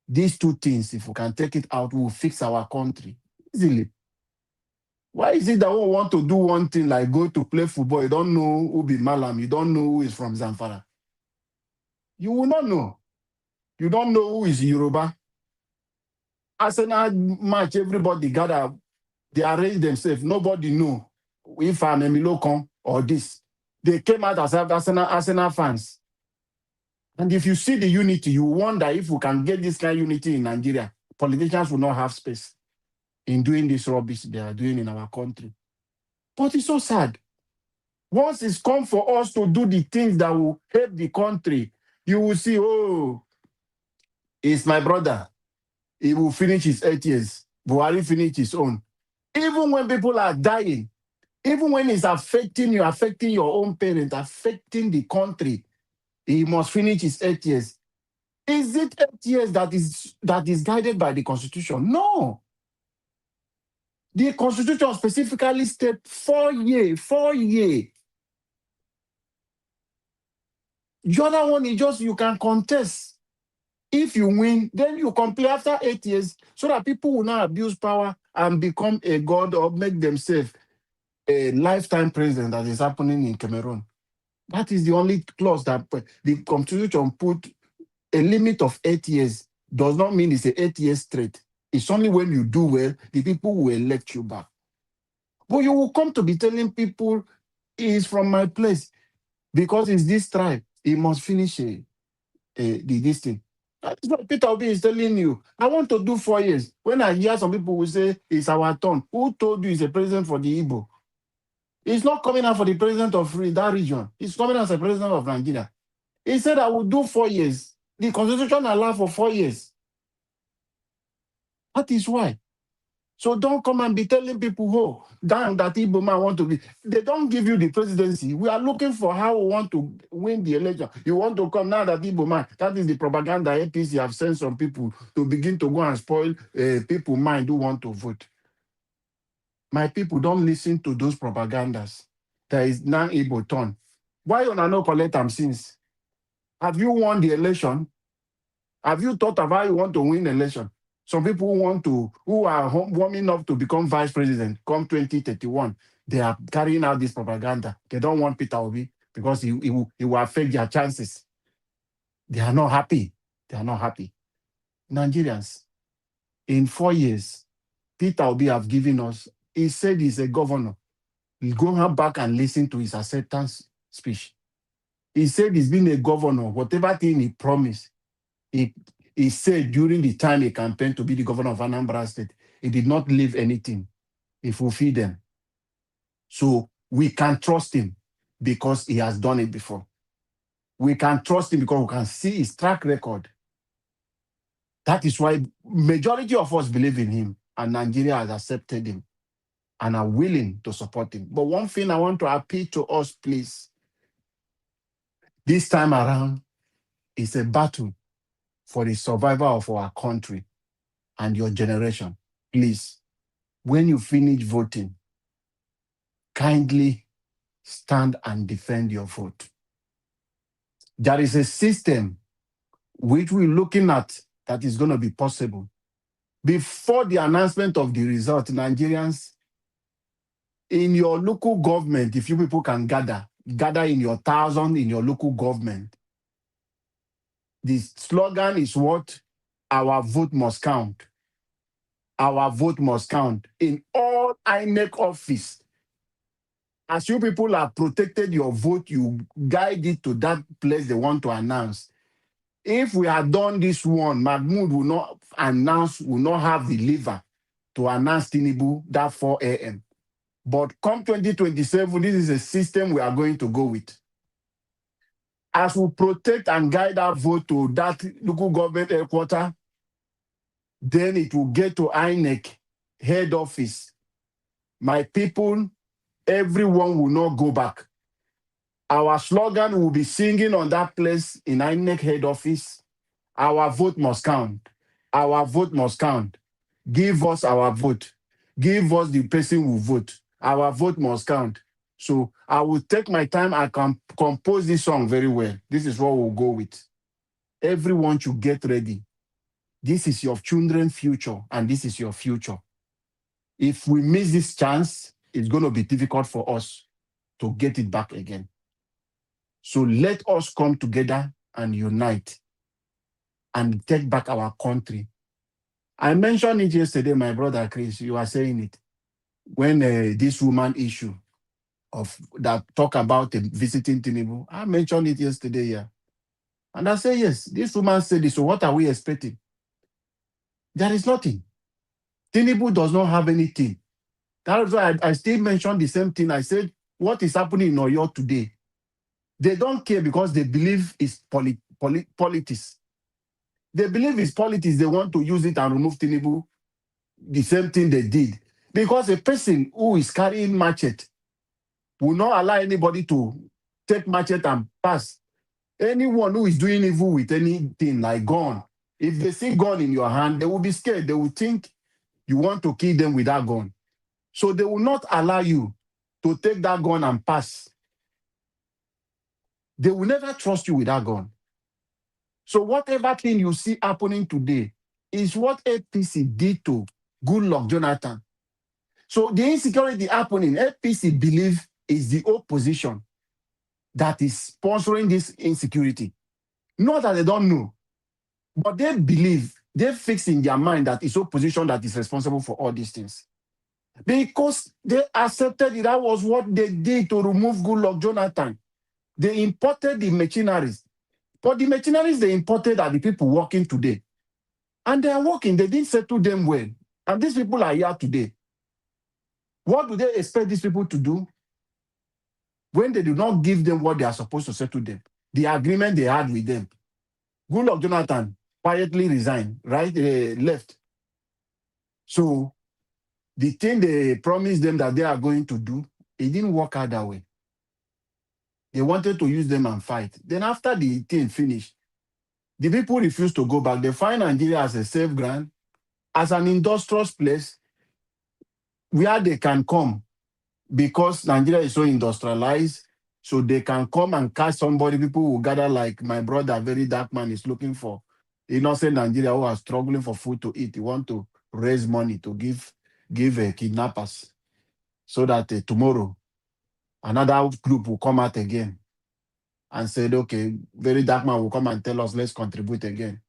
these two things, if we can take it out, we will fix our country easily. Why is it that we want to do one thing like go to play football? You don't know who be Malam. You don't know who is from Zamfara. You will not know. You don't know who is Yoruba. Arsenal match, everybody gather. They arrange themselves. Nobody know if I'm Emilokon or this. They came out as Arsenal fans. And if you see the unity, you wonder if we can get this kind of unity in Nigeria. Politicians will not have space in doing this rubbish they are doing in our country. But it's so sad. Once it's come for us to do the things that will help the country, you will see, oh, it's my brother. He will finish his 8 years. Buhari finish his own. Even when people are dying, even when it's affecting you, affecting your own parents, affecting the country, he must finish his 8 years. Is it 8 years that is guided by the Constitution? No. The Constitution specifically states 4 years, 4 years. The other one is just you can contest. If you win, then you complete after 8 years so that people will not abuse power and become a god or make themselves a lifetime president that is happening in Cameroon. That is the only clause that the Constitution put a limit of 8 years. Does not mean it's a 8 years straight. It's only when you do well, the people will elect you back. But you will come to be telling people, he is from my place because it's this tribe. He must finish this thing. That's what Peter Obi is telling you. I want to do 4 years. When I hear some people will say, it's our turn. Who told you he's a president for the Igbo? He's not coming out for the president of that region. He's coming out as a president of Nigeria. He said, I will do 4 years. The Constitution allows for 4 years. That is why. So don't come and be telling people, oh, damn, that Igbo man want to be. They don't give you the presidency. We are looking for how we want to win the election. You want to come now that Igbo man. That is the propaganda APC have sent some people to begin to go and spoil people's mind who want to vote. My people, don't listen to those propagandas. There is now Igbo turn. Why you not collect them since? Have you won the election? Have you thought of how you want to win the election? Some people who are warming up to become vice president come 2031. They are carrying out this propaganda. They don't want Peter Obi because he will affect their chances. They are not happy. They are not happy. Nigerians, in 4 years, Peter Obi have given us, he said he's a governor. You go back and listen to his acceptance speech. He said he's been a governor. Whatever thing he promised, he said during the time he campaigned to be the governor of Anambra State, he did not leave anything. He fulfilled them. So we can trust him because he has done it before. We can trust him because we can see his track record. That is why majority of us believe in him and Nigeria has accepted him and are willing to support him. But one thing I want to appeal to us, please, this time around is a battle for the survival of our country and your generation. Please, when you finish voting, kindly stand and defend your vote. There is a system which we're looking at that is going to be possible. Before the announcement of the result, Nigerians, in your local government, if you people can gather in your 1,000 in your local government, the slogan is what? Our vote must count. Our vote must count. In all INEC office, as you people have protected your vote, you guide it to that place they want to announce. If we had done this one, Mahmoud will not have the liver to announce Tinubu that 4 a.m. But come 2027, this is a system we are going to go with. As we protect and guide our vote to that local government headquarters, then it will get to INEC head office. My people, everyone will not go back. Our slogan will be singing on that place in INEC head office. Our vote must count. Our vote must count. Give us our vote. Give us the person who vote. Our vote must count. So I will take my time. I can compose this song very well. This is what we'll go with. Everyone should get ready. This is your children's future, and this is your future. If we miss this chance, it's going to be difficult for us to get it back again. So let us come together and unite and take back our country. I mentioned it yesterday, my brother Chris, you are saying it. When this woman issue of that talk about visiting Tinubu, I mentioned it yesterday here. And I say, yes, this woman said this, so what are we expecting? There is nothing. Tinubu does not have anything. That's why I still mentioned the same thing. I said, what is happening in Oyo today? They don't care because they believe it's politics. They believe it's politics. They want to use it and remove Tinubu. The same thing they did. Because a person who is carrying machete will not allow anybody to take machete and pass. Anyone who is doing evil with anything like gun, if they see gun in your hand, they will be scared. They will think you want to kill them with that gun. So they will not allow you to take that gun and pass. They will never trust you with that gun. So whatever thing you see happening today is what APC did to Goodluck Jonathan. So the insecurity happening, APC believe is the opposition that is sponsoring this insecurity. Not that they don't know, but they believe, they fix in their mind that it's opposition that is responsible for all these things. Because they accepted it, that was what they did to remove Goodluck Jonathan. They imported the machineries. But the machineries they imported are the people working today. And they are working, they didn't settle them well. And these people are here today. What do they expect these people to do when they do not give them what they are supposed to settle them? The agreement they had with them. Goodluck Jonathan quietly resigned, right? Left. So the thing they promised them that they are going to do, it didn't work out that way. They wanted to use them and fight. Then after the thing finished, the people refused to go back. They find Nigeria as a safe ground, as an industrious place where they can come because Nigeria is so industrialized, so they can come and catch somebody. People will gather like my brother, very dark man, is looking for innocent Nigeria who are struggling for food to eat. He want to raise money to give kidnappers so that tomorrow another group will come out again and said, okay, very dark man will come and tell us, let's contribute again.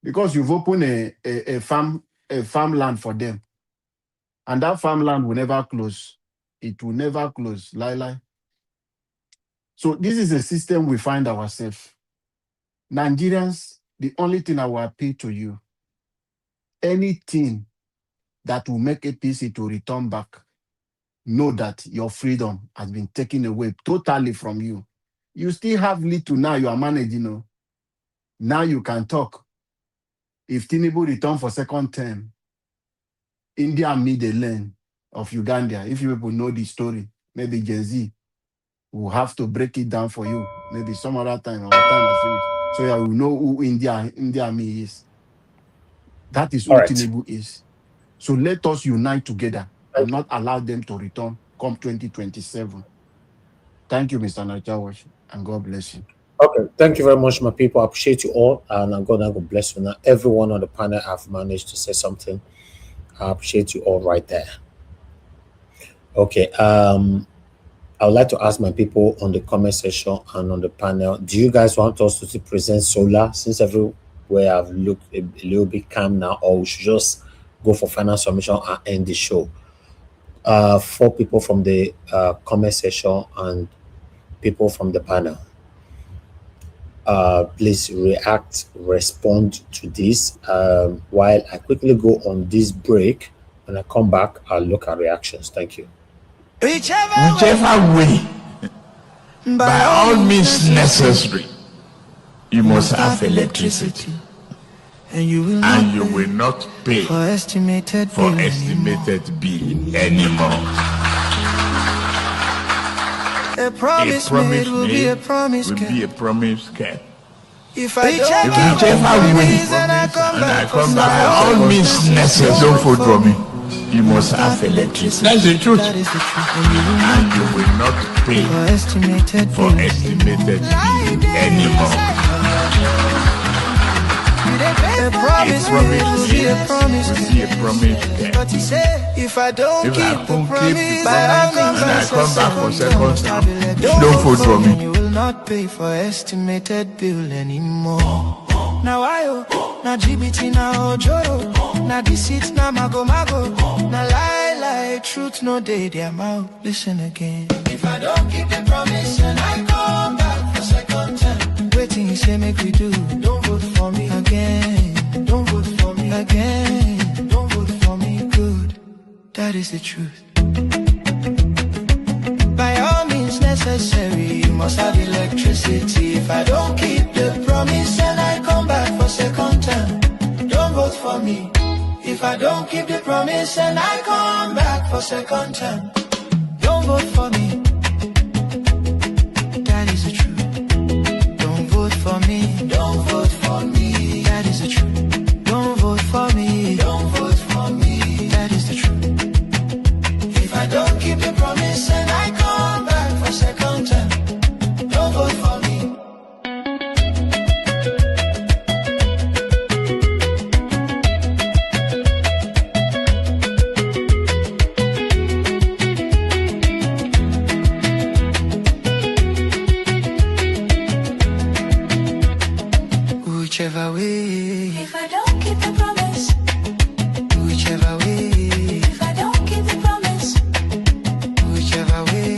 Because you've opened a farmland for them. And that farmland will never close. It will never close. Lie. So this is a system we find ourselves. Nigerians, the only thing I will appeal to you, anything that will make APC to return back, know that your freedom has been taken away totally from you. You still have little now you are managing. Now you can talk. If Tinubu return for second term, India made a land of Uganda. If you people know the story, maybe Gen Z will have to break it down for you. Maybe some other time, our time has finished. So you will know who India Army is. That is who Tinubu is. So let us unite together and not allow them to return come 2027. Thank you, Mr. Najawash, and God bless you. Okay, thank you very much, my people. I appreciate you all, and God bless you. Now, everyone on the panel have managed to say something. I appreciate you all right there. Okay, I would like to ask my people on the comment section and on the panel, do you guys want us to present solar since everywhere I've looked a little bit calm now, or we should just go for final submission and end the show? 4 people from the comment section and people from the panel. Please respond to this while I quickly go on this break. When I come back, I'll look at reactions. Thank you. whichever way, by all means necessary, you must have electricity. And you will not pay for estimated bill anymore. A promise made will be a promise kept. If I whichever way, and I come back, by all means necessary, don't vote for me. You must have electricity. That's the truth. And you will not pay for estimated bill anymore. A promise will be a promise. But he said, if I don't keep the promise, by all means, and I come back for second time, don't vote for me. You will not pay for estimated bill anymore. Now now GBT, now Ojoro, now deceit, now mago, now lie, truth, no day, their mouth. Listen again. If I don't keep the promise and I come back for second time, waiting, you say, make we do. Don't vote for me again. Don't vote for me again. Don't vote for me, good. That is the truth. By all means necessary, you must have electricity. If I don't keep the promise and I come back for second time, don't vote for me. If I don't keep the promise and I come back for second time, don't vote for me. That is the truth. Don't vote for me. Don't vote for me. That is the truth. Don't vote for me. Don't vote for me. That is the truth. If I don't keep the promise and I come back for second time, don't vote for me. Whichever way, if I don't keep the promise, whichever way, if I don't keep the promise, whichever way,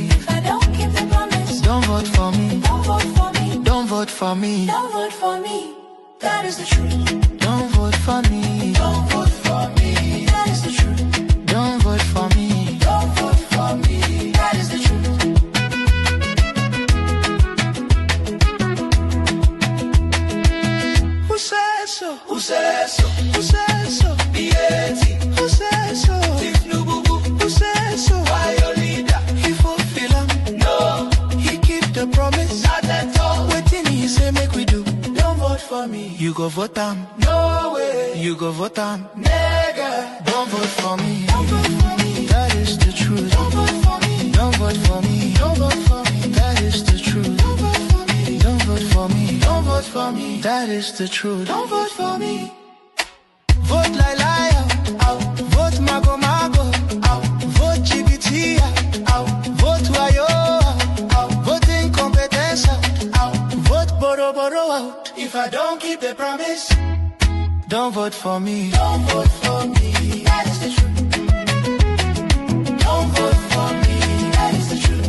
if I don't keep the promise, don't vote for me, don't vote for me, don't vote for me, don't vote for me, that is the truth. Don't vote for me, don't vote for me, that is the truth. Don't vote for me, don't vote for me, that is the truth. Who says so? Who says so? Who says so? B80. Who says so? Who says so? Why your leader? He fulfill him. No. He keep the promise. Not at all. Waiting he say make we do. Don't vote for me. You go vote him. No way. You go vote him. Nigga. Don't vote for me. Don't vote for me. That is the truth. Don't vote for me. Don't vote for me. Don't vote for me. That is the truth. Don't vote for me. Don't vote for me. Don't vote for me. That is the truth. Don't vote for me. Vote liar, out. Vote mago, out. Vote GBT, out. Vote wayo, out. Vote incompetence, out. Vote boro, out. If I don't keep the promise, don't vote for me. Don't vote for me. That is the truth. Don't vote for me. That is the truth.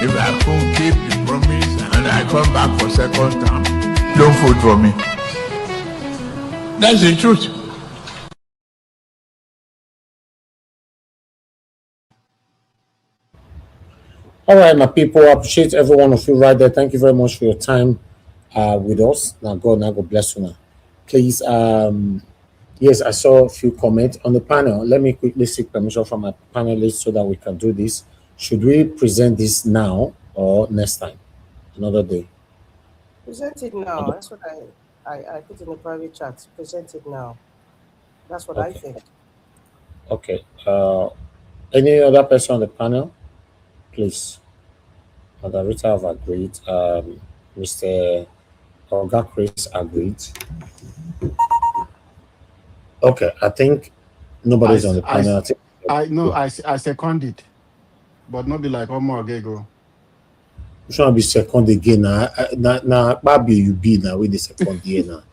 If I don't keep the promise and I come back for second time, don't vote for me. That's the truth. All right, my people, I appreciate every one of you right there. Thank you very much for your time with us. Now God bless you now. Please, yes, I saw a few comments on the panel. Let me quickly seek permission from my panelists so that we can do this. Should we present this now or next time? Another day? Present it now. That's what I put in the private chat. Present it now. That's what I think. Okay. Any other person on the panel? Please. Mother Rita have agreed. Mr. Oga Chris agreed. Okay, I think nobody's on the panel. I second it, but not be like Omo Agego. You should be second again now. Baby, you be now with the second year now.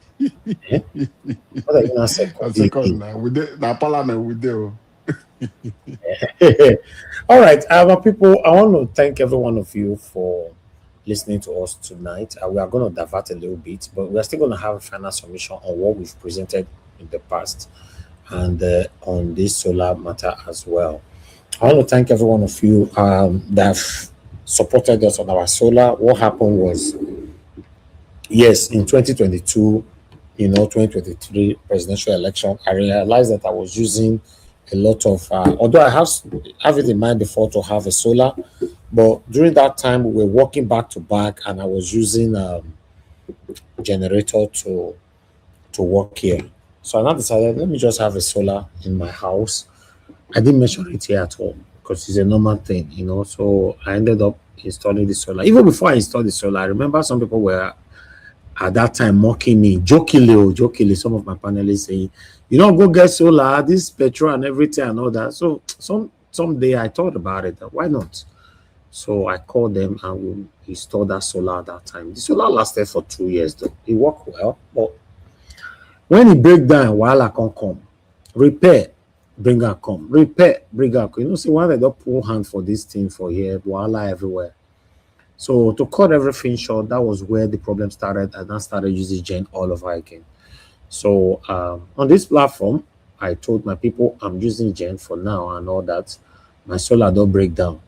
What are you not second now? We did now parliament we do. All right, people, I want to thank every one of you for listening to us tonight. We are going to divert a little bit, but we are still going to have a final submission on what we've presented in the past and on this solar matter as well. I want to thank every one of you that have supported us on our solar. What happened was, yes, in 2022, 2023 presidential election, I realized that I was using a lot of, although I have it in mind before to have a solar, but during that time we were working back to back, and I was using generator to work here. So I now decided, let me just have a solar in my house. I didn't measure it here at all because it's a normal thing, So I ended up installing the solar. Even before I installed the solar, I remember some people were at that time mocking me, jokingly, some of my panelists saying, go get solar, this petrol and everything and all that. So someday I thought about it, why not? So I called them and we installed that solar at that time. The solar lasted for 2 years though. It worked well, but when it break down, while I can't come, repair, bring her come, repair, bring her come. See why they don't pull hand for this thing for here, voila everywhere. So to cut everything short, that was where the problem started, and I started using Gen all over again. So on this platform, I told my people I'm using Gen for now and all that. My solar don't break down.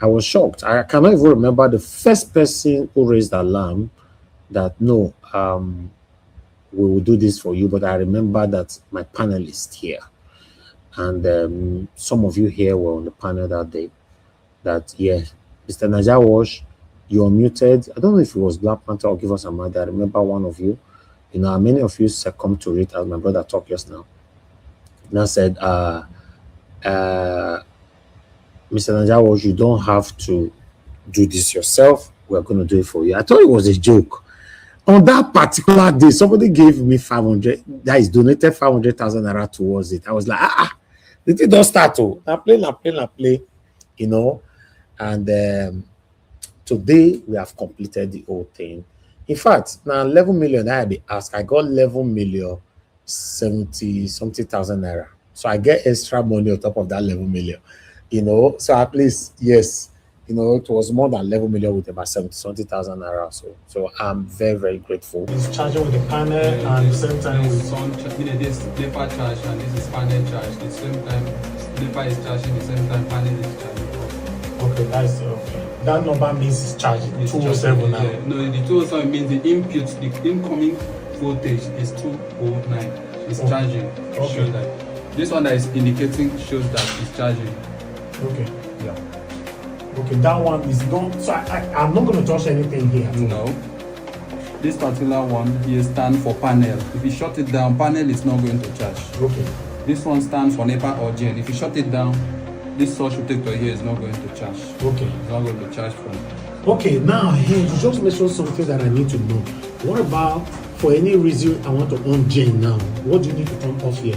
I was shocked. I cannot even remember the first person who raised alarm that no, we will do this for you. But I remember that my panelists here, and some of you here were on the panel that day, that, yeah, Mr. Naija Wash, you're muted. I don't know if it was Black Panther or Give Us a Mind. I remember one of you, many of you succumbed to it, as my brother talked just now. And I said, Mr. Naija Wash, you don't have to do this yourself. We're going to do it for you. I thought it was a joke. On that particular day, somebody gave me 500, that is donated 500,000 naira towards it. I was like, the thing don't start to. I play, and today we have completed the whole thing. In fact, now 11 million I be asked. I got 11 million 70-something thousand naira. So I get extra money on top of that 11 million. So at least, yes, it was more than 11 million with about 70-something thousand naira. So I'm very, very grateful. It's charging with the panel and at the same time with this NEPA charge and this is panel charge. At the same time, NEPA is charging, the same time panel is charging. Okay, that's okay. That number means it's charging 207 now. Yeah. No, the 207 means the incoming voltage is 209. It's charging. Okay. Shows that. This one that is indicating shows that it's charging. Okay. Yeah. Okay, that one is not. So I'm not going to touch anything here. No. This particular one here stands for panel. If you shut it down, panel is not going to charge. Okay. This one stands for NEPA or Gen. If you shut it down, this source you take to here is not going to charge. Okay. It's not going to charge from. Okay, now here you just mentioned something that I need to know. What about for any reason I want to on Gen now? What do you need to turn off here?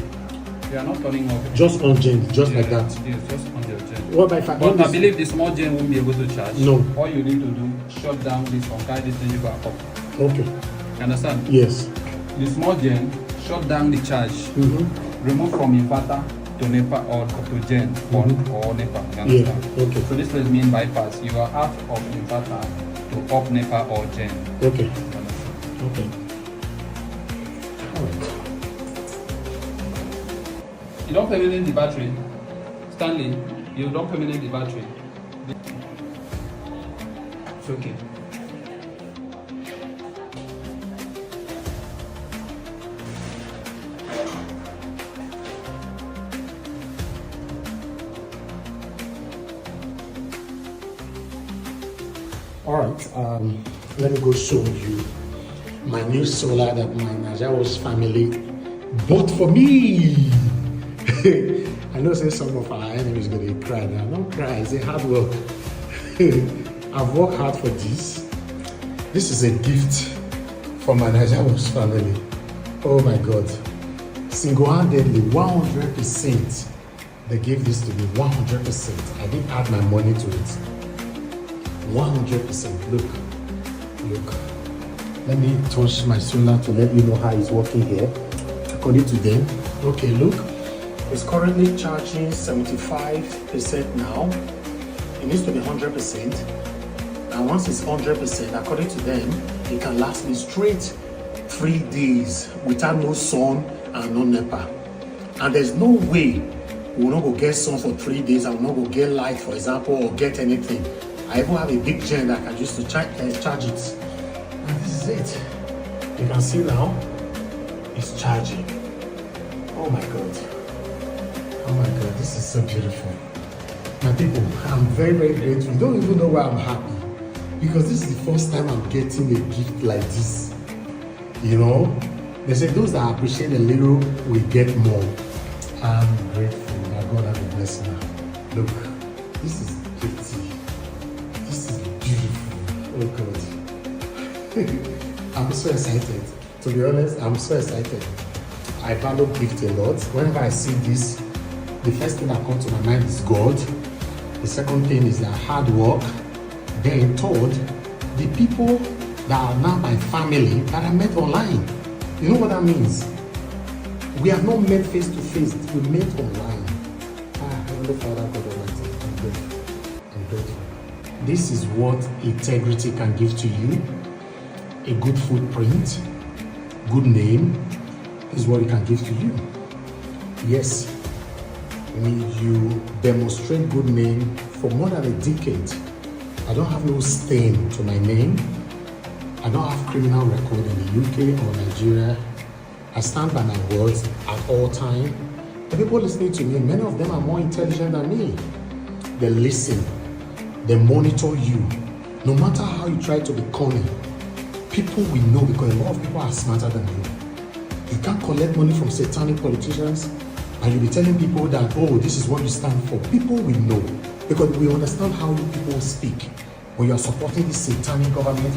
They are not turning off. Just on Gen, just like that. Yes, just on your Gen. What about if I But I believe the small Gen won't be able to charge. No. All you need to do, shut down this one, carry this thing you back up. Okay. You understand? Yes. The small Gen, shut down the charge. Remove from inverter to NEPA or to Gen or NEPA. You understand? Yeah. Okay. So this does mean bypass. You are out of inverter to up NEPA or Gen. Okay. Okay. All right. You don't permanent the battery. Stanley, you don't permanent the battery. It's okay. All right, let me go show you my new solar that my Naija Wash family bought for me. I know say some of our enemies going to cry. Now, don't cry, it's a hard work. I've worked hard for this. This is a gift from my Naija Wash family. Oh my God. Single-handedly, 100%. They gave this to me, 100%. I didn't add my money to it. 100%. Look. Let me touch my solar to let you know how it's working here. According to them. Okay, look. It's currently charging 75% now. It needs to be 100%. And once it's 100%, according to them, it can last me straight 3 days without no sun and no NEPA. And there's no way We will not go get sun for 3 days. I will not go get light, for example, or get anything. I even have a big gen that I can use to charge it. And this is it. You can see now, it's charging. Oh my God. Oh my God, this is so beautiful. My people, I'm very, very grateful. You don't even know why I'm happy. Because this is the first time I'm getting a gift like this. You know, they say those that appreciate a little will get more. I'm grateful. My God, have a blessing now. Look, this is pretty. This is beautiful. Oh God. I'm so excited. To be honest, I'm so excited. I value gift a lot. Whenever I see this, the first thing that comes to my mind is God. The second thing is their hard work. Then third, the people that are now my family that I met online. You know what that means? We have not met face to face. We met online. Heavenly Father, God Almighty, I'm grateful. I'm grateful. This is what integrity can give to you. A good footprint, good name is what it can give to you. Yes, when you demonstrate good name for more than a decade, I don't have no stain to my name. I don't have criminal record in the UK or Nigeria. I stand by my words at all time. The people listening to me, many of them are more intelligent than me. They listen, they monitor you. No matter how you try to be cunning, people will know because a lot of people are smarter than you. You can't collect money from satanic politicians and you'll be telling people that, oh, this is what you stand for. People will know because we understand how you people speak. When you are supporting this satanic government,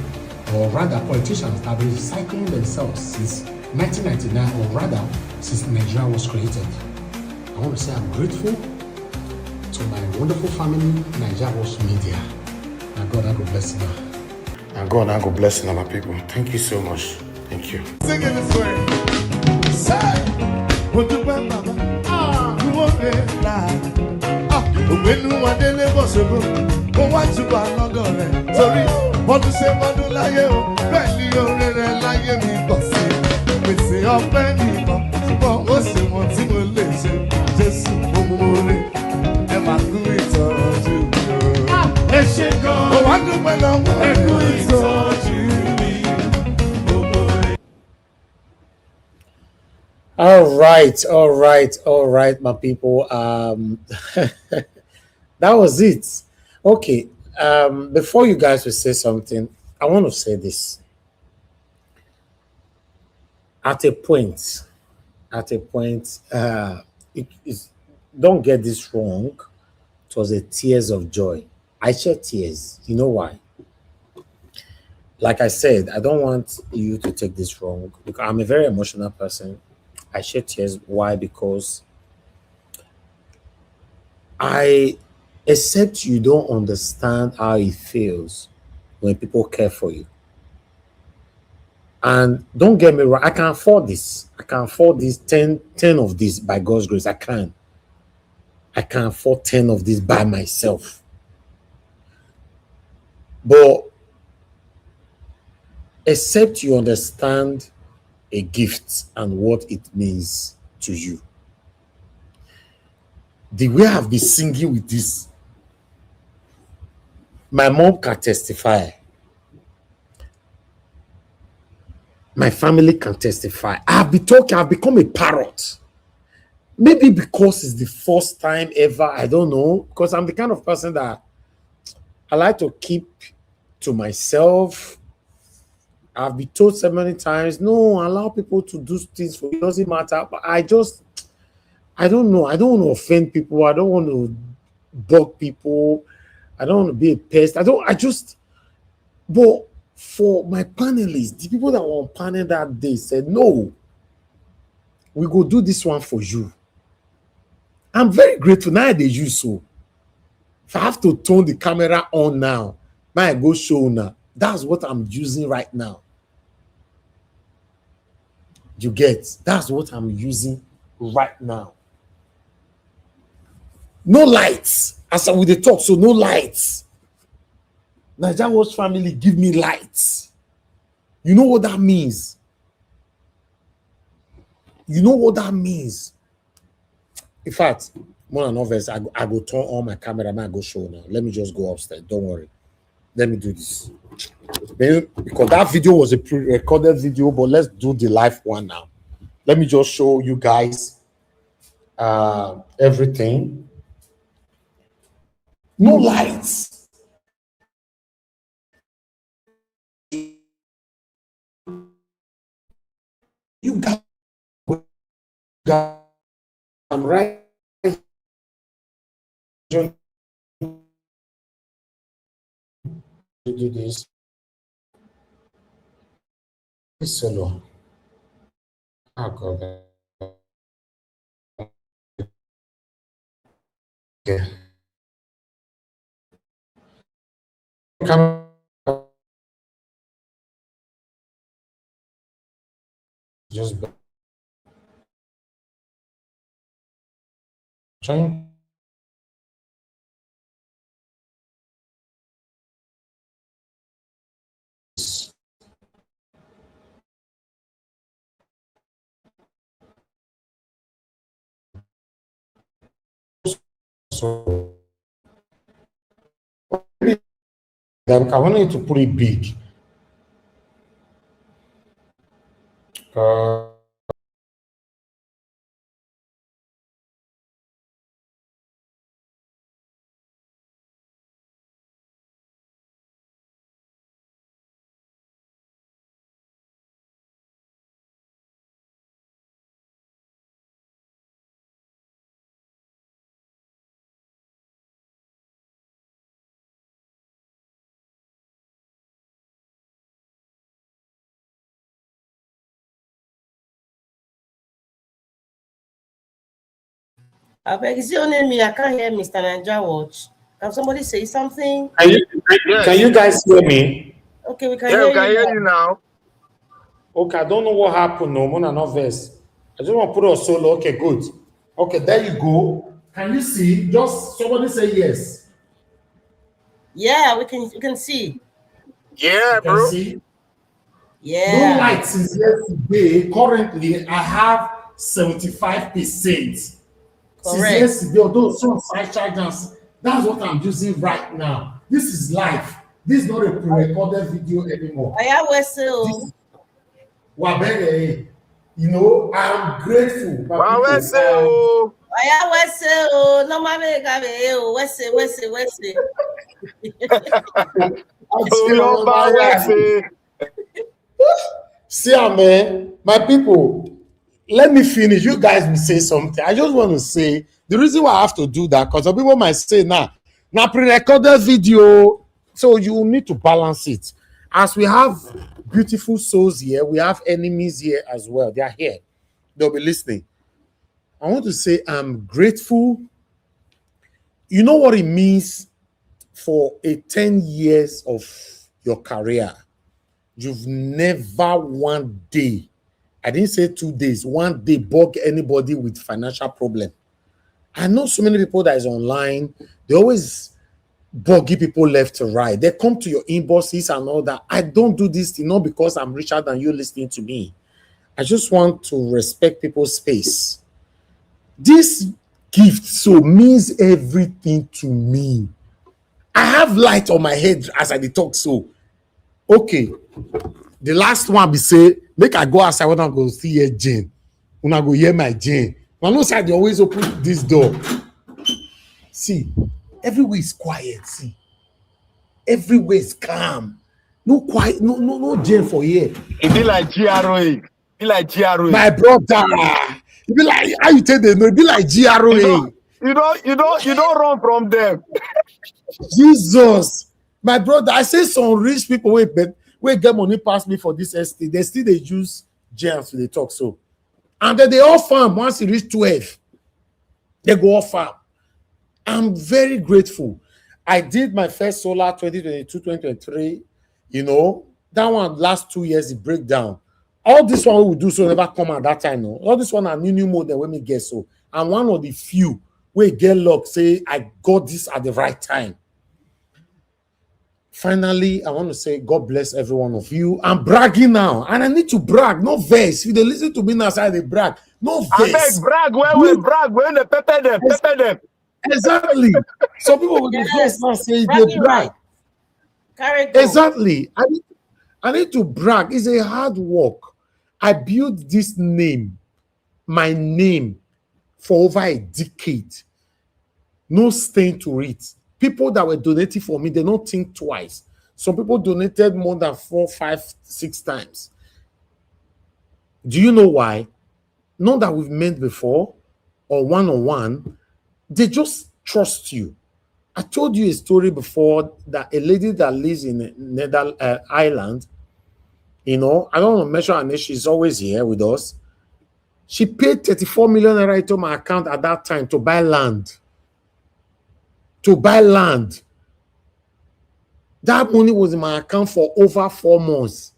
or rather politicians that have been recycling themselves since 1999, or rather since Nigeria was created. I want to say I'm grateful to my wonderful family, Nigeria Watch Media. And God, I go bless you now. And God, I go bless you, my people. Thank you so much. Thank you. Sing it this way. Say, what the Baba? You want it like? When you want to live, what's it? Go watch you by longer. Sorry, what to say, what do I hear? Belly over there, like me, bossy. We say, oh, Benny, but what's the one thing we'll listen? Just Omori, and my good touch you. Let she go. Oh, I do my love, and good touch you. All right, my people. That was it. Okay. Before you guys will say something, I want to say this. At a point, don't get this wrong. It was a tears of joy. I shed tears. You know why? Like I said, I don't want you to take this wrong because I'm a very emotional person. I shed tears. Why? Because except you don't understand how it feels when people care for you. And don't get me wrong, I can afford this. I can afford this 10 of this by God's grace. I can afford 10 of this by myself. But except you understand a gift and what it means to you. The way I've been singing with this, my mom can testify. My family can testify. I've been talking, I've become a parrot. Maybe because it's the first time ever, I don't know. Because I'm the kind of person that I like to keep to myself. I've been told so many times, no, allow people to do things for you. It doesn't matter. But I don't know. I don't want to offend people. I don't want to bug people. I don't want to be a pest. But for my panelists, the people that were on panel that day said, no, we go do this one for you. I'm very grateful. Now they use so. If I have to turn the camera on now, I go show now. That's what I'm using right now. You get? That's what I'm using right now. No lights. As with the talk, so no lights. Nigeria Watch family give me lights. You know what that means? You know what that means? In fact, More than obvious, I go turn on my camera and I go show now. Let me just go upstairs. Don't worry. Let me do this. Because that video was a pre-recorded video, but let's do the live one now. Let me just show you guys everything. No lights. You got I'm right. Do this. It's solo. Oh God. Okay. Come. Just trying. So then I want you to put it big. I beg, is it only me? I can't hear Mr. Ninja Watch. Can somebody say something? Can you guys hear me? Okay, we can hear you now. Okay, I don't know what happened. No, Mona, not verse. I just want to put a solo. Okay, good. Okay, there you go. Can you see? Just somebody say yes. Yeah, we can see. Yeah, You bro. can see? Yeah. No light since yesterday. Currently, I have 75%. Since Correct. yesterday, although some side chargers, that's what I'm using right now. This is live. This is not a pre-recorded video anymore. I always say, oh, You know, I'm grateful. my Wow, people. let's say, oh. I always say, oh, no matter what say. See, man, my people, let me finish. You guys will say something. I just want to say the reason why I have to do that, because some people might say, now pre-recorded video, so you need to balance it. As we have beautiful souls here, we have enemies here as well. They are here. They'll be listening. I want to say I'm grateful. You know what it means for a 10 years of your career. You've never one day, I didn't say 2 days, one day bug anybody with financial problem. I know so many people that is online, they always buggy people left to right. They come to your inboxes and all that. I don't do this thing, not because I'm richer than you listening to me. I just want to respect people's space. This gift so means everything to me. I have light on my head as I talk so. Okay, the last one be say, make I go outside when I go see your Jane. When I go hear my Jane. I know side they always open this door. See, everywhere is quiet. See, everywhere is calm. No quiet, no Jane for here. It be like GROA. Be like GROA. My brother, it be like how you tell them? No, it be like GROA. You don't run from them. Jesus, my brother, I say some rich people wey get money pass me for this estate, they still use gems to they talk so. And then they all farm once it reach 12. They go off farm. I'm very grateful. I did my first solar 2022, 2023. You know, that one last 2 years, it break down. All this one we do so never come at that time. No, all this one are new model when we get so. And one of the few we get luck say I got this at the right time. Finally, I want to say God bless every one of you. I'm bragging now, and I need to brag, no verse. If they listen to me now, say they brag. No I verse. beg, brag when they pepper them. Exactly. Some people with the verse now say Brag they it brag. right. Carry go. Exactly. I need to brag. It's a hard work. I built this name, my name, for over a decade. No stain to it. People that were donating for me, they don't think twice. Some people donated more than 4, 5, 6 times. Do you know why? Not that we've met before or one-on-one. They just trust you. I told you a story before that a lady that lives in Netherlands Island, you know, I don't want to mention her name, she's always here with us. She paid 34 million naira into my account at that time to buy land. To buy land. That money was in my account for over 4 months.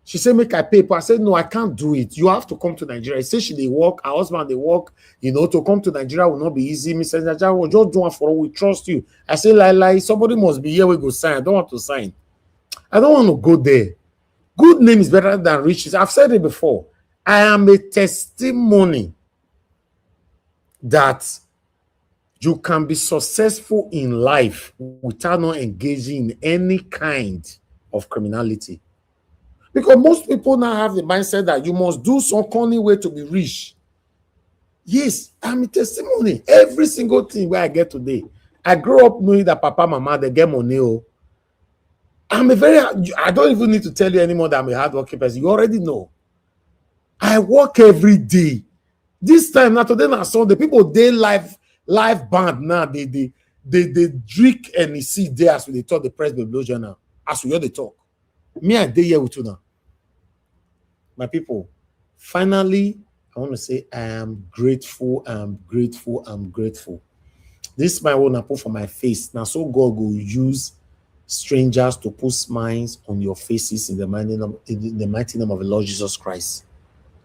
She said, make I pay. But I said, no, I can't do it. You have to come to Nigeria. She said they work, her husband, they work. You know, to come to Nigeria will not be easy. Mr. Nigeria will just do it for all. We trust you. I said, like, somebody must be here. We go sign. I don't want to sign. I don't want to go there. Good name is better than riches. I've said it before. I am a testimony that you can be successful in life without not engaging in any kind of criminality. Because most people now have the mindset that you must do some corny way to be rich. Yes, I'm a testimony. Every single thing where I get today, I grew up knowing that Papa, Mama, they get money. I don't even need to tell you anymore that I'm a hardworking person. You already know. I work every day. This time, now today, now Sunday, people, they live band now. They drink and they see there as we talk the press bibliology now. As we hear they talk. Me, I day here with you now. My people, finally, I want to say I am grateful. I'm grateful. I'm grateful. This smile I want to put for my face. Now, so God will use strangers to put smiles on your faces in the mighty name of the Lord Jesus Christ.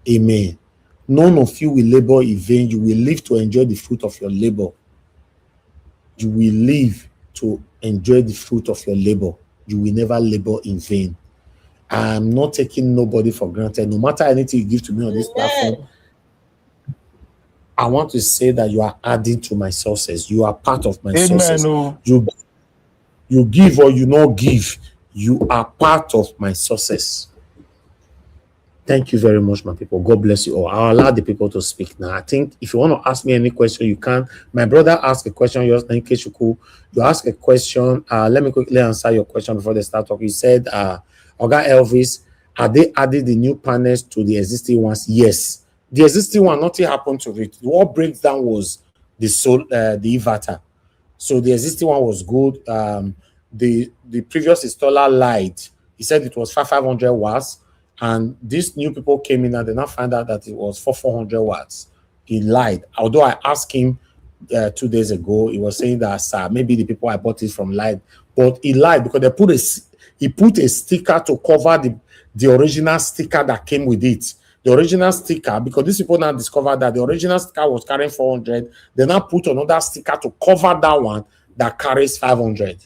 Amen. None of you will labor in vain. You will live to enjoy the fruit of your labor. You will live to enjoy the fruit of your labor. You will never labor in vain. I'm not taking nobody for granted. No matter anything you give to me on this platform, I want to say that you are adding to my sources. You are part of my sources. You give or you not give. You are part of my sources. Thank you very much, my people. God bless you all. I'll allow the people to speak now. I think if you want to ask me any question, you can. My brother asked a question. You ask a question. Let me quickly answer your question before they start talking. You said, Oga Elvis, are they adding the new panels to the existing ones? Yes. The existing one, nothing happened to it. What breaks down was the inverter. So the existing one was good. The previous installer lied. He said it was 500 watts. And these new people came in and they now found out that it was for 400 watts. He lied. Although I asked him 2 days ago, he was saying that, sir, maybe the people I bought it from lied. But he lied because he put a sticker to cover the original sticker that came with it. The original sticker, because these people now discovered that the original sticker was carrying 400. They now put another sticker to cover that one that carries 500.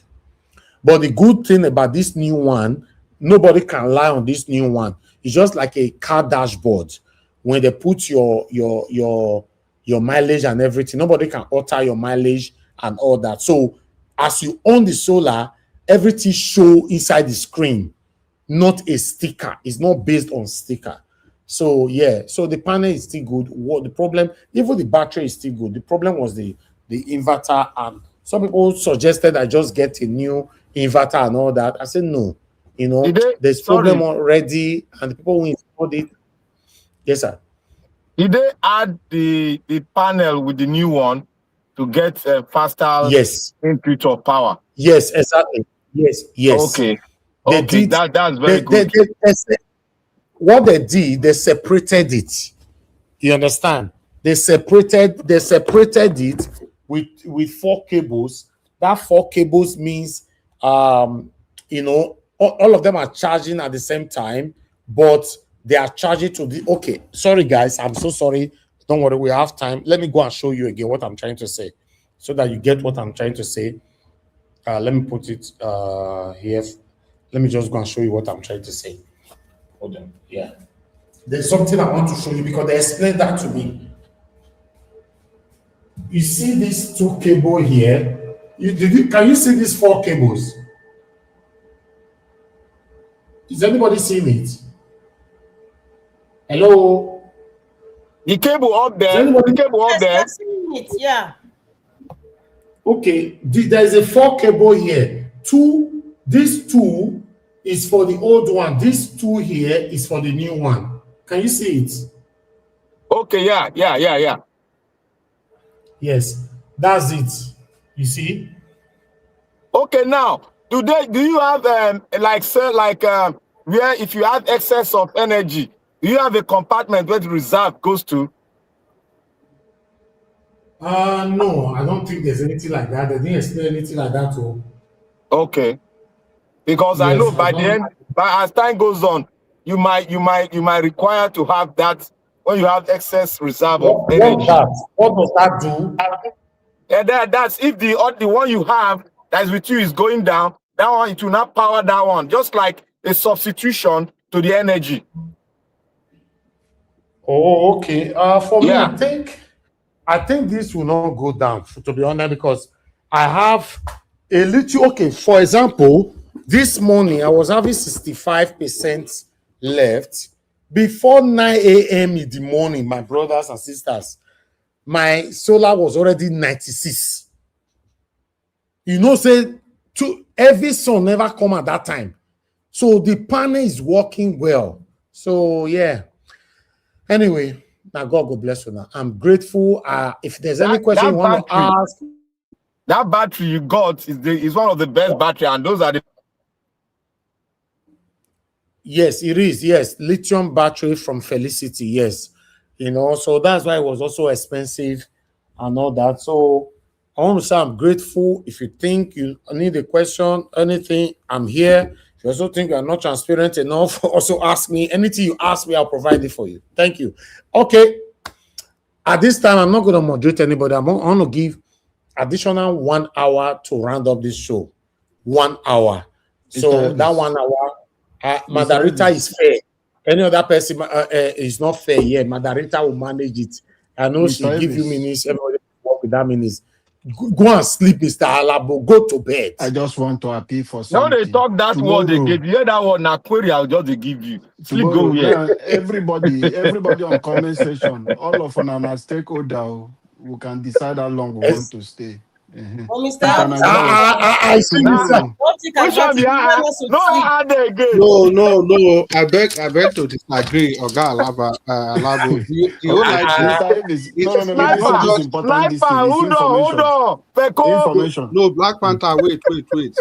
But the good thing about this new one, nobody can lie on this new one. It's just like a car dashboard. When they put your mileage and everything, nobody can alter your mileage and all that. So as you own the solar, everything show inside the screen, not a sticker. It's not based on sticker. So yeah, so the panel is still good. What the problem? Even the battery is still good. The problem was the inverter, and some people suggested I just get a new inverter and all that. I said no. You know, there's problem already, and the people who installed it. Yes, sir. Did they add the panel with the new one to get a faster input of power? Yes, exactly. Yes. Okay. That's very good. What they did, they separated it. You understand? They separated it with 4 cables. That 4 cables means you know, all of them are charging at the same time, but they are charging to the sorry guys, I'm so sorry. Don't worry, we have time. Let me go and show you again what I'm trying to say so that you get what I'm trying to say. Let me put it here. Let me just go and show you what I'm trying to say. Hold on. Yeah. There's something I want to show you because they explained that to me. You see these 2 cables here? Can you see these 4 cables? Is anybody seeing it? Hello? The cable up there. Anybody? The cable up there. Yes, seeing it, yeah. Okay, there's a 4 cable here. This 2 is for the old one. This 2 here is for the new one. Can you see it? Okay, yeah. Yes, that's it. You see? Okay, now do you have where if you have excess of energy, do you have a compartment where the reserve goes to? No, I don't think there's anything like that. They didn't explain anything like that. Okay, because I know by the end, as time goes on, you might require to have that when you have excess reserve of energy. What does that do? That's if the one you have that is with you is going down, that one it will not power that one, just like a substitution to the energy. Oh, okay. For me, I think this will not go down, to be honest, because I have a little. Okay, for example, this morning I was having 65% left. Before 9 a.m. in the morning, my brothers and sisters, my solar was already 96. You know, say every sun never come at that time. So the panel is working well. So yeah. Anyway, now God bless you now. I'm grateful. If there's any question you want to ask. That battery you got is one of the best battery, and those are the. Yes, it is. Yes, lithium battery from Felicity. Yes, you know, so that's why it was also expensive and all that. So I want to say I'm grateful. If you think you need a question, anything, I'm here. If you also think you're not transparent enough, also ask me. Anything you ask me, I'll provide it for you. Thank you. Okay. At this time, I'm not going to moderate anybody. I'm going to give additional 1 hour to round up this show. 1 hour. So that 1 hour. Madarita is fair. Any other person is not fair. Yeah, Madarita will manage it. I know she'll give you minutes. Everybody will work with that minutes. Go and sleep, Mr. Alabo. Go to bed. I just want to appeal for something. No, they talk that word they give you. Hear that word na query, I'll just give you. Sleep go here. Everybody on comment section, all of them are stakeholder. We can decide how long we want to stay. Oh, Mr. I see No, I beg to disagree, Oga Alabo. You like hold on. Information. No, Black Panther, wait.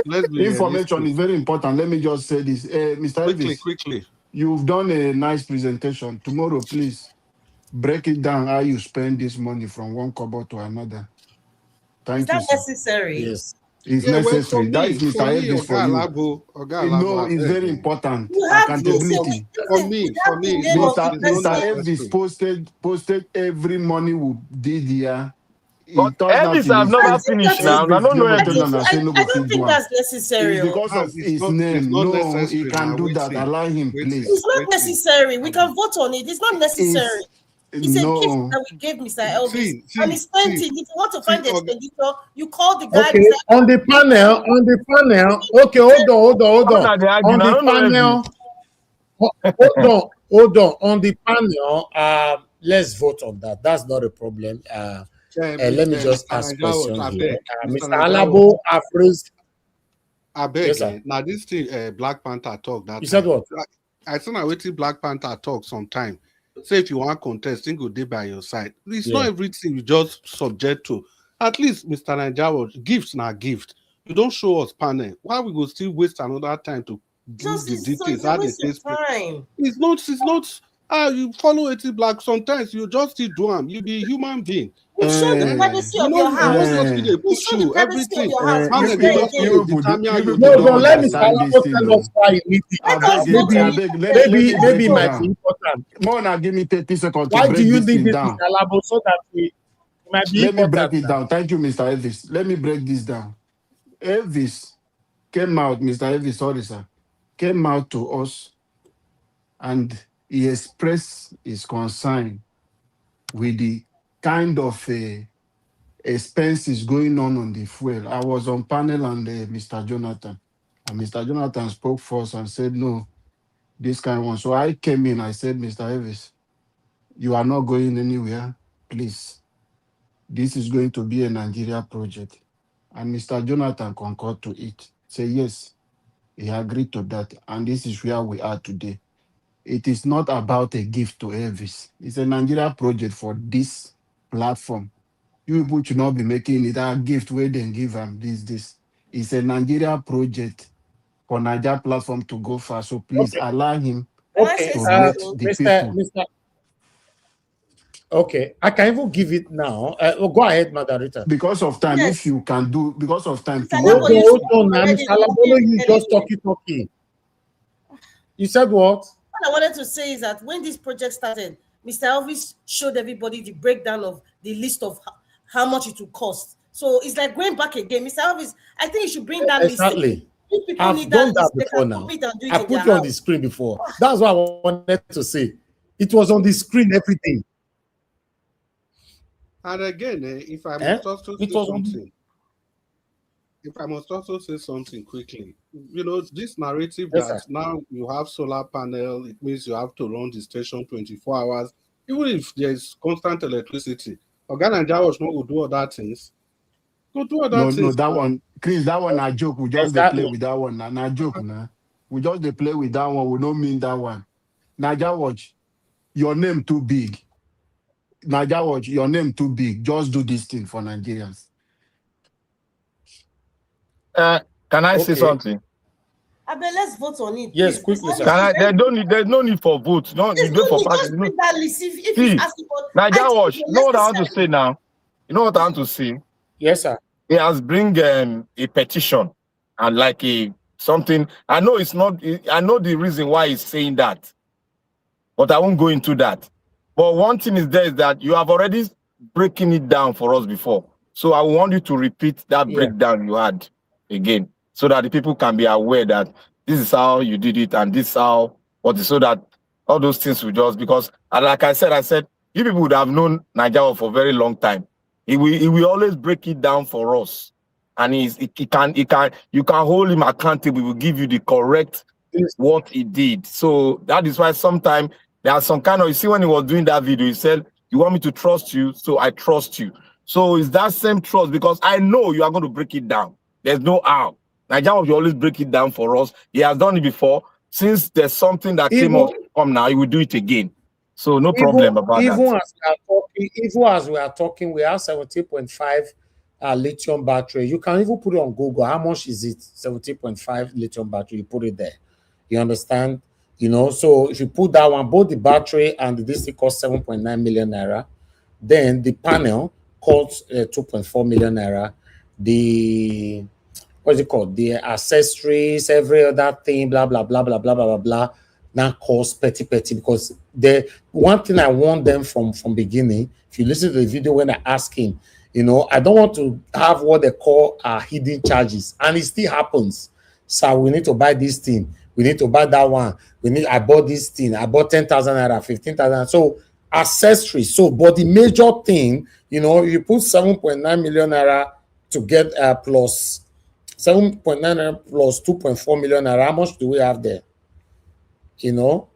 Let's be information is very important. Let me just say this. Mr. Elvis, quickly. You've done a nice presentation. Tomorrow, please break it down how you spend this money from one kobo to another. Thank you. Is that necessary? Yes. It's necessary. That is Mr. Elvis for you. No, it's very important. Accountability. For me, Mr. Elvis posted every money we did here. But Elvis have never finished now. I don't know. I don't think that's necessary. It's because of his name. No, he can do that. Allow him, please. It's not necessary. We can vote on it. It's not necessary. It's a gift that we gave Mr. Elvis, and he spent it. If you want to find the expenditure, you call the guy. Okay, on the panel. Okay, hold on. Hold on. On the panel, let's vote on that. That's not a problem. Let me just ask question here. Mr. Alabo, I've raised. I beg. Now this thing, Black Panther talk. That you said what? I think I waited Black Panther talk sometime. Say if you want contest, think good day by your side. It's not everything you just subject to. At least, Mr. Nigeria, gifts na gift. You don't show us panel. Why we go still waste another time to do the details? It's not. You follow it Black. Sometimes you just still do them. You be a human being. You show the privacy of your house. You show the privacy of your house. No, let me tell us why maybe it might be important. Mona, give me 30 seconds. Why do you think this is allowable so that we might be important? Let me break it down. Thank you, Mr. Elvis. Let me break this down. Elvis came out, Mr. Elvis, sorry, sir, came out to us and he expressed his concern with the kind of expenses going on the fuel. I was on panel and Mr. Jonathan, and Mr. Jonathan spoke first and said, no, this kind of one. So I came in, I said, Mr. Elvis, you are not going anywhere, please. This is going to be a Nigeria project. And Mr. Jonathan concurred to it. Say yes, he agreed to that. And this is where we are today. It is not about a gift to Elvis. It's a Nigeria project for this platform. You people should not be making it a gift where they give him this. It's a Nigeria project for Nigeria platform to go far. So please allow him Okay, to let the people. Mr. Okay, I can even give it now. Go ahead, Madam Rita. Because of time, Yes. if you can do, because of time, Hold tomorrow. on, now, Mr. Alabolo, you just talking. You said what? What I wanted to say is that when this project started, Mr. Elvis showed everybody the breakdown of the list of how much it will cost. So it's like going back again. Mr. Elvis, I think you should bring that Exactly. list. If people I've need done that that list, they before can now. copy it and do it I in put their you on the house. screen before. That's what I wanted to say. It was on the screen, everything. And again, if I must also say It was something, if I must also say something quickly, you know, this narrative Yes, that sir. now you have solar panel, it means you have to run the station 24 hours, even if there is constant electricity. Oga Naija was not going to do other things. Go do other No, things. that one, Chris, that one a joke. We just dey Exactly. play with that one. Na joke now. We just dey play with that one. We don't mean that one. Naija Watch, your name too big. Naija Watch, your name too big. Just do this thing for Nigerians. Can I say Okay. something? I bet let's vote on it. Yes, please. quickly, sir. Can I? There's no need for vote. No, There's you do no for need, party. just No. bring that list if See, he's asking for. Naija Watch. You know what I want to necessary. say now? You know what I want to say? Yes, sir. He has bring a petition and like a something. I know it's not. I know the reason why he's saying that, but I won't go into that. But one thing is there is that you have already breaking it down for us before. So I want you to repeat that Yeah. breakdown you had again, so that the people can be aware that this is how you did it and this is how what is, so that all those things will just, because like I said you people would have known Nigeria for a very long time. He will always break it down for us, and you can hold him accountable. He will give you the correct what he did. So that is why sometimes there are some kind of, you see, when he was doing that video, he said, you want me to trust you, so I trust you. So it's that same trust, because I know you are going to break it down. There's no how. Nigeria will always break it down for us. He has done it before. Since there's something that came up come now, he will do it again. So no problem about that. Even as we are talking, we have 17.5 lithium battery. You can even put it on Google. How much is it? 17.5 lithium battery. You put it there. You understand? You know, so if you put that one, both the battery and the DC cost 7.9 million naira. Then the panel costs 2.4 million naira. The what's it called? The accessories, every other thing, blah blah blah blah blah blah blah blah. Now cost petty, because the one thing I want them from beginning. If you listen to the video when I ask him, you know, I don't want to have what they call hidden charges, and it still happens. So we need to buy this thing. We need to buy that one. I bought this thing. I bought 10,000 naira, 15,000. So accessories. So, but the major thing, you know, you put 7.9 million naira to get plus 7.9 naira plus 2.4 million naira. How much do we have there? You know,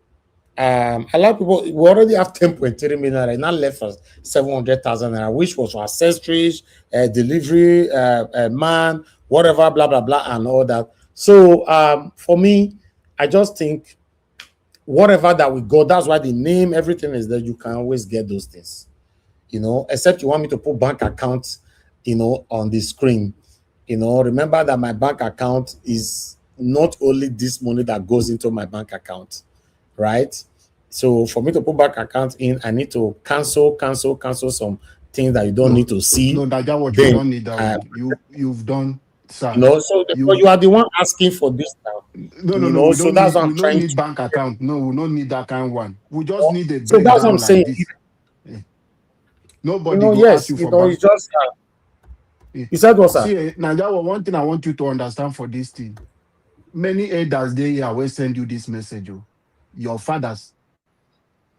a lot of people, we already have 10.3 million naira. Now left us 700,000 naira, which was for accessories, delivery, man, whatever, blah blah blah, and all that. So for me, I just think whatever that we got, that's why the name, everything is that you can always get those things, you know, except you want me to put bank accounts, you know, on the screen. You know, remember that my bank account is not only this money that goes into my bank account, right? So for me to put bank account in, I need to cancel some things that you don't need to see. No, Naija Watch, you don't need that one. You've done, sir. No, so you are the one asking for this now. No. So that's what I'm we don't trying need to. bank account. No, we don't need that kind of one. We just need a So that's what I'm breakdown like saying. this. Nobody You know, go yes, ask you you for know, bank. it's just. You said what, sir? See, Naija, one thing I want you to understand for this thing. Many elders they here will send you this message. Your fathers,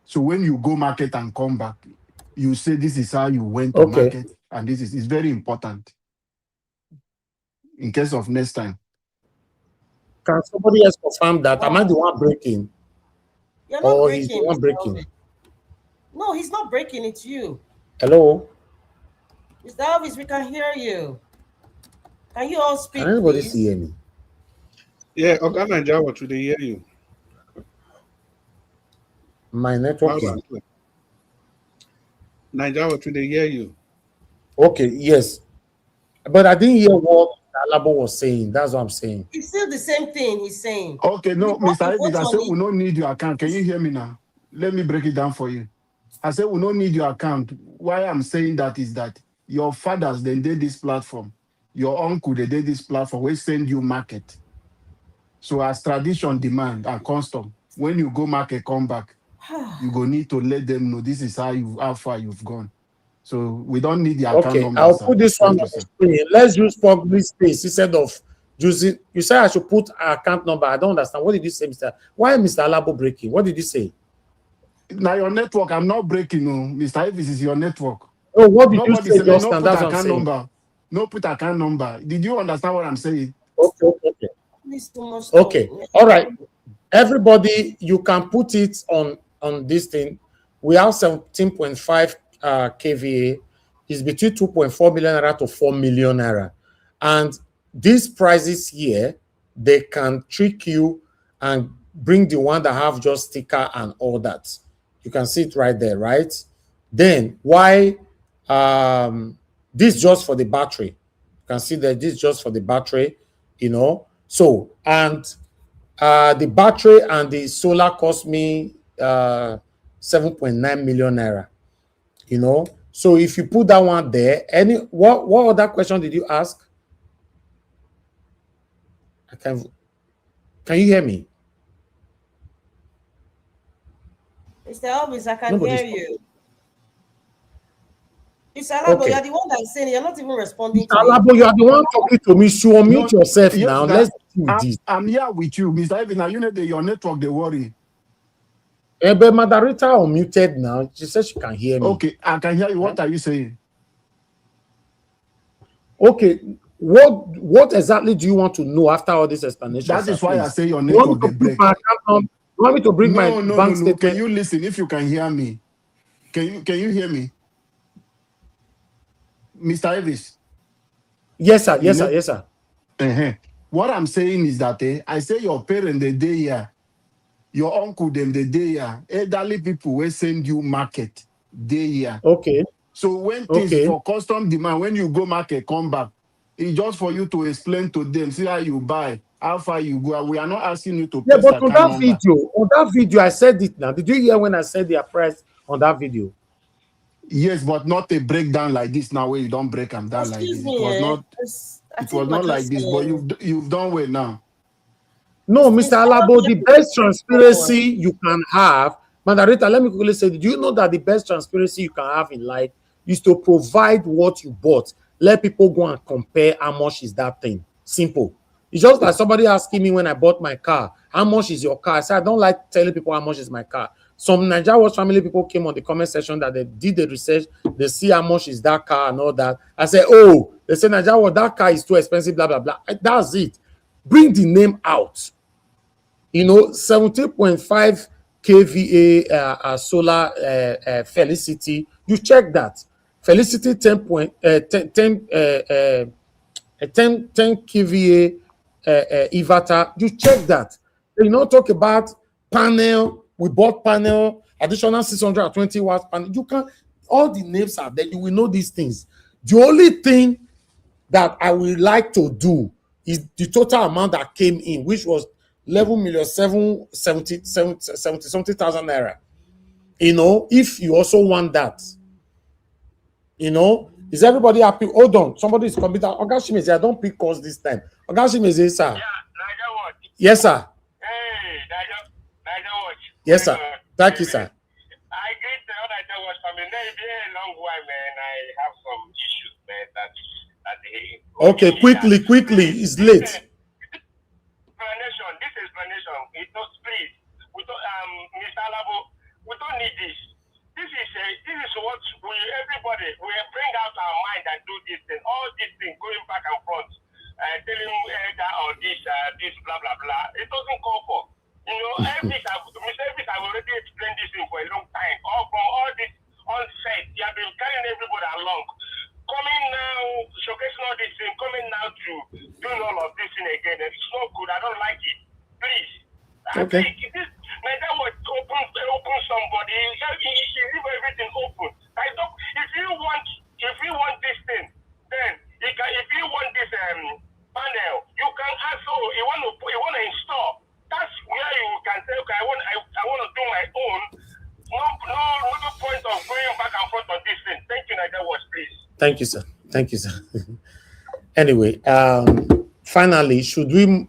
So when you go market and come back, you say this is how you went to market, and this is it's very important in case of next time. Can somebody else confirm that? Am I the one breaking? You're not Or breaking. he's the one Mr. breaking? Elvis. No, he's not breaking. It's you. Hello? Mr. Elvis, we can hear you. Can you all speak, Can anybody please? see me? Yeah, Oga Naija, what do they hear you? My network Loud is... and clear. Naija, what do they hear you? Okay, yes. But I didn't hear what Alabo was saying. That's what I'm saying. It's still the same thing he's saying. Okay, no, We want to Mr. David, vote I on said it. we don't need your account. Can you hear me now? Let me break it down for you. I said we don't need your account. Why I'm saying that is that your fathers, they did this platform. Your uncle, they did this platform. We send you market. So as tradition demand and custom, when you go market, come back, you go need to let them know this is how far you've gone. So we don't need the account Okay, number, I'll sir. put this one Thank on you, the sir. screen. Let's use public space instead of using... You said I should put account number. I don't understand. What did you say, Mr.? Why Mr. Alabo breaking? What did you say? Now your network, I'm not breaking, no. Mr. Davis is your network. Oh, what did Nobody you say say just no now? put That's what I'm account saying. number. No put account number. Did you understand what I'm saying? Okay. Please too much Okay. talk. All right. Everybody, you can put it on this thing. We have 17.5 kVA. It's between 2.4 million naira to 4 million naira. And these prices here, they can trick you and bring the one that have just sticker and all that. You can see it right there, right? Then why this just for the battery? You can see that this is just for the battery, you know. So, and the battery and the solar cost me 7.9 million naira, you know. So if you put that one there, what other question did you ask? Can you hear me? Mr. Elvis, I can Nobody's hear you. Mr. Alabo, okay. you're the one that's saying it. You're not even responding Mr. to me. Alabo, you are the one talking to me. So unmute yourself Yes, now. now, Let's do this. I'm here with you, Mr. Davis. Now you know your network, they worry. But Madarita unmuted now. She said she can hear me. Okay, I can hear you. What are you saying? Okay, what exactly do you want to know after all this explanation? That is sir, why I please? say your You want me network to they put break. my account on? You want me to bring my bank No. statement? Can you listen? If you can hear me, can you hear me, Mr. Davis? Yes, sir. Yes, sir. What I'm saying is that I say your parent the day here, your uncle them the day here, elderly people will send you market day here. Okay. So when things for custom demand, when you go market, come back. It's just for you to explain to them, see how you buy, how far you go. We are not asking you to Yeah, paste but on account that video, I said it now. Did you hear when I said their price on that video? Yes, but not a breakdown like this now where you don't break them down like Excuse this. me, It was not. I It think was we're not like just this. But you've done well now. No, Mr. Alabo, the best transparency you can have, Mandarita, let me quickly say, do you know that the best transparency you can have in life is to provide what you bought? Let people go and compare how much is that thing. Simple. It's just like somebody asking me when I bought my car, how much is your car? I said, I don't like telling people how much is my car. Some Nigeria Watch family people came on the comment section that they did the research, they see how much is that car and all that. I said, oh, they say Nigeria Watch, that car is too expensive, blah, blah, blah. That's it. Bring the name out. You know, 17.5 kVA solar Felicity. You check that. Felicity 10 kVA inverter. You check that. You know, talk about panel. We bought panel, additional 620 watts panel. You can, all the names are there. You will know these things. The only thing that I would like to do is the total amount that came in, which was 11,770,000 naira. You know, if you also want that, you know, is everybody happy? Hold on, somebody is coming down. Ogashimeze, I don't pick calls this time. Ogashimeze, sir. Yeah, yes, sir. Hey, Niger Watch. Yes, sir. Thank you, sir. I greet the other Niger Watch family. It's been a long while, man. I have some issues, man. Okay, quickly, it's late. This explanation, it was please. Mr. Alabo, we don't don't need this. This is what everybody we bring out our mind and do this thing. All these things going back and forth, telling that or this blah blah blah. It doesn't call for. You know, Mr. Elvis, I've already explained this thing for a long time. All from all this onset, you have been carrying everybody along. Coming now, showcasing all this thing, coming now to doing all of this thing again. It's not good. I don't like it. Please. Okay. That would open somebody. You leave everything open. If you want this thing, then if you want this panel, you can also you want to install. That's where you can say, okay, I want to do my own. No point of going back and forth on this thing. Thank you, Niger Watch, please. Thank you, sir. Thank you, sir. Anyway, finally, should we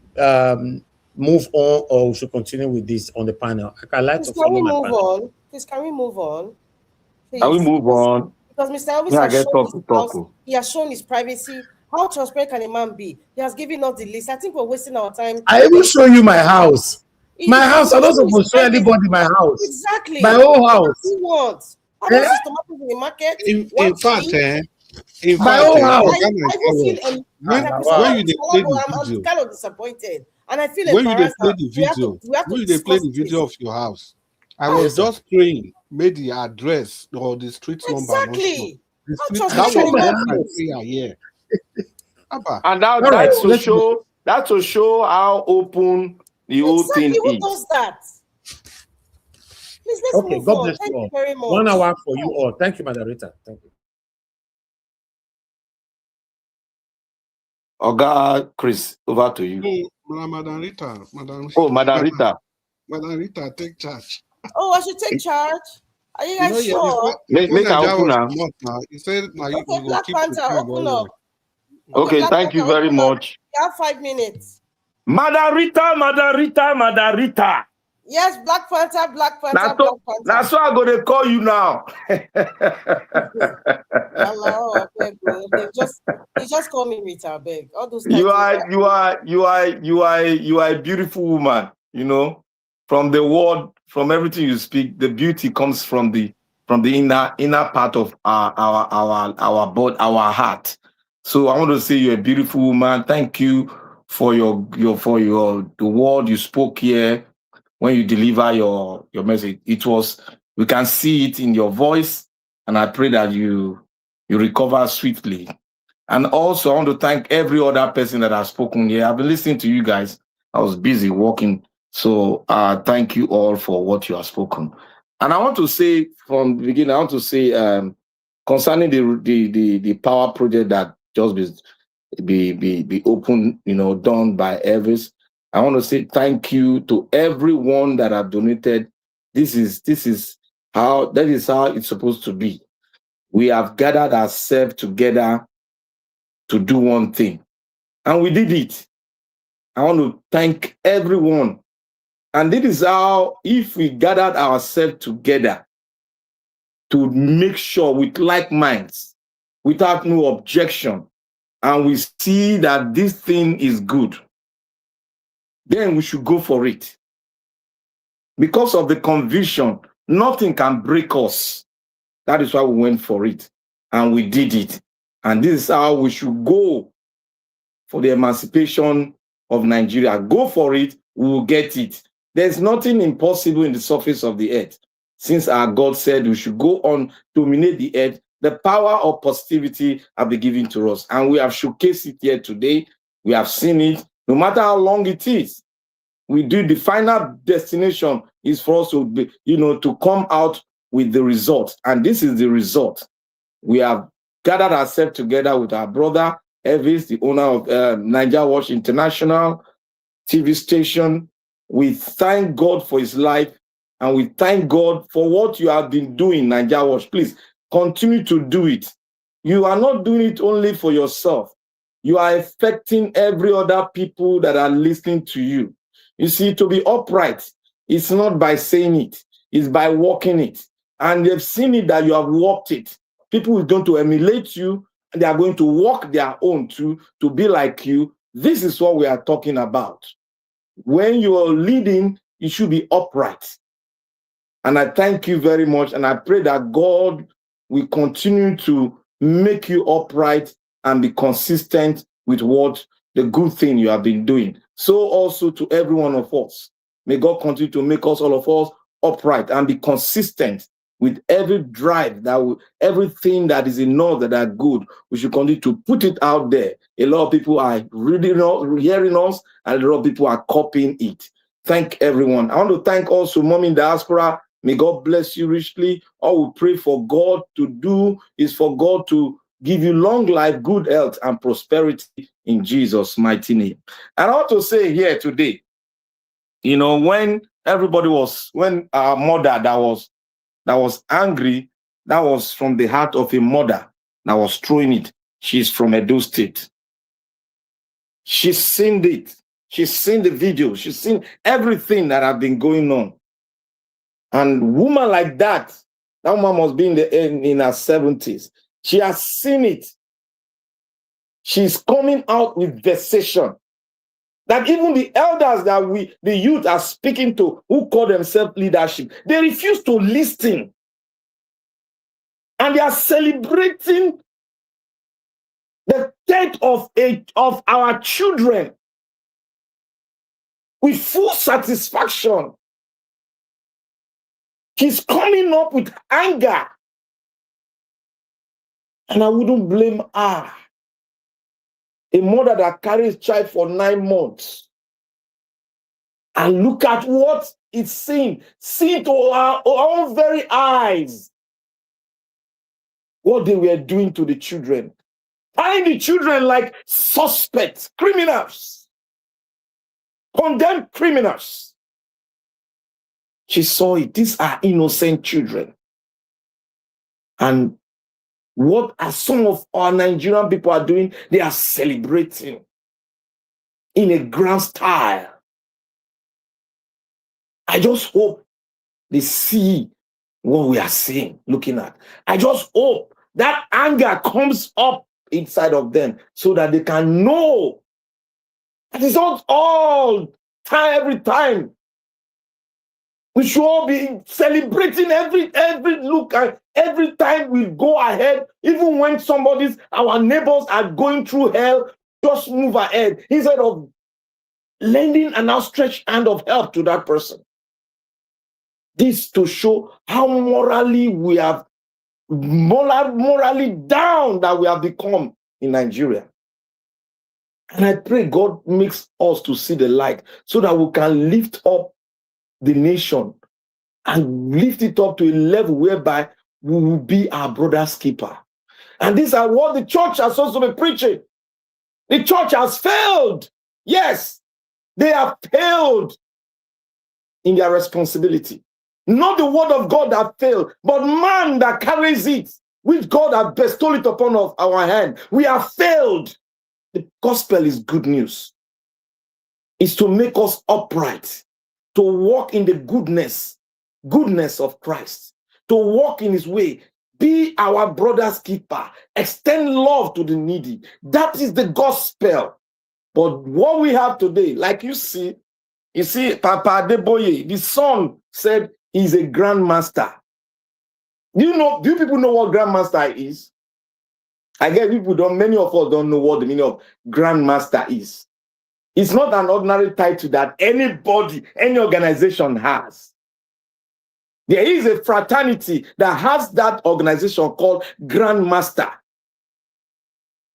move on or we should continue with this on the panel? I like to follow my panel. Please, can we move on? Please. Can we move on? Because Mr. Elvis has shown his privacy. How transparent can a man be? He has given us the list. I think we're wasting our time. I even show you my house. My house. I don't supposed to show anybody my house. Exactly. My whole house. What do you want? How much is tomatoes in the market? In fact, my own house. When you play the I'm video, kind of disappointed. And I feel when you embarrassed. play the video of your house, I was just praying, made the address or the street number. Exactly. That was my prayer here. And now that's to show how open the whole thing Who is. does that? Please, let's Okay, move God on. bless Thank you all. you very much. 1 hour for you all. Thank you, Madam Rita. Thank you. Oga Chris, over to you. Madam Rita. Madam Rita. Madam Rita, take charge. Oh, I should take charge. Are you guys sure? Make her open now. You said you will Black keep Panther, open up. Okay, Black thank you Panther, very open up. much. You have 5 minutes. Madam Rita. Yes, Black Panther, Black Panther, Black Panther. That's why I'm gonna call you now. Hello, they just call me Rita, I beg. All those You are a beautiful woman. You know, from the word, from everything you speak, the beauty comes from the inner part of our body, our heart. So I want to say you're a beautiful woman. Thank you for the word you spoke here when you deliver your message. We can see it in your voice, and I pray that you recover swiftly. And also I want to thank every other person that has spoken here. I've been listening to you guys. I was busy working. So thank you all for what you have spoken. And I want to say from the beginning, concerning the power project that just be open, done by Elvis. I want to say thank you to everyone that have donated. That is how it's supposed to be. We have gathered ourselves together to do one thing, and we did it. I want to thank everyone. And this is how, if we gathered ourselves together to make sure with like minds, without no objection, and we see that this thing is good, then we should go for it. Because of the conviction, nothing can break us. That is why we went for it, and we did it. And this is how we should go for the emancipation of Nigeria. Go for it, we will get it. There's nothing impossible in the surface of the earth. Since our God said we should go on, dominate the earth, the power of positivity have been given to us. And we have showcased it here today. We have seen it. No matter how long it is, we do. The final destination is for us to be, to come out with the result. And this is the result. We have gathered ourselves together with our brother, Elvis, the owner of Niger Watch International TV station. We thank God for his life, and we thank God for what you have been doing, Niger Watch. Please continue to do it. You are not doing it only for yourself. You are affecting every other people that are listening to you. You see, to be upright, it's not by saying it, it's by walking it. And they've seen it that you have walked it. People are going to emulate you, and they are going to walk their own to be like you. This is what we are talking about. When you are leading, you should be upright. And I thank you very much. And I pray that God will continue to make you upright and be consistent with what the good thing you have been doing. So also to every one of us. May God continue to make us, all of us, upright and be consistent with every drive everything that is in us that are good. We should continue to put it out there. A lot of people are reading us, hearing us, and a lot of people are copying it. Thank everyone. I want to thank also Mommy in Diaspora. May God bless you richly. All we pray for God to do is for God to give you long life, good health, and prosperity in Jesus' mighty name. And I want to say here today, when when our mother that was angry, that was from the heart of a mother that was throwing it. She's from Edo State. She's seen it. She's seen the video. She's seen everything that have been going on. And woman like that woman must be in her 70s. She has seen it. She's coming out with vexation. That even the elders that the youth are speaking to, who call themselves leadership, they refuse to listen. And they are celebrating the death of our children with full satisfaction. He's coming up with anger. And I wouldn't blame her. A mother that carries child for 9 months. And look at what it's seeing. See to our own very eyes what they were doing to the children. Tying the children like suspects, criminals. Condemned criminals. She saw it. These are innocent children. And what are some of our Nigerian people are doing? They are celebrating in a grand style. I just hope they see what we are seeing, looking at. I just hope that anger comes up inside of them so that they can know that it's not all time, every time. We should all be celebrating every look, and every time we go ahead, even when our neighbors are going through hell, just move ahead instead of lending an outstretched hand of help to that person. This to show how morally down that we have become in Nigeria. And I pray God makes us to see the light so that we can lift up the nation and lift it up to a level whereby we will be our brother's keeper. And these are what the church has also been preaching. The church has failed. Yes, they have failed in their responsibility. Not the word of God that failed, but man that carries it, which God has bestowed it upon our hand. We have failed. The gospel is good news. It's to make us upright, to walk in the goodness of Christ, to walk in his way, be our brother's keeper, extend love to the needy. That is the gospel. But what we have today, like you see, Papa Adeboye, the son said he's a grandmaster. Do people know what grandmaster is? I guess many of us don't know what the meaning of grandmaster is. It's not an ordinary title that anybody, any organization has. There is a fraternity that has that organization called Grandmaster.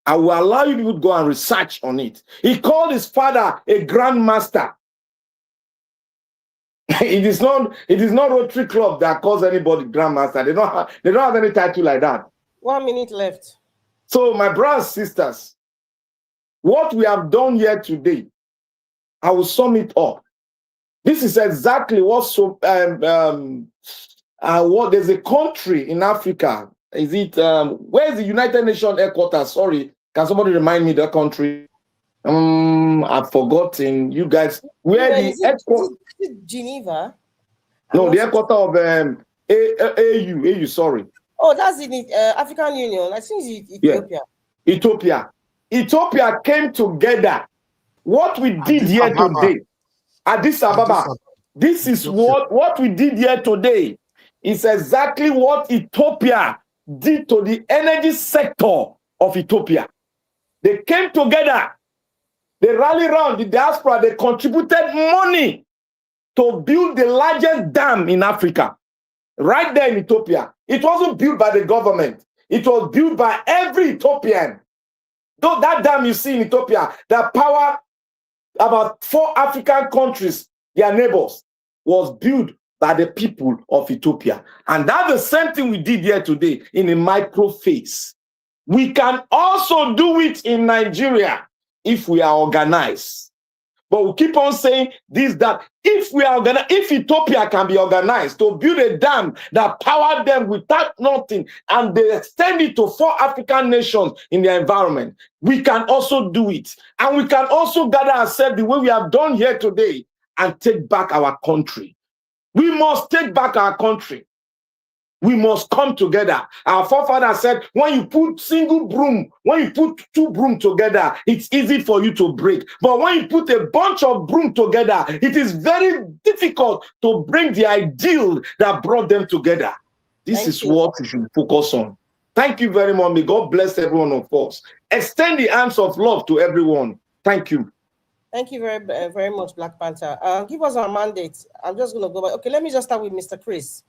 I will allow you to go and research on it. He called his father a Grandmaster. It is not Rotary Club that calls anybody Grandmaster. They don't have any title like that. 1 minute left. So, my brothers and sisters, what we have done here today, I will sum it up. This is exactly what there's a country in Africa. Is it where is the United Nations headquarters? Sorry, can somebody remind me the country? I've forgotten. You guys, where the headquarters? Is it Geneva? No, the headquarters of AU. Sorry. Oh, that's in African Union. I think it's Ethiopia. Yeah. Ethiopia came together. What we did here today, Addis Ababa. This is what we did here today. Is exactly what Ethiopia did to the energy sector of Ethiopia. They came together. They rallied around the diaspora. They contributed money to build the largest dam in Africa, right there in Ethiopia. It wasn't built by the government. It was built by every Ethiopian. Though that dam you see in Ethiopia, that power about 4 African countries, their neighbors, was built by the people of Ethiopia. And that's the same thing we did here today in a micro phase. We can also do it in Nigeria if we are organized. But we keep on saying this, that if we are organized, if Ethiopia can be organized to build a dam that powered them without nothing, and they extend it to 4 African nations in their environment, we can also do it. And we can also gather ourselves the way we have done here today and take back our country. We must take back our country. We must come together. Our forefather said, when you put single broom, when you put 2 broom together, it's easy for you to break. But when you put a bunch of broom together, it is very difficult to bring the ideal that brought them together. This is what we should focus on. Thank you very much. May God bless every one of us. Extend the arms of love to everyone. Thank you. Thank you very much, Black Panther. Give us our mandate. I'm just going to go back. Okay, let me just start with Mr. Chris.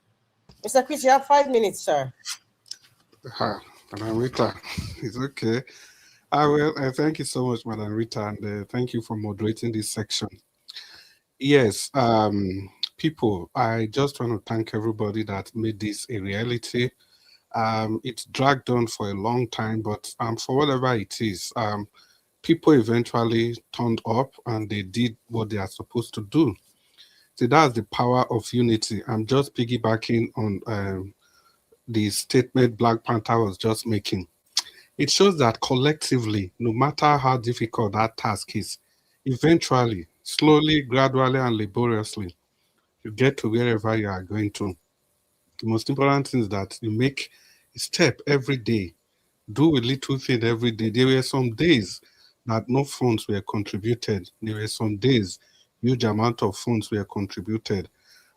Mr. Chris, you have 5 minutes, sir. Madam Rita, it's okay. I will. Thank you so much, Madam Rita, and thank you for moderating this section. Yes, people, I just want to thank everybody that made this a reality. It's dragged on for a long time, but for whatever it is, people eventually turned up and they did what they are supposed to do. So that's the power of unity. I'm just piggybacking on the statement Black Panther was just making. It shows that collectively, no matter how difficult that task is, eventually, slowly, gradually, and laboriously, you get to wherever you are going to. The most important thing is that you make a step every day. Do a little thing every day. There were some days that no funds were contributed. There were some days huge amount of funds were contributed.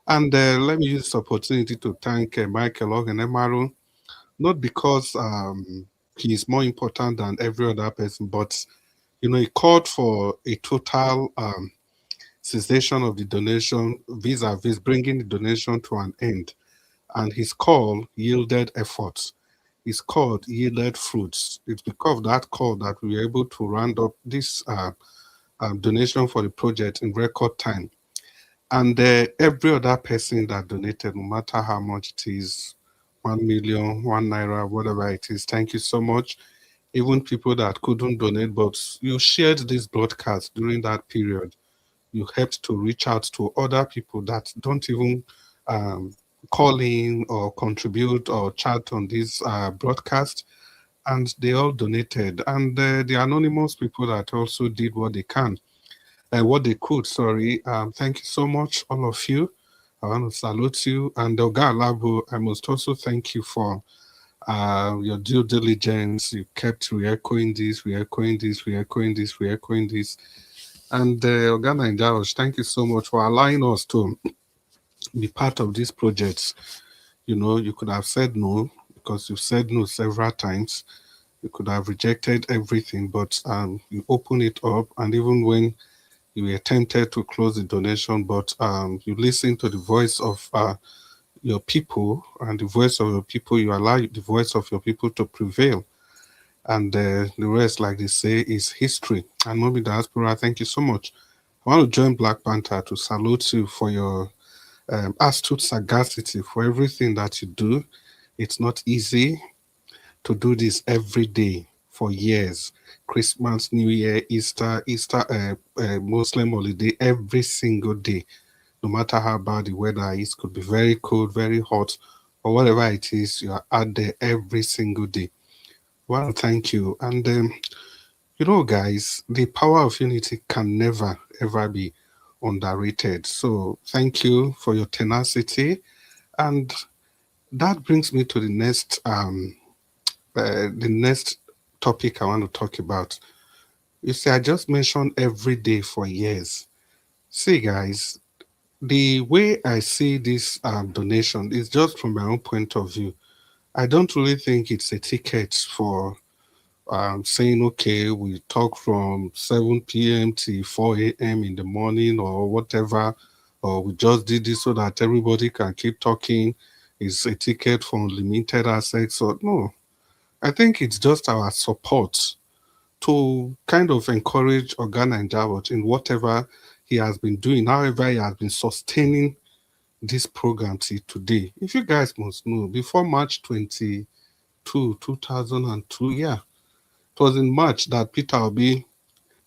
And let me use this opportunity to thank Michael Ogenemaro, not because he is more important than every other person, but he called for a total cessation of the donation vis-a-vis bringing the donation to an end. And his call yielded efforts. His call yielded fruits. It's because of that call that we were able to round up this donation for the project in record time. And every other person that donated, no matter how much it is, 1 million, 1 naira, whatever it is, thank you so much. Even people that couldn't donate, but you shared this broadcast during that period. You helped to reach out to other people that don't even call in or contribute or chat on this broadcast. And they all donated. And the anonymous people that also did what they can, what they could, sorry. Thank you so much, all of you. I want to salute you. And Oga Alabo, I must also thank you for your due diligence. You kept re-echoing this, re-echoing this, re-echoing this, re-echoing this. And Oga Nainjarosh, thank you so much for allowing us to be part of this project. You could have said no, because you've said no several times. You could have rejected everything, but you opened it up, and even when you were tempted to close the donation, but you listened to the voice of your people, and the voice of your people, you allow the voice of your people to prevail. And the rest, like they say, is history. And Mobi Diaspora, thank you so much. I want to join Black Panther to salute you for your astute sagacity, for everything that you do. It's not easy to do this every day for years. Christmas, New Year, Easter, Muslim holiday, every single day. No matter how bad the weather is, could be very cold, very hot, or whatever it is, you are out there every single day. Well, thank you. And, guys, the power of unity can never, ever be underrated. So thank you for your tenacity. And that brings me to the next topic I want to talk about. You see, I just mentioned every day for years. See, guys, the way I see this donation is just from my own point of view. I don't really think it's a ticket for saying, okay, we talk from 7 p.m. to 4 a.m. in the morning or whatever, or we just did this so that everybody can keep talking. It's a ticket for unlimited access. So, no, I think it's just our support to kind of encourage Oga Naija in whatever he has been doing, however he has been sustaining this program till today. If you guys must know, before March 22, 2002, yeah, it was in March that Peter Obi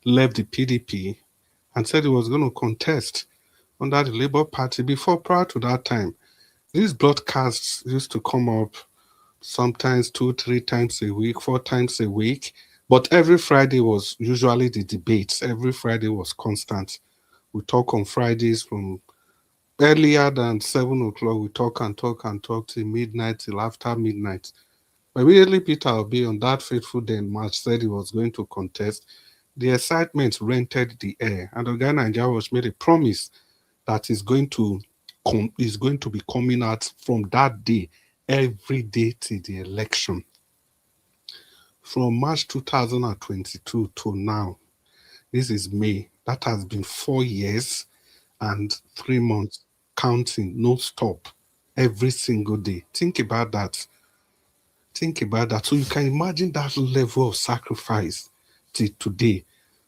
left the PDP and said he was going to contest under the Labour Party. Prior to that time, these broadcasts used to come up sometimes 2-3 times a week, 4 times a week. But every Friday was usually the debates. Every Friday was constant. We talk on Fridays from earlier than 7 o'clock. We talk and talk and talk till midnight, till after midnight. Immediately Peter Obi on that fateful day in March said he was going to contest. The excitement rented the air, and Oga Naija was made a promise that he's going to be coming out from that day every day till the election. From March 2022 to now, this is May. That has been 4 years and 3 months, counting, no stop, every single day. Think about that. Think about that. So you can imagine that level of sacrifice till today.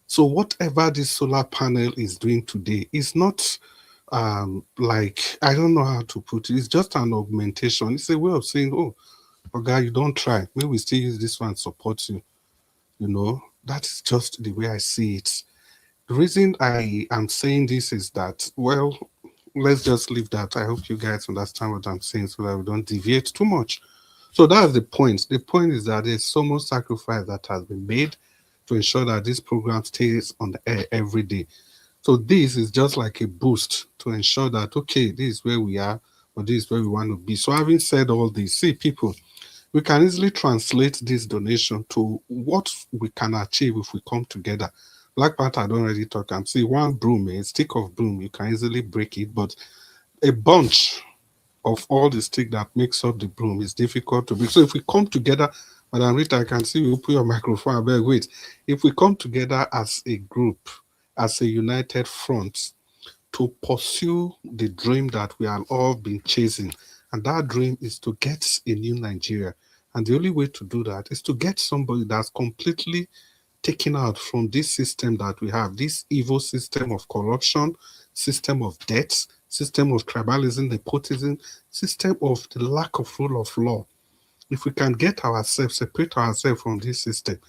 So whatever this solar panel is doing today is not like, I don't know how to put it. It's just an augmentation. It's a way of saying, oh, Oga, you don't try. Maybe we still use this one, support you. You know, that's just the way I see it. The reason I am saying this is that, well, let's just leave that. I hope you guys understand what I'm saying so that we don't deviate too much. So that's the point. The point is that there's so much sacrifice that has been made to ensure that this program stays on the air every day. So this is just like a boost to ensure that, okay, this is where we are, or this is where we want to be. So having said all this, see, people, we can easily translate this donation to what we can achieve if we come together. Black Panther, I don't already talk. And see, one broom, a stick of broom, you can easily break it, but a bunch of all the stick that makes up the broom is difficult to break. So if we come together, Madam Rita, I can see you put your microphone. I beg, wait. If we come together as a group, as a united front, to pursue the dream that we have all been chasing, and that dream is to get a new Nigeria. And the only way to do that is to get somebody that's completely taken out from this system that we have, this evil system of corruption, system of debt, system of tribalism, nepotism, system of the lack of rule of law. If we can get ourselves, separate ourselves from this system,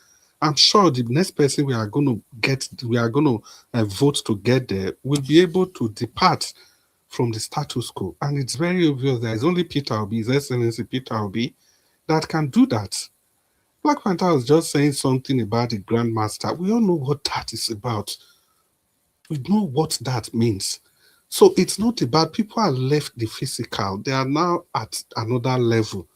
I'm sure the next person we are going to vote to get there will be able to depart from the status quo. And it's very obvious there is only Peter Obi, His Excellency Peter Obi, that can do that. Black Panther was just saying something about the Grandmaster. We all know what that is about. We know what that means. So it's not about people are left the physical. They are now at another level.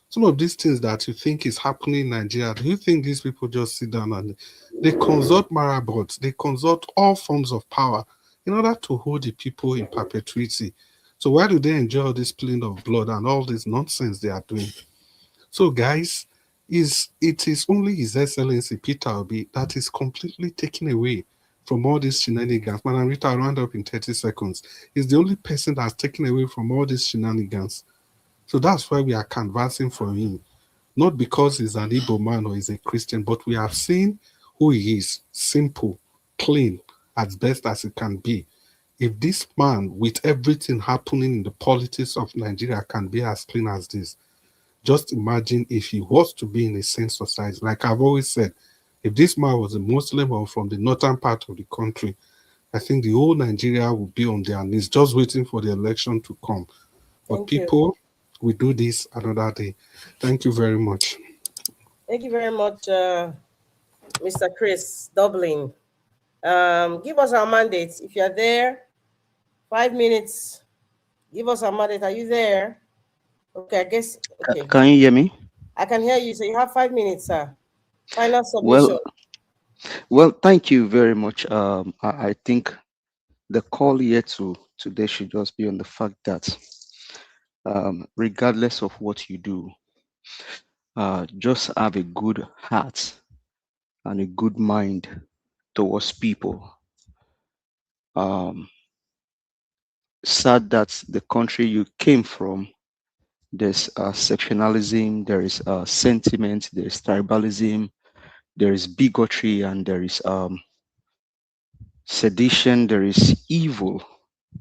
Some of these things that you think is happening in Nigeria, do you think these people just sit down and they consult marabouts, they consult all forms of power in order to hold the people in perpetuity? So why do they enjoy all this spilling of blood and all this nonsense they are doing? So guys, it is only His Excellency Peter Obi that is completely taken away from all these shenanigans. Madam Rita, I'll round up in 30 seconds. He's the only person that's taken away from all these shenanigans. So that's why we are canvassing for him. Not because he's an Igbo man or he's a Christian, but we have seen who he is. Simple, clean, as best as it can be. If this man, with everything happening in the politics of Nigeria, can be as clean as this, just imagine if he was to be in a sane society. Like I've always said, if this man was a Muslim or from the northern part of the country, I think the whole Nigeria would be on their knees, just waiting for the election to come. But people, we do this another day. Thank you very much. Thank you very much, Mr. Chris Dublin. Give us our mandate. If you're there, 5 minutes. Give us our mandate. Are you there? Okay, I guess. Okay. Can you hear me? I can hear you. So you have 5 minutes, sir. Final submission. Well, thank you very much. I think the call here to today should just be on the fact that regardless of what you do, just have a good heart and a good mind towards people. Sad that the country you came from, there's sectionalism, there is sentiment, there is tribalism, there is bigotry, and there is sedition, there is evil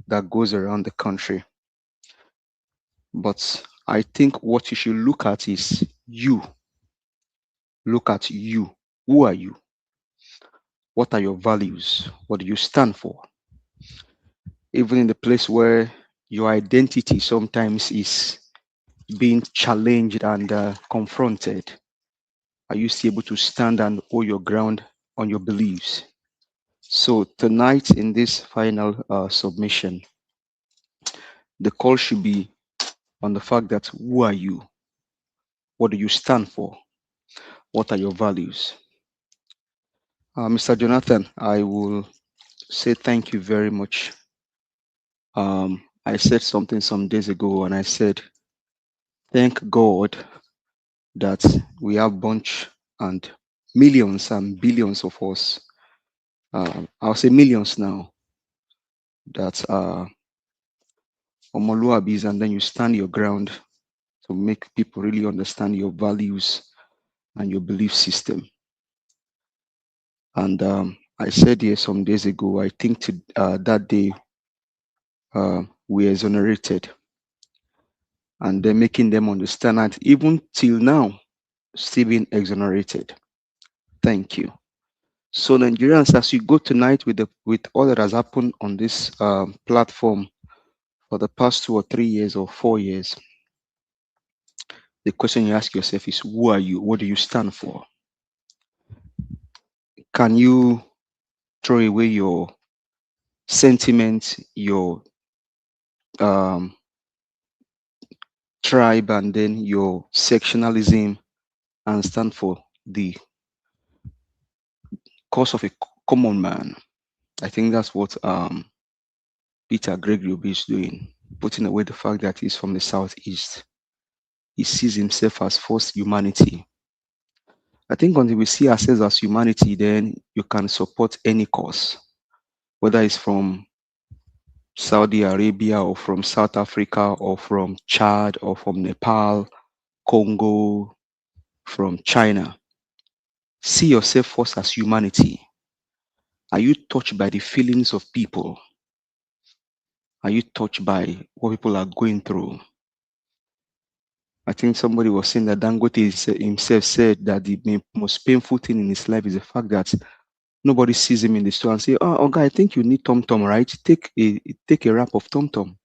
that goes around the country. But I think what you should look at is you. Look at you. Who are you? What are your values? What do you stand for? Even in the place where your identity sometimes is being challenged and confronted, are you still able to stand and hold your ground on your beliefs? So tonight in this final submission, the call should be on the fact that who are you? What do you stand for? What are your values? Mr. Jonathan, I will say thank you very much. I said something some days ago, and I said, thank God that we have bunch and millions and billions of us. I'll say millions now that are Omoluabis, and then you stand your ground to make people really understand your values and your belief system. And I said here some days ago, I think that day we exonerated, and then making them understand that even till now, still being exonerated. Thank you. So Nigerians, as you go tonight with all that has happened on this platform for the past 2 or 3 years or 4 years, the question you ask yourself is, who are you? What do you stand for? Can you throw away your sentiment, your tribe, and then your sectionalism, and stand for the cause of a common man? I think that's what Peter Gregory Obi is doing, putting away the fact that he's from the southeast. He sees himself as first humanity. I think until we see ourselves as humanity, then you can support any cause, whether it's from Saudi Arabia or from South Africa or from Chad or from Nepal, Congo, from China. See yourself first as humanity. Are you touched by the feelings of people? Are you touched by what people are going through? I think somebody was saying that Dangote himself said that the most painful thing in his life is the fact that nobody sees him in the store and say, "Oh, guy, I think you need Tom Tom, right? Take a wrap of Tom Tom."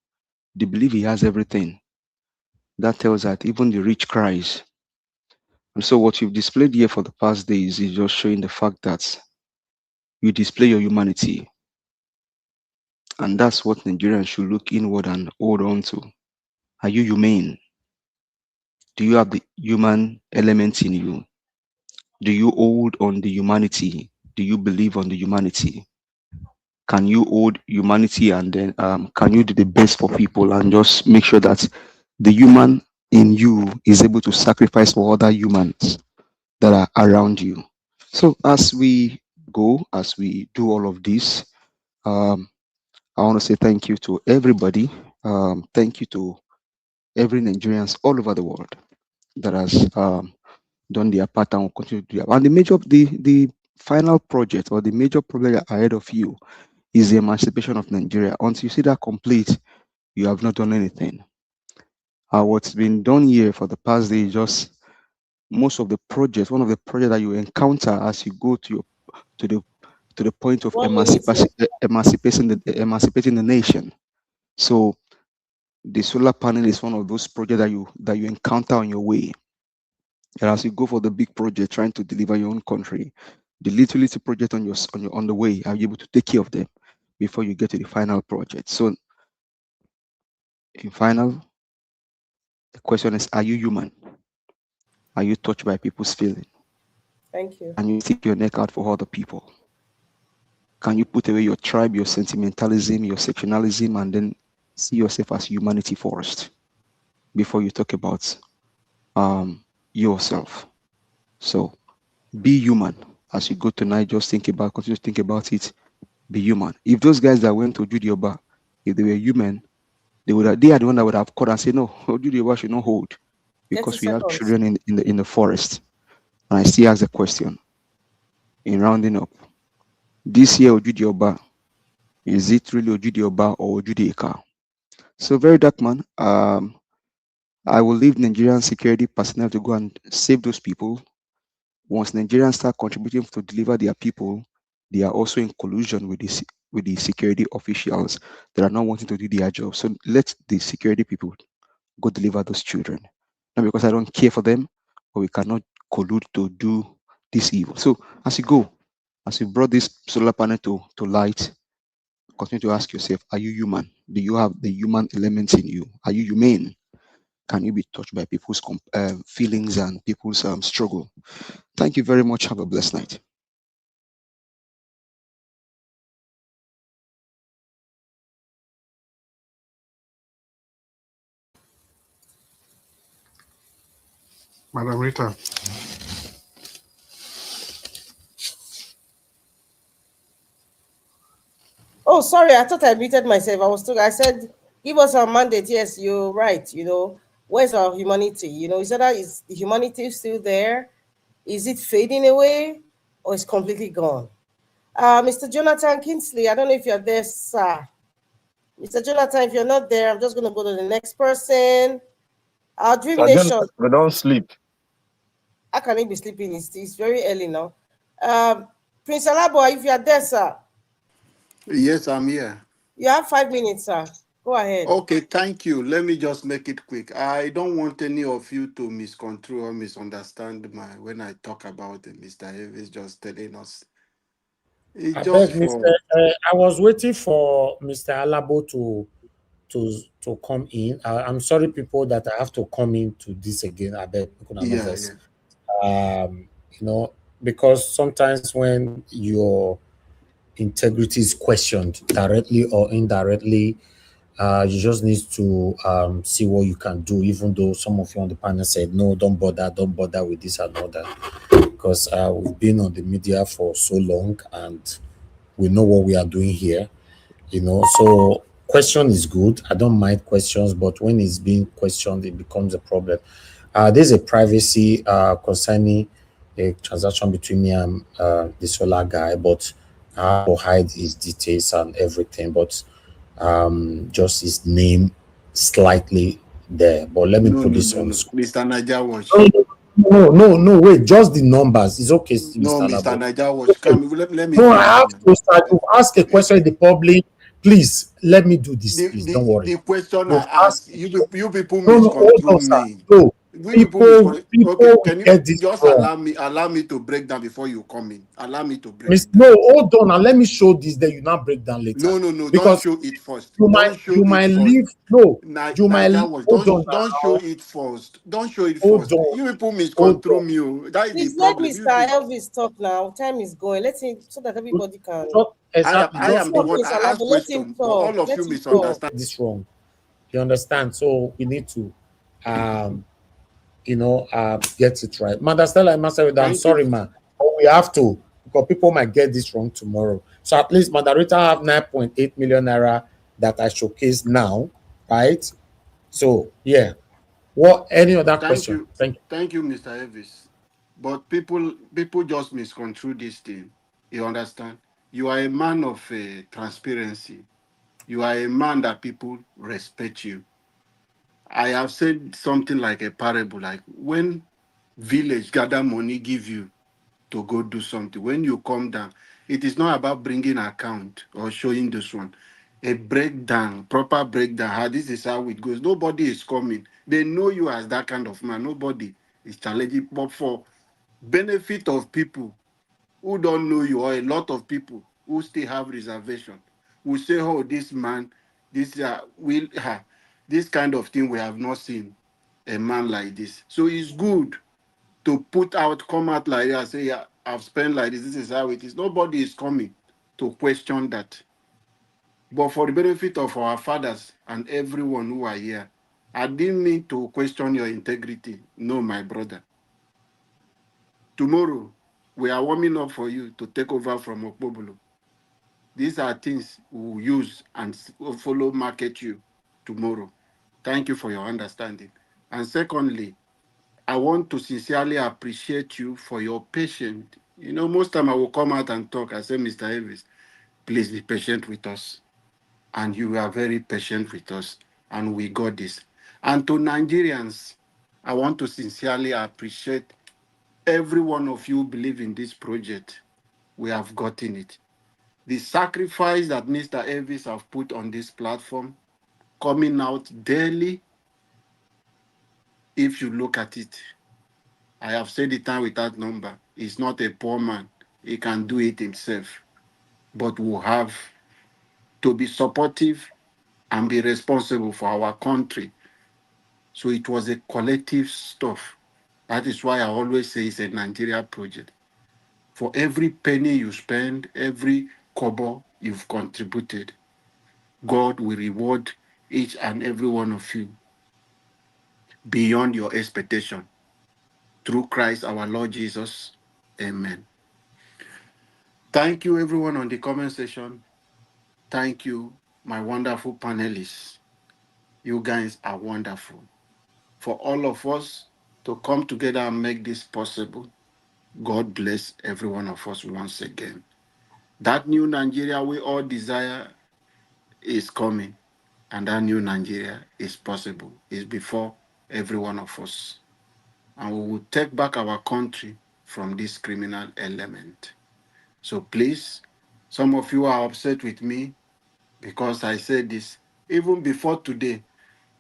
They believe he has everything. That tells that even the rich cries. And so what you've displayed here for the past days is just showing the fact that you display your humanity. And that's what Nigerians should look inward and hold on to. Are you humane? Do you have the human element in you? Do you hold on the humanity? Do you believe on the humanity? Can you hold humanity, and then can you do the best for people and just make sure that the human in you is able to sacrifice for other humans that are around you? So as we go, as we do all of this, I want to say thank you to everybody. Thank you to every Nigerians all over the world that has done their part and will continue to do that. And the final project or the major project ahead of you is the emancipation of Nigeria. Until you see that complete, you have not done anything. What's been done here for the past day is just most of the projects. One of the projects that you encounter as you go to the point of emancipating the nation. So the solar panel is one of those projects that you encounter on your way. And as you go for the big project, trying to deliver your own country, the little project on the way, are you able to take care of them before you get to the final project? So, in final, the question is: are you human? Are you touched by people's feelings? Thank you. And you stick your neck out for other people? Can you put away your tribe, your sentimentalism, your sectionalism, and then see yourself as humanity first before you talk about yourself? So be human. As you go tonight, just continue to think about it. Be human. If those guys that went to Judioba, if they were human, they are the one that would have called and say, no, Judioba should not hold because we have children in the forest. And I still ask the question in rounding up. This year Ojudioba, is it really Ojudioba or Ojudieka? So very dark man. I will leave Nigerian security personnel to go and save those people. Once Nigerians start contributing to deliver their people, they are also in collusion with the security officials that are not wanting to do their job. So let the security people go deliver those children. Not because I don't care for them, but we cannot collude to do this evil. So as you go, as you brought this solar panel to light, continue to ask yourself, are you human? Do you have the human elements in you? Are you humane? Can you be touched by people's feelings and people's struggle? Thank you very much. Have a blessed night. Madam Rita. Oh, sorry, I thought I muted myself. I said, give us our mandate. Yes, you're right. Where's our humanity? Is the humanity still there? Is it fading away or is completely gone? Mr. Jonathan Kinsley, I don't know if you're there, sir. Mr. Jonathan, if you're not there, I'm just going to go to the next person. Our Dream Nation. We don't sleep. How can he be sleeping? It's very early now. Prince Alabo, if you're there, sir. Yes, I'm here. You have 5 minutes, sir. Go ahead. Okay, thank you. Let me just make it quick. I don't want any of you to misconstrue or misunderstand when I talk about Mr. Evans just telling us. I was waiting for Mr. Alabo to come in. I'm sorry, people, that I have to come into this again. I beg. Because sometimes when your integrity is questioned directly or indirectly, you just need to see what you can do, even though some of you on the panel said, no, don't bother with this and all that. Because we've been on the media for so long and we know what we are doing here, So question is good. I don't mind questions, but when it's being questioned, it becomes a problem. There's a privacy concerning a transaction between me and the solar guy, but I will hide his details and everything, but just his name slightly there. But let me put this on screen. Mr. Najawash. No, wait, just the numbers. It's okay. No, Mr. Najawash. Let me. No, I have to start to ask a question in the public. Please, let me do this, please. Don't worry. The question I ask, you people misconstrue me. No, people can you just allow me to break down before you come in? Allow me to break down. No, hold on, and let me show this, then you now break down later. No, don't show it first. You might leave. No, you might don't show it first. Don't show it first. You people misconstrue me. That is Please the problem. let Mr. Elvis talk now. Time is going. Let's see so that everybody can. I am the one I ask questions. All of you misunderstand this wrong. You understand? So we need to get it right. Mother Stella and Master, I'm sorry, man. But we have to, because people might get this wrong tomorrow. So at least Mother Rita have 9.8 million naira that I showcase now, right? So yeah. What any other question? Thank you, Mr. Elvis. But people just misconstrue this thing. You understand? You are a man of transparency. You are a man that people respect you. I have said something like a parable, like when village gather money, give you to go do something. When you come down, it is not about bringing account or showing this one. A breakdown, proper breakdown, how this is how it goes. Nobody is coming. They know you as that kind of man. Nobody is challenging. But for benefit of people who don't know you, or a lot of people who still have reservation, will say, oh, this man, this kind of thing we have not seen a man like this. So it's good to come out like that, say, yeah, I've spent like this is how it is. Nobody is coming. to question that. But for the benefit of our fathers and everyone who are here, I didn't mean to question your integrity. No, my brother. Tomorrow, we are warming up for you to take over from Okpobolo. These are things we will use and follow market you tomorrow. Thank you for your understanding. And secondly, I want to sincerely appreciate you for your patience. You know, most time I will come out and talk. I say, Mr. Elvis, please be patient with us. And you are very patient with us. And we got this. And to Nigerians, I want to sincerely appreciate every one of you who believe in this project. We have gotten it. The sacrifice that Mr. Elvis have put on this platform, coming out daily, if you look at it, I have said it time without number. He's not a poor man. He can do it himself. But we have to be supportive and be responsible for our country. So it was a collective stuff. That is why I always say it's a Nigeria project. For every penny you spend, every kobo you've contributed, God will reward each and every one of you beyond your expectation. Through Christ our Lord Jesus. Amen. Thank you, everyone on the comment section. Thank you, my wonderful panelists. You guys are wonderful. For all of us to come together and make this possible, God bless every one of us once again. That new Nigeria we all desire is coming, and that new Nigeria is possible. It's before every one of us. And we will take back our country from this criminal element. So please, some of you are upset with me because I said this. Even before today,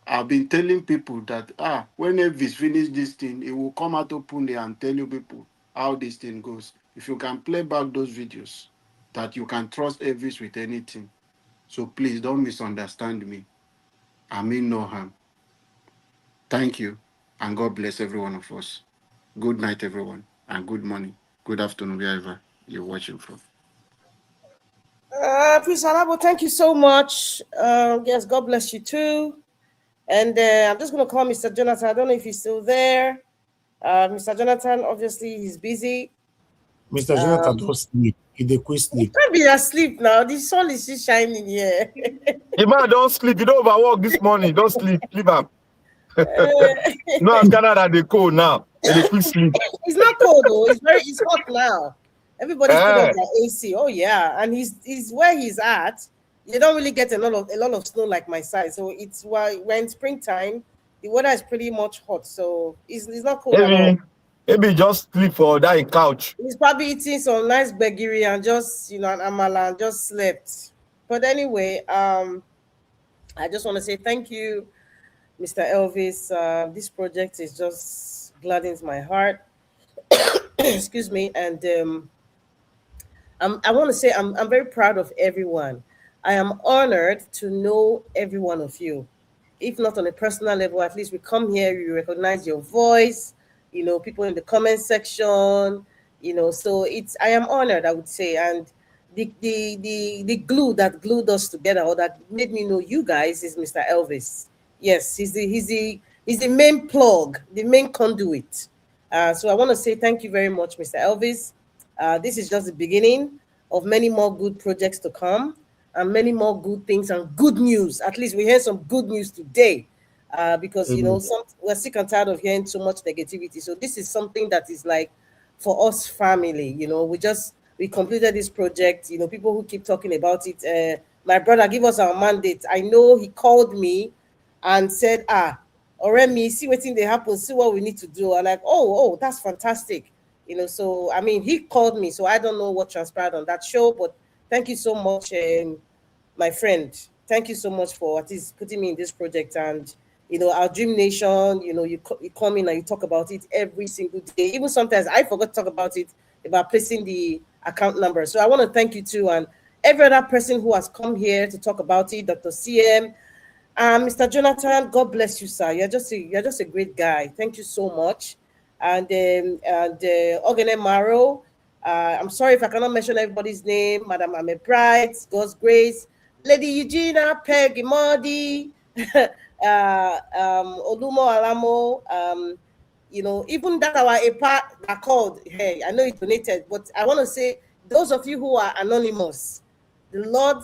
I've been telling people that, when Elvis finish this thing, he will come out openly and tell you people how this thing goes. If you can play back those videos, that you can trust Elvis with anything. So please don't misunderstand me. I mean no harm. Thank you, and God bless every one of us. Good night, everyone, and good morning, good afternoon, wherever you're watching from. Prince Alabo, thank you so much. Yes, God bless you too. And I'm just going to call Mr. Jonathan. I don't know if he's still there. Mr. Jonathan, obviously, he's busy. Mr. Jonathan, don't sleep. He quit sleep. He can't be asleep now. The sun is still shining here. The man don't sleep. You don't overwork this morning. Don't sleep. Leave him. No, as Canada, they cold now. They quick sleep. It's not cold though. It's hot now. Everybody's put on their AC. Oh yeah, and he's where he's at. You don't really get a lot of snow like my side. So it's why when springtime, the weather is pretty much hot. So it's not cold at all. Maybe just sleep for that couch. He's probably eating some nice begiri and just an amala and just slept. But anyway, I just want to say thank you, Mr. Elvis. This project is just gladdens my heart. Excuse me, and I want to say I'm very proud of everyone. I am honored to know every one of you. If not on a personal level, at least we come here, you recognize your voice. People in the comment section. So I am honored, I would say, and the glue that glued us together, or that made me know you guys, is Mr. Elvis. Yes, he's the main plug, the main conduit. So I want to say thank you very much, Mr. Elvis. This is just the beginning of many more good projects to come, and many more good things and good news. At least we heard some good news today, because we're sick and tired of hearing so much negativity. So this is something that is like for us family. We completed this project. People who keep talking about it. My brother give us our mandate. I know he called me and said, Oremi, see what thing they happen, see what we need to do. I'm like, oh, that's fantastic. So I mean, he called me, so I don't know what transpired on that show, but thank you so much, my friend. Thank you so much for at least putting me in this project. And our Dream Nation, you come in and you talk about it every single day. Even sometimes I forgot to talk about it, about placing the account number. So I want to thank you too, and every other person who has come here to talk about it, Dr. CM. Mr. Jonathan, God bless you, sir. You're just a great guy. Thank you so much. And Ogene Maro, I'm sorry if I cannot mention everybody's name. Madam Ame Bright, God's Grace, Lady Eugenia, Peggy Modi, Olumo Alamo, you know, even that our EPA that called, hey, I know it donated, but I want to say, those of you who are anonymous, the Lord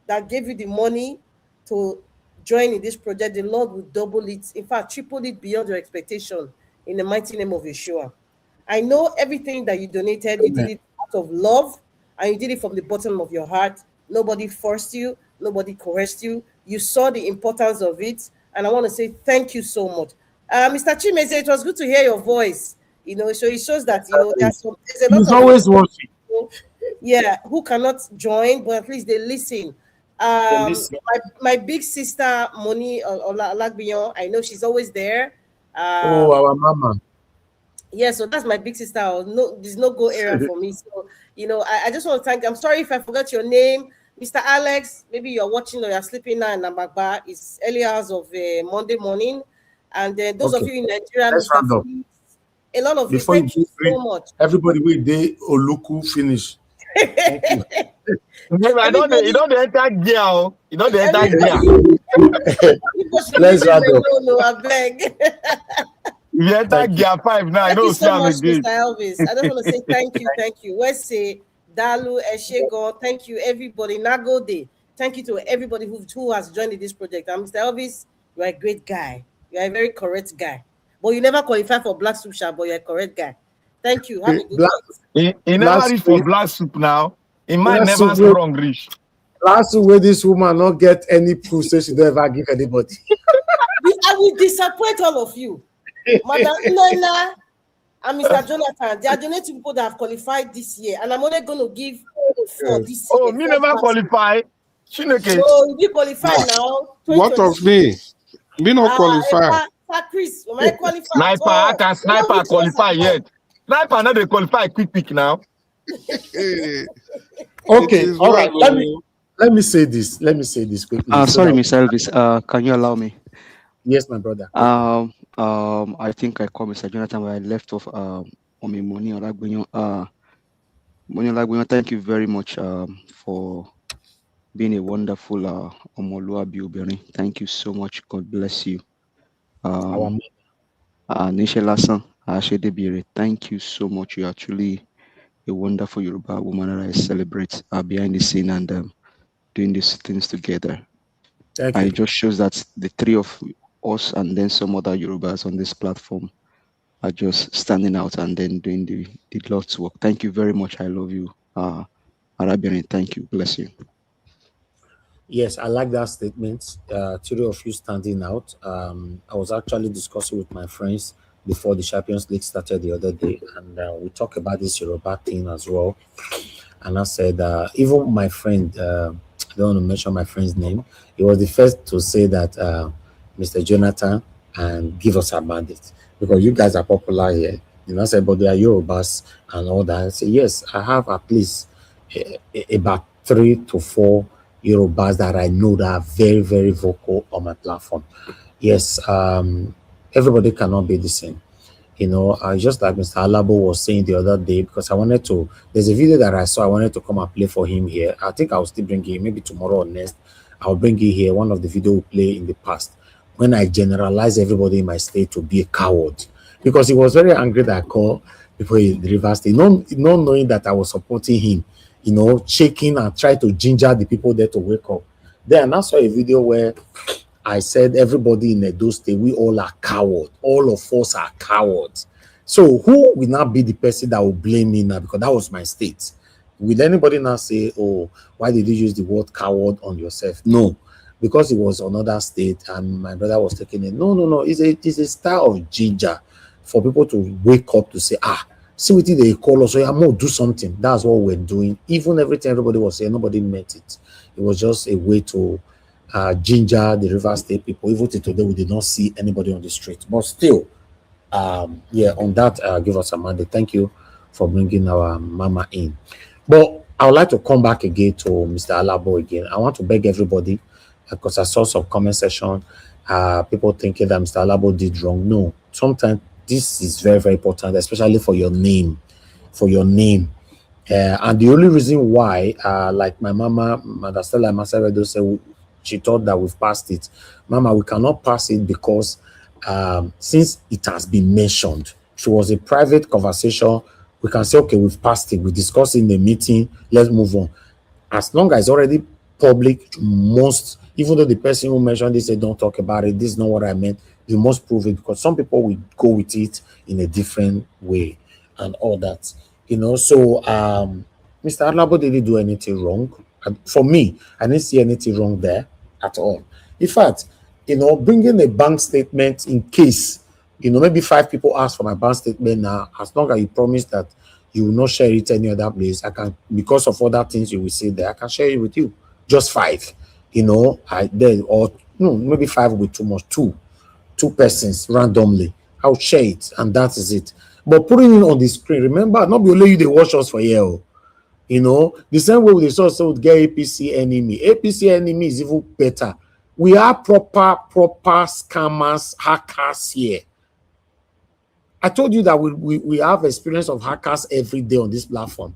that gave you the money to join in this project, the Lord will double it, in fact, triple it beyond your expectation in the mighty name of Yeshua. I know everything that you donated, you did it out of love, and you did it from the bottom of your heart. Nobody forced you, nobody coerced you. You saw the importance of it, and I want to say thank you so much. Mr. Chimeze, it was good to hear your voice. You know, so it shows that, you know, there's a lot He's of always watching. yeah, who cannot join, but at least they listen. My big sister Moni Olagbiyon, I know she's always there. Oh, our mama. Yeah, so that's my big sister. No, there's no go area for me. So, you know, I just want to thank. I'm sorry if I forgot your name, Mr. Alex. Maybe you're watching or you're sleeping now in Namagba. It's early hours of Monday morning, and then those of you in Nigeria, Mr. Felix, a lot of Before you. Thank you so much. Everybody will day Oluku finish. Thank you. I don't know. You don't enter gear. You don't enter gear. Let's wrap up. No, I beg. You enter gear 5 now. I Thank don't you see so him much, again. Mr. Elvis. I just want to say thank you. Wese, Dalu, Eshego, thank you, everybody. Nagode, thank you to everybody who has joined in this project. And Mr. Elvis, you are a great guy. You are a very correct guy. But you never qualify for Black Soup Shop, but you're a correct guy. Thank you. Have a good night. He never reach for black soup now. He might never strong reach. Last way this woman not get any proof say she don't ever give anybody. I will disappoint all of you. Madam Nana and Mr. Jonathan, they are the only two people that have qualified this year, and I'm only going to give 4 this year. Oh, me never qualify. Chineke. So you qualify now. What of me? Me not qualify. Chris, am I qualified? Sniper, I can sniper qualify yet. Sniper not they qualify quick now. Okay, all right. Let me say this. Let me say this quickly. Sorry, Mr. Elvis. Can you allow me? Yes, my brother. I think I called Mr. Jonathan where I left off on my Moni Olagbiyon. Moni Olagbiyon, thank you very much for being a wonderful Omoluabi Obìnrin. Thank you so much. God bless you. Nisha Lassan, Ashedebire, thank you so much. You are truly a wonderful Yoruba woman that I celebrate behind the scene and doing these things together. Thank you. It just shows that the three of us and then some other Yorubas on this platform are just standing out and then doing the Lord's work. Thank you very much. I love you. Arabian, thank you. Bless you. Yes, I like that statement. Three of you standing out. I was actually discussing with my friends before the Champions League started the other day, and we talked about this Yoruba thing as well. And I said, even my friend, I don't want to mention my friend's name, he was the first to say that Mr. Jonathan and give us a mandate because you guys are popular here. You know, I said, but they are Yorubas and all that. I said, yes, I have at least about 3 to 4 Yorubas that I know that are very, very vocal on my platform. Yes, everybody cannot be the same. You know, just like Mr. Alabo was saying the other day, because I wanted to, there's a video that I saw, I wanted to come and play for him here. I think I'll still bring it, maybe tomorrow or next. I'll bring it here, one of the video we play in the past, when I generalized everybody in my state to be a coward. Because he was very angry that I called people in the River State, not knowing that I was supporting him, you know, shaking and try to ginger the people there to wake up. Then I saw a video where I said everybody in Edo State, we all are cowards. All of us are cowards. So who will not be the person that will blame me now? Because that was my state. Will anybody now say, oh, why did you use the word coward on yourself? No, because it was another state and my brother was taking it. No. It's a style of ginger for people to wake up to say, see what they call us, so I'm going to do something. That's what we're doing. Even everything everybody was saying, nobody meant it. It was just a way to ginger the River State people. Even today, we did not see anybody on the street. But still, yeah, on that, give us a mandate. Thank you for bringing our mama in. But I would like to come back again to Mr. Alabo again. I want to beg everybody, because I saw some comment section, people thinking that Mr. Alabo did wrong. No, sometimes this is very, very important, especially for your name. For your name. And the only reason why, like my mama, Mother Stella Masaredo said, she thought that we've passed it. Mama, we cannot pass it because since it has been mentioned, if it was a private conversation, we can say, okay, we've passed it. We discussed in the meeting. Let's move on. As long as it's already public, you must, even though the person who mentioned this said, don't talk about it, this is not what I meant, you must prove it, because some people will go with it in a different way and all that. You know, so Mr. Adlabo didn't do anything wrong. And for me, I didn't see anything wrong there at all. In fact, you know, bringing a bank statement in case, you know, maybe 5 people ask for my bank statement now, as long as you promise that you will not share it any other place, I can, because of other things you will see there, I can share it with you. Just 5, you know, or no, maybe 5 will be too much. 2 persons randomly, I'll share it, and that is it. But putting it on the screen, remember, not be only you they watch us for here. You know, the same way they saw would get APC enemy. APC enemy is even better. We are proper scammers, hackers here. I told you that we have experience of hackers every day on this platform.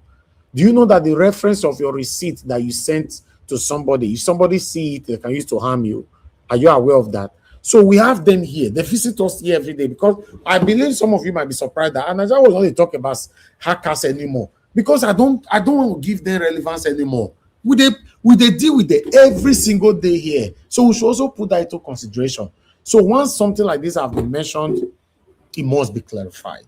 Do you know that the reference of your receipt that you sent to somebody, if somebody see it, they can use to harm you? Are you aware of that? So we have them here. They visit us here every day, because I believe some of you might be surprised that Anaja was only talking about hackers anymore, because I don't want to give them relevance anymore. We deal with them every single day here. So we should also put that into consideration. So once something like this has been mentioned, it must be clarified.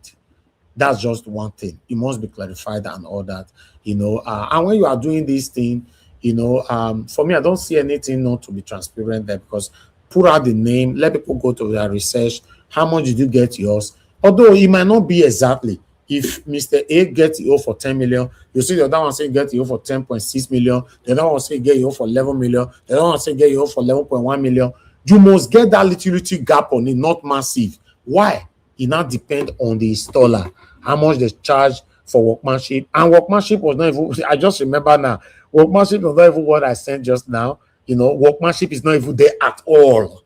That's just one thing. It must be clarified and all that, you know. And when you are doing this thing, you know, for me, I don't see anything not to be transparent there, because put out the name, let people go to their research. How much did you get yours? Although it might not be exactly. If Mr. A gets you for 10 million, you see the other one saying get you for 10.6 million, the other one saying get you for 11 million, the other one saying get you for 11.1 million. You must get that little gap on it, not massive. Why? It now depends on the installer, how much they charge for workmanship. And workmanship was not even, I just remember now, workmanship was not even what I sent just now. You know, workmanship is not even there at all.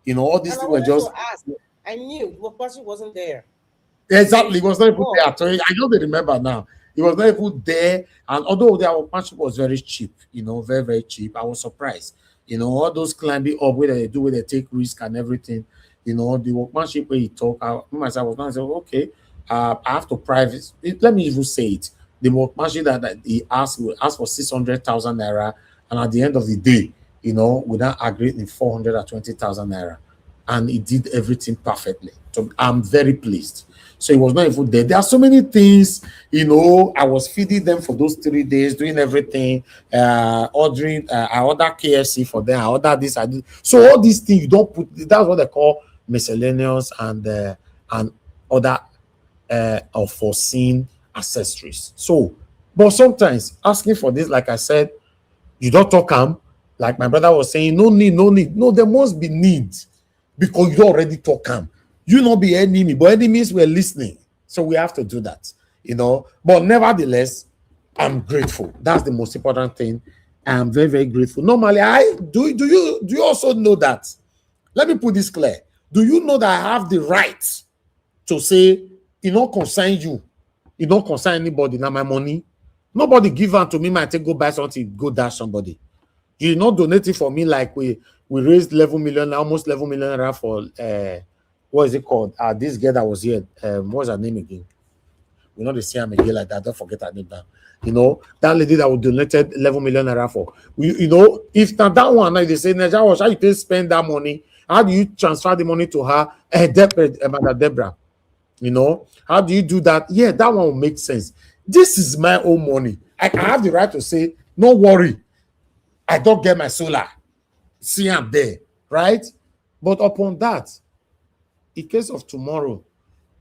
You know, all these things were just. I knew workmanship wasn't there. Exactly, it was not even there. So I don't remember now. It was not even there. And although their workmanship was very cheap, you know, very, very cheap, I was surprised. You know, all those climbing up where they do, where they take risk and everything. You know, the workmanship where he talk, I myself was not saying, okay, I have to private. Let me even say it. The workmanship that he asked for 600,000 naira, and at the end of the day, you know, we now agreed in 420,000 naira, and he did everything perfectly. So I'm very pleased. So it was not even there. There are so many things, you know. I was feeding them for those 3 days, doing everything, ordering. I order KFC for them. I order this. I do. So all these things you don't put. That's what they call miscellaneous and other unforeseen accessories. So, but sometimes asking for this, like I said, you don't talk them. Like my brother was saying, no need. No, there must be need, because you already talk them. You not be enemy, but enemies were listening. So we have to do that, you know. But nevertheless, I'm grateful. That's the most important thing. I'm very, very grateful. Normally, do you also know that? Let me put this clear. Do you know that I have the right to say, it don't concern you, it don't concern anybody, now my money? Nobody give out to me, might take go buy something, go dash somebody. You not donate it for me like we raised 11 million, almost 11 million for what is it called? This girl that was here, what's her name again? We know the same again like that. Don't forget her name now. You know, that lady that was donated 11 million naira for. You know, if not that one, like they say, Naja, how you spend that money? How do you transfer the money to her? Mother Deborah. You know, how do you do that? Yeah, that one will make sense. This is my own money. I have the right to say, no worry, I don't get my solar. See, I'm there, right? But upon that, in case of tomorrow,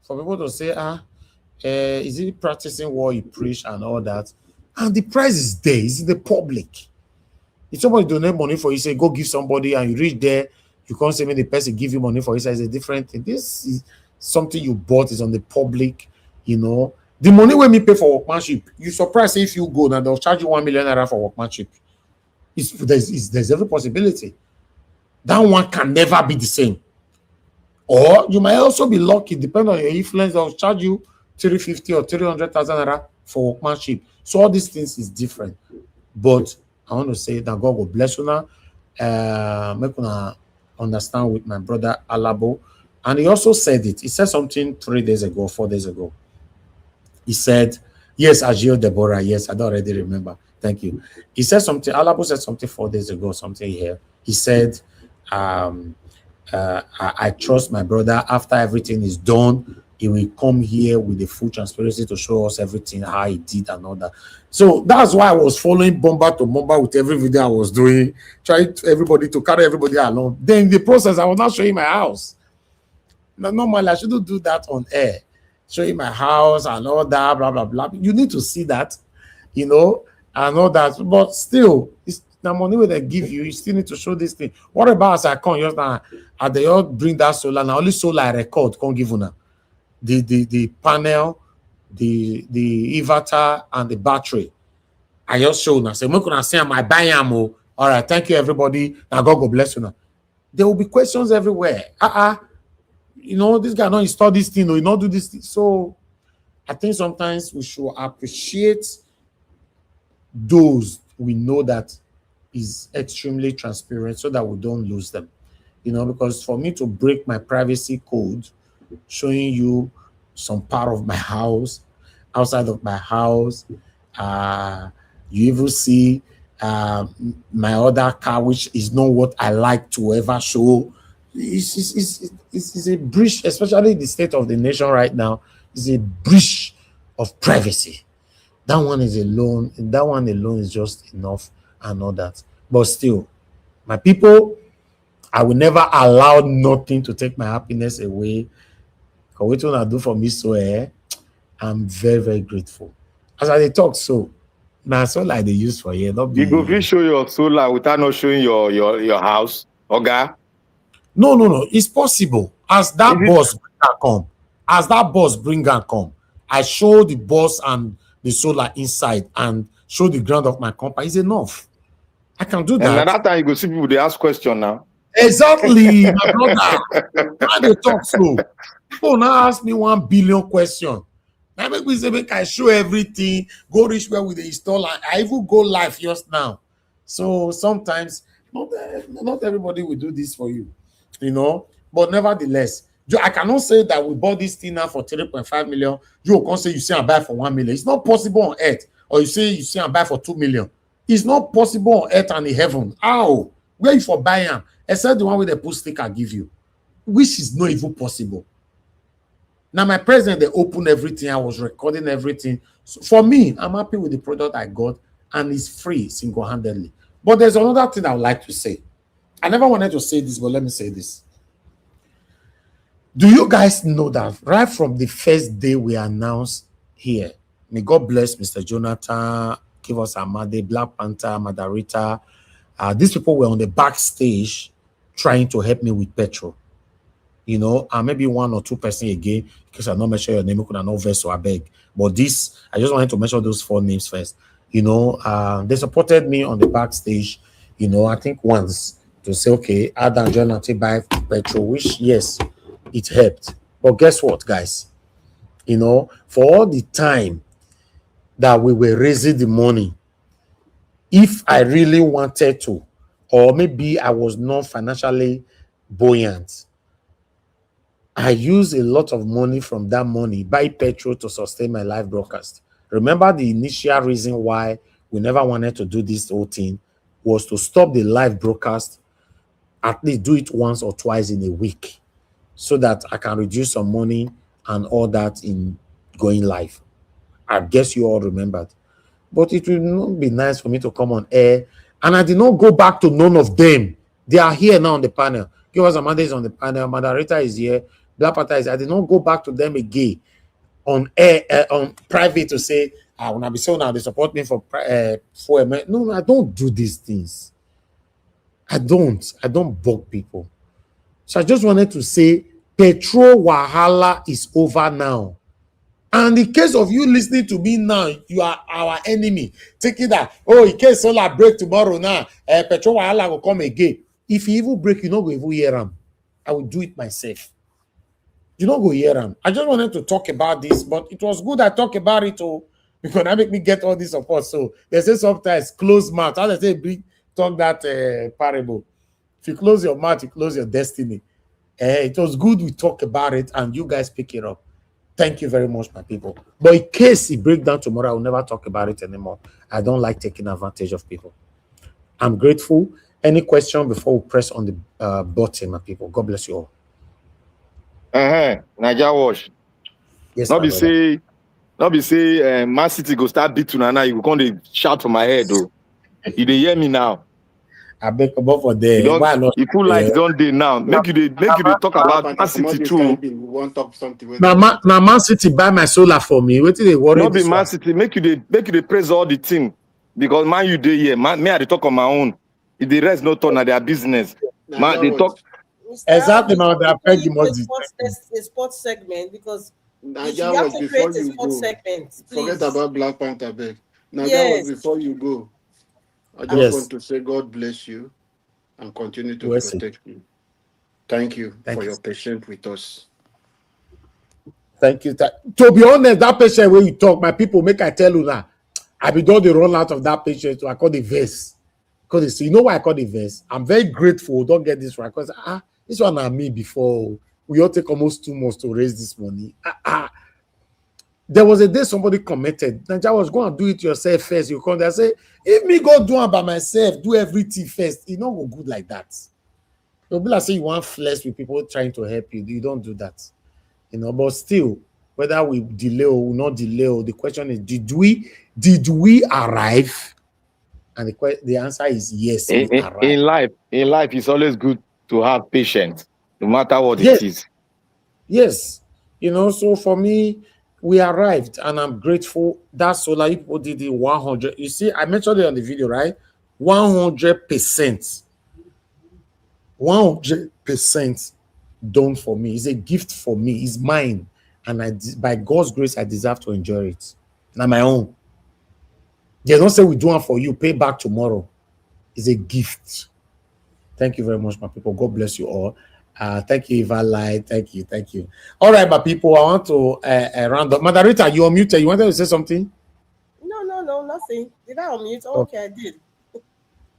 for people to say, is he practicing what he preached and all that? And the price is there, it's in the public. If somebody donate money for you, say, go give somebody, and you reach there, you can't say, the person give you money for you, it's a different thing. This is something you bought, is on the public, you know. The money when me pay for workmanship, you surprised if you go, now they'll charge you 1 million naira for workmanship. There's every possibility. That one can never be the same. Or you might also be lucky, depending on your influence, they'll charge you 350 or 300,000 naira for workmanship. So all these things is different. But I want to say that God will bless you now. Make una understand with my brother Alabo. And he also said it. He said something 3 days ago, 4 days ago. He said, yes, Agio Deborah. Yes, I don't already remember. Thank you. He said something. Alabo said something 4 days ago, something here. He said, I trust my brother. After everything is done, he will come here with the full transparency to show us everything, how he did and all that. So that's why I was following bomber to bomber with every video I was doing, trying everybody to carry everybody along. Then in the process, I was not showing my house. Now, normally, I shouldn't do that on air. Showing my house and all that, blah, blah, blah. You need to see that, you know, and all that. But still, it's the money where they give you, you still need to show this thing. What about as I come just now, and they all bring that solar, now only solar I record, can't give you now. The panel, the inverter, and the battery. I just show now. Say, I'm going to say, I buy ammo. All right, thank you, everybody. Now, God will bless you now. There will be questions everywhere. You know, this guy don't install this thing, or you not do this thing. So, I think sometimes we should appreciate those we know that is extremely transparent so that we don't lose them. You know, because for me to break my privacy code, showing you some part of my house, outside of my house, you even see my other car, which is not what I like to ever show. It's a breach, especially the state of the nation right now, is a breach of privacy. That one alone is just enough and all that. But still, my people, I will never allow nothing to take my happiness away. Because what I do for me, so I'm very, very grateful. As I talk, so now solar they use for here. You go show your solar without not showing your house, okay? No. It's possible. As that boss bring and come, I show the boss and the solar inside and show the ground of my company. It's enough. I can do that. And at that time, you go see people, they ask question now. Exactly, my brother. How they talk so? People now ask me 1 billion question. Now make me say, make I show everything, go reach where with the installer. I even go live just now. So sometimes, not everybody will do this for you, you know. But nevertheless, I cannot say that we bought this thing now for 3.5 million. You can't say you see and buy for 1 million. It's not possible on earth. Or you say you see and buy for 2 million. It's not possible on earth and in heaven. How? Where you for buy them? Except the one with the post sticker give you, which is not even possible. Now, my president, they opened everything. I was recording everything. So for me, I'm happy with the product I got, and it's free single-handedly. But there's another thing I would like to say. I never wanted to say this, but let me say this. Do you guys know that right from the first day we announced here, may God bless Mr. Jonathan, give us Amade, Black Panther, Madarita. These people were on the backstage trying to help me with petrol. You know, and maybe 1 or 2 person again, because I not mention your name, you could not verse or I beg. But this, I just wanted to mention those 4 names first. You know, they supported me on the backstage, you know, I think once to say, okay, Adam Jonathan buy petrol, which, yes, it helped. But guess what, guys? You know, for all the time that we were raising the money, if I really wanted to, or maybe I was not financially buoyant, I use a lot of money from that money, buy petrol to sustain my live broadcast. Remember, the initial reason why we never wanted to do this whole thing was to stop the live broadcast, at least do it once or twice in a week, so that I can reduce some money and all that in going live. I guess you all remembered. But it will not be nice for me to come on air. And I did not go back to none of them. They are here now on the panel. Give us Amanda is on the panel. Madarita is here. Black Panther is. I did not go back to them again on air, on private to say, when I be so now they support me for no, I don't do these things. I don't bug people. So I just wanted to say, petrol wahala is over now. And in case of you listening to me now, you are our enemy. Thinking that, oh, in case solar break tomorrow now, petrol wahala will come again. If you even break, you not go even hear them. I will do it myself. You not go hear them. I just wanted to talk about this, but it was good I talk about it. Oh, because that make me get all this support. So they say sometimes close mouth. How they say big talk that parable. If you close your mouth, you close your destiny. It was good we talk about it and you guys pick it up. Thank you very much, my people. But in case it breaks down tomorrow, I will never talk about it anymore. I don't like taking advantage of people. I'm grateful. Any question before we press on the button, my people? God bless you all. Naija Wash. Yes, Not be say Man City go start beat Tunana. You go come dey shout for my head, though. You dey hear me now? I beg about for there. You feel like don't dey now. Make you dey talk about Man City too. Now Man City buy my solar for me. What did they worry? Not be Man City. Make you dey praise all the team because man you dey here. Me I dey talk on my own. If the rest no turn na their business. Man they talk. Exactly now they peg emoji. A sports segment because Naija you have was to before create a you sports go. segment. Please. Forget about Black Panther, beg. Naija Yes. was before you go. I just want to say God bless you and continue to protect you. Thank you for your patience with us. Thank you. To be honest, that patient where you talk, my people, make I tell you now, I be done the run out of that patient, so I call the verse. Because you know why I call the verse? I'm very grateful. Don't get this right. Because this one and me before. We all take almost 2 months to raise this money. There was a day somebody commented, Naija was going to do it yourself first. You come there and say, if me go do it by myself, do everything first, it don't go good like that. You'll be like, say you want flesh with people trying to help you. You don't do that. But still, whether we delay or we not delay, the question is, did we arrive? And the answer is yes. In life, it's always good to have patience, no matter what it is. Yes. So for me, we arrived and I'm grateful. That solar people did it 100. You see, I mentioned it on the video, right? 100%. 100% done for me. It's a gift for me. It's mine. And by God's grace, I deserve to enjoy it. Not my own. They don't say we do it for you, pay back tomorrow. It's a gift. Thank you very much, my people. God bless you all. Thank you, Eva Light. Thank you. All right, my people, I want to round up. Madarita, you're muted. You wanted to say something? No, nothing. Did I unmute? Okay, I did.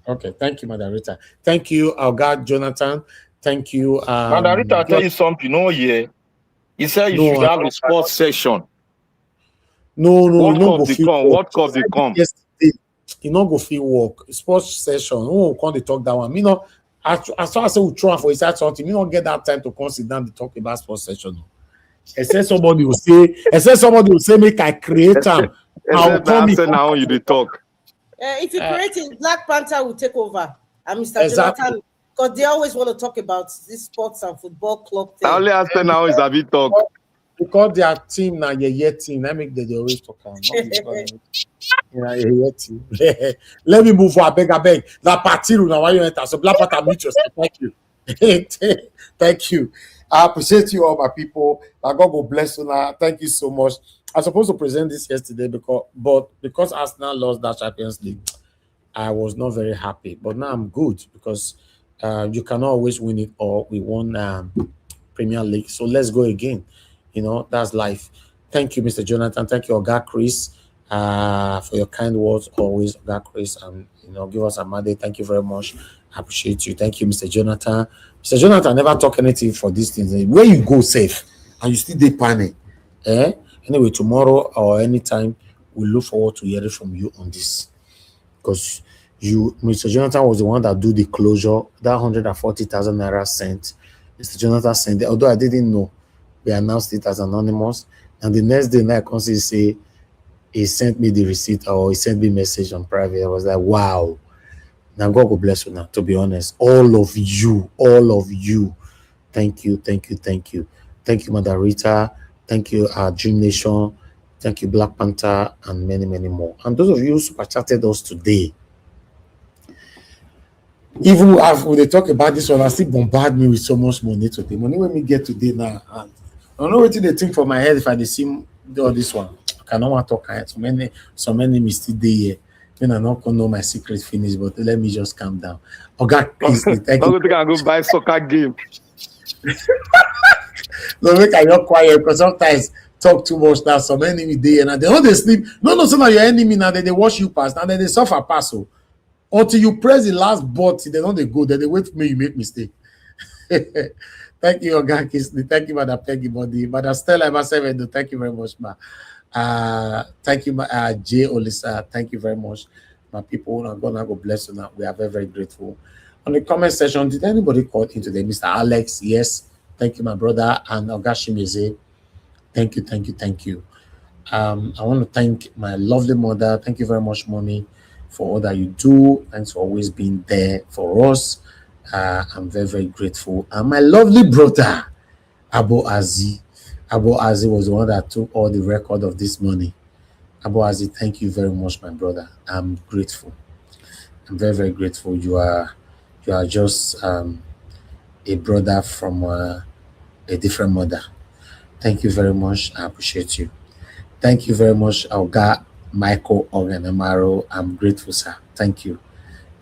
Okay, thank you, Madarita. Thank you, our God, Jonathan. Thank you. Madarita, I'll tell you something. He said you should have a sports session. No, World Cup they come. Yesterday, you not go feel work. Sports session. Oh, can't they talk that one? As far as I would try for his something, you don't get that time to come sit down and talk about sports session. Except somebody will say, make I create them. I'll come now you they talk. If you create it, Black Panther will take over. And Mr. Jonathan, because they always want to talk about this sports and football club thing. I only ask now is a bit talk. Because their team now, your team, that make they always talk. Let me move for I beg. La party now why you enter. So Black Panther meet yourself. Thank you. Thank you. I appreciate you all, my people. God will bless you now. Thank you so much. I was supposed to present this yesterday because Arsenal lost that Champions League, I was not very happy. But now I'm good because you cannot always win it all. We won Premier League, so let's go again. That's life. Thank you, Mr. Jonathan. Thank you, Oga Chris, for your kind words always, Oga Chris, and give us a Monday. Thank you very much. I appreciate you. Thank you, Mr. Jonathan. Mr. Jonathan never talk anything for these things. Where you go safe and you still dey panic. Anyway, tomorrow or anytime, we look forward to hearing from you on this. Because Mr. Jonathan was the one that do the closure, that 140,000 naira sent. Mr. Jonathan sent it, although I didn't know. We announced it as anonymous. And the next day, I can say he sent me the receipt or he sent me a message on private. I was like, wow. Now, God will bless you now, to be honest. All of you. Thank you. Thank you, Madarita. Thank you, Dream Nation. Thank you, Black Panther, and many, many more. And those of you who super chatted us today, even when they talk about this one, I still bombard me with so much money today. Money when we get today now, I don't know what they think for my head if I see all this one. I cannot want to talk. So many mistakes here. Then I'm not gonna know my secret finish, but let me just calm down. Okay, please. Thank you. I think I go buy soccer game. No, make I not quiet because sometimes talk too much now. Some enemy there and they don't they sleep. No, so now your enemy now they watch you pass. Now they suffer pass. So until you press the last button, they don't they go. Then they wait for me, you make mistake. Thank you, Oga Kisley. Thank you, Madam Peggy Body. Madam Stella Ebasevedo, thank you very much, ma. Thank you, Jay Olisa. Thank you very much. My people, God bless you now. We are very, very grateful. On the comment section, did anybody call in today? Mr. Alex, yes. Thank you, my brother. And Ogashimize, thank you. I want to thank my lovely mother. Thank you very much, Mommy, for all that you do. Thanks for always being there for us. I'm very, very grateful. And my lovely brother, Abu Azi. Abu Azi was the one that took all the record of this money. Abu Azi, thank you very much, my brother. I'm grateful. I'm very, very grateful. You are just a brother from a different mother. Thank you very much. I appreciate you. Thank you very much, Oga Michael Oganamaro. I'm grateful, sir. Thank you.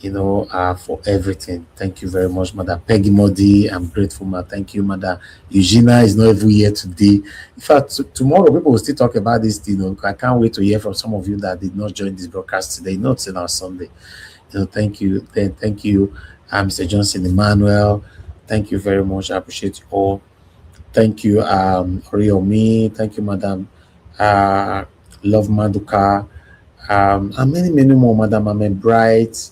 For everything. Thank you very much, Mother Peggy Modi. I'm grateful, ma. Thank you, Mother Eugenia is not even here today. In fact, tomorrow people will still talk about this. I can't wait to hear from some of you that did not join this broadcast today. Not till on Sunday. Thank you. Thank you, Mr. Johnson Emmanuel. Thank you very much. I appreciate you all. Thank you, Oriomi. Thank you, Madam Love Maduka. And many more, Madam Amen Bright.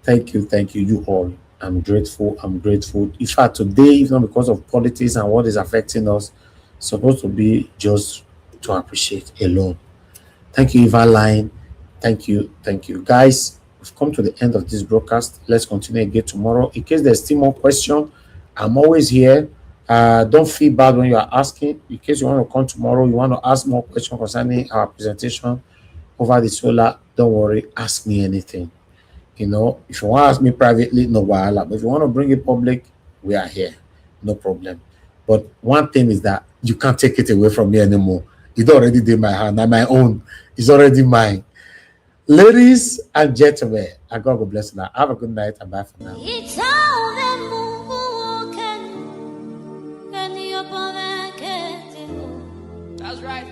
Thank you, you all. I'm grateful. In fact, today, if not because of politics and what is affecting us, it's supposed to be just to appreciate alone. Thank you, Evaline. Thank you. Guys, we've come to the end of this broadcast. Let's continue again tomorrow. In case there's still more questions, I'm always here. Don't feel bad when you are asking. In case you want to come tomorrow, you want to ask more questions concerning our presentation over the solar, don't worry, ask me anything. If you want to ask me privately, no wahala. But if you want to bring it public, we are here. No problem. But one thing is that you can't take it away from me anymore. It's already in my hand. I'm my own. It's already mine. Ladies and gentlemen, God will bless you now. Have a good night and bye for now. That's right.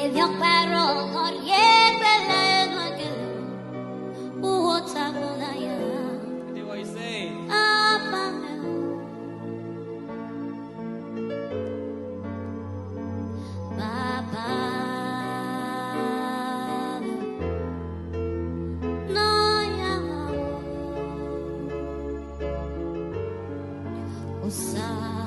If you're outside.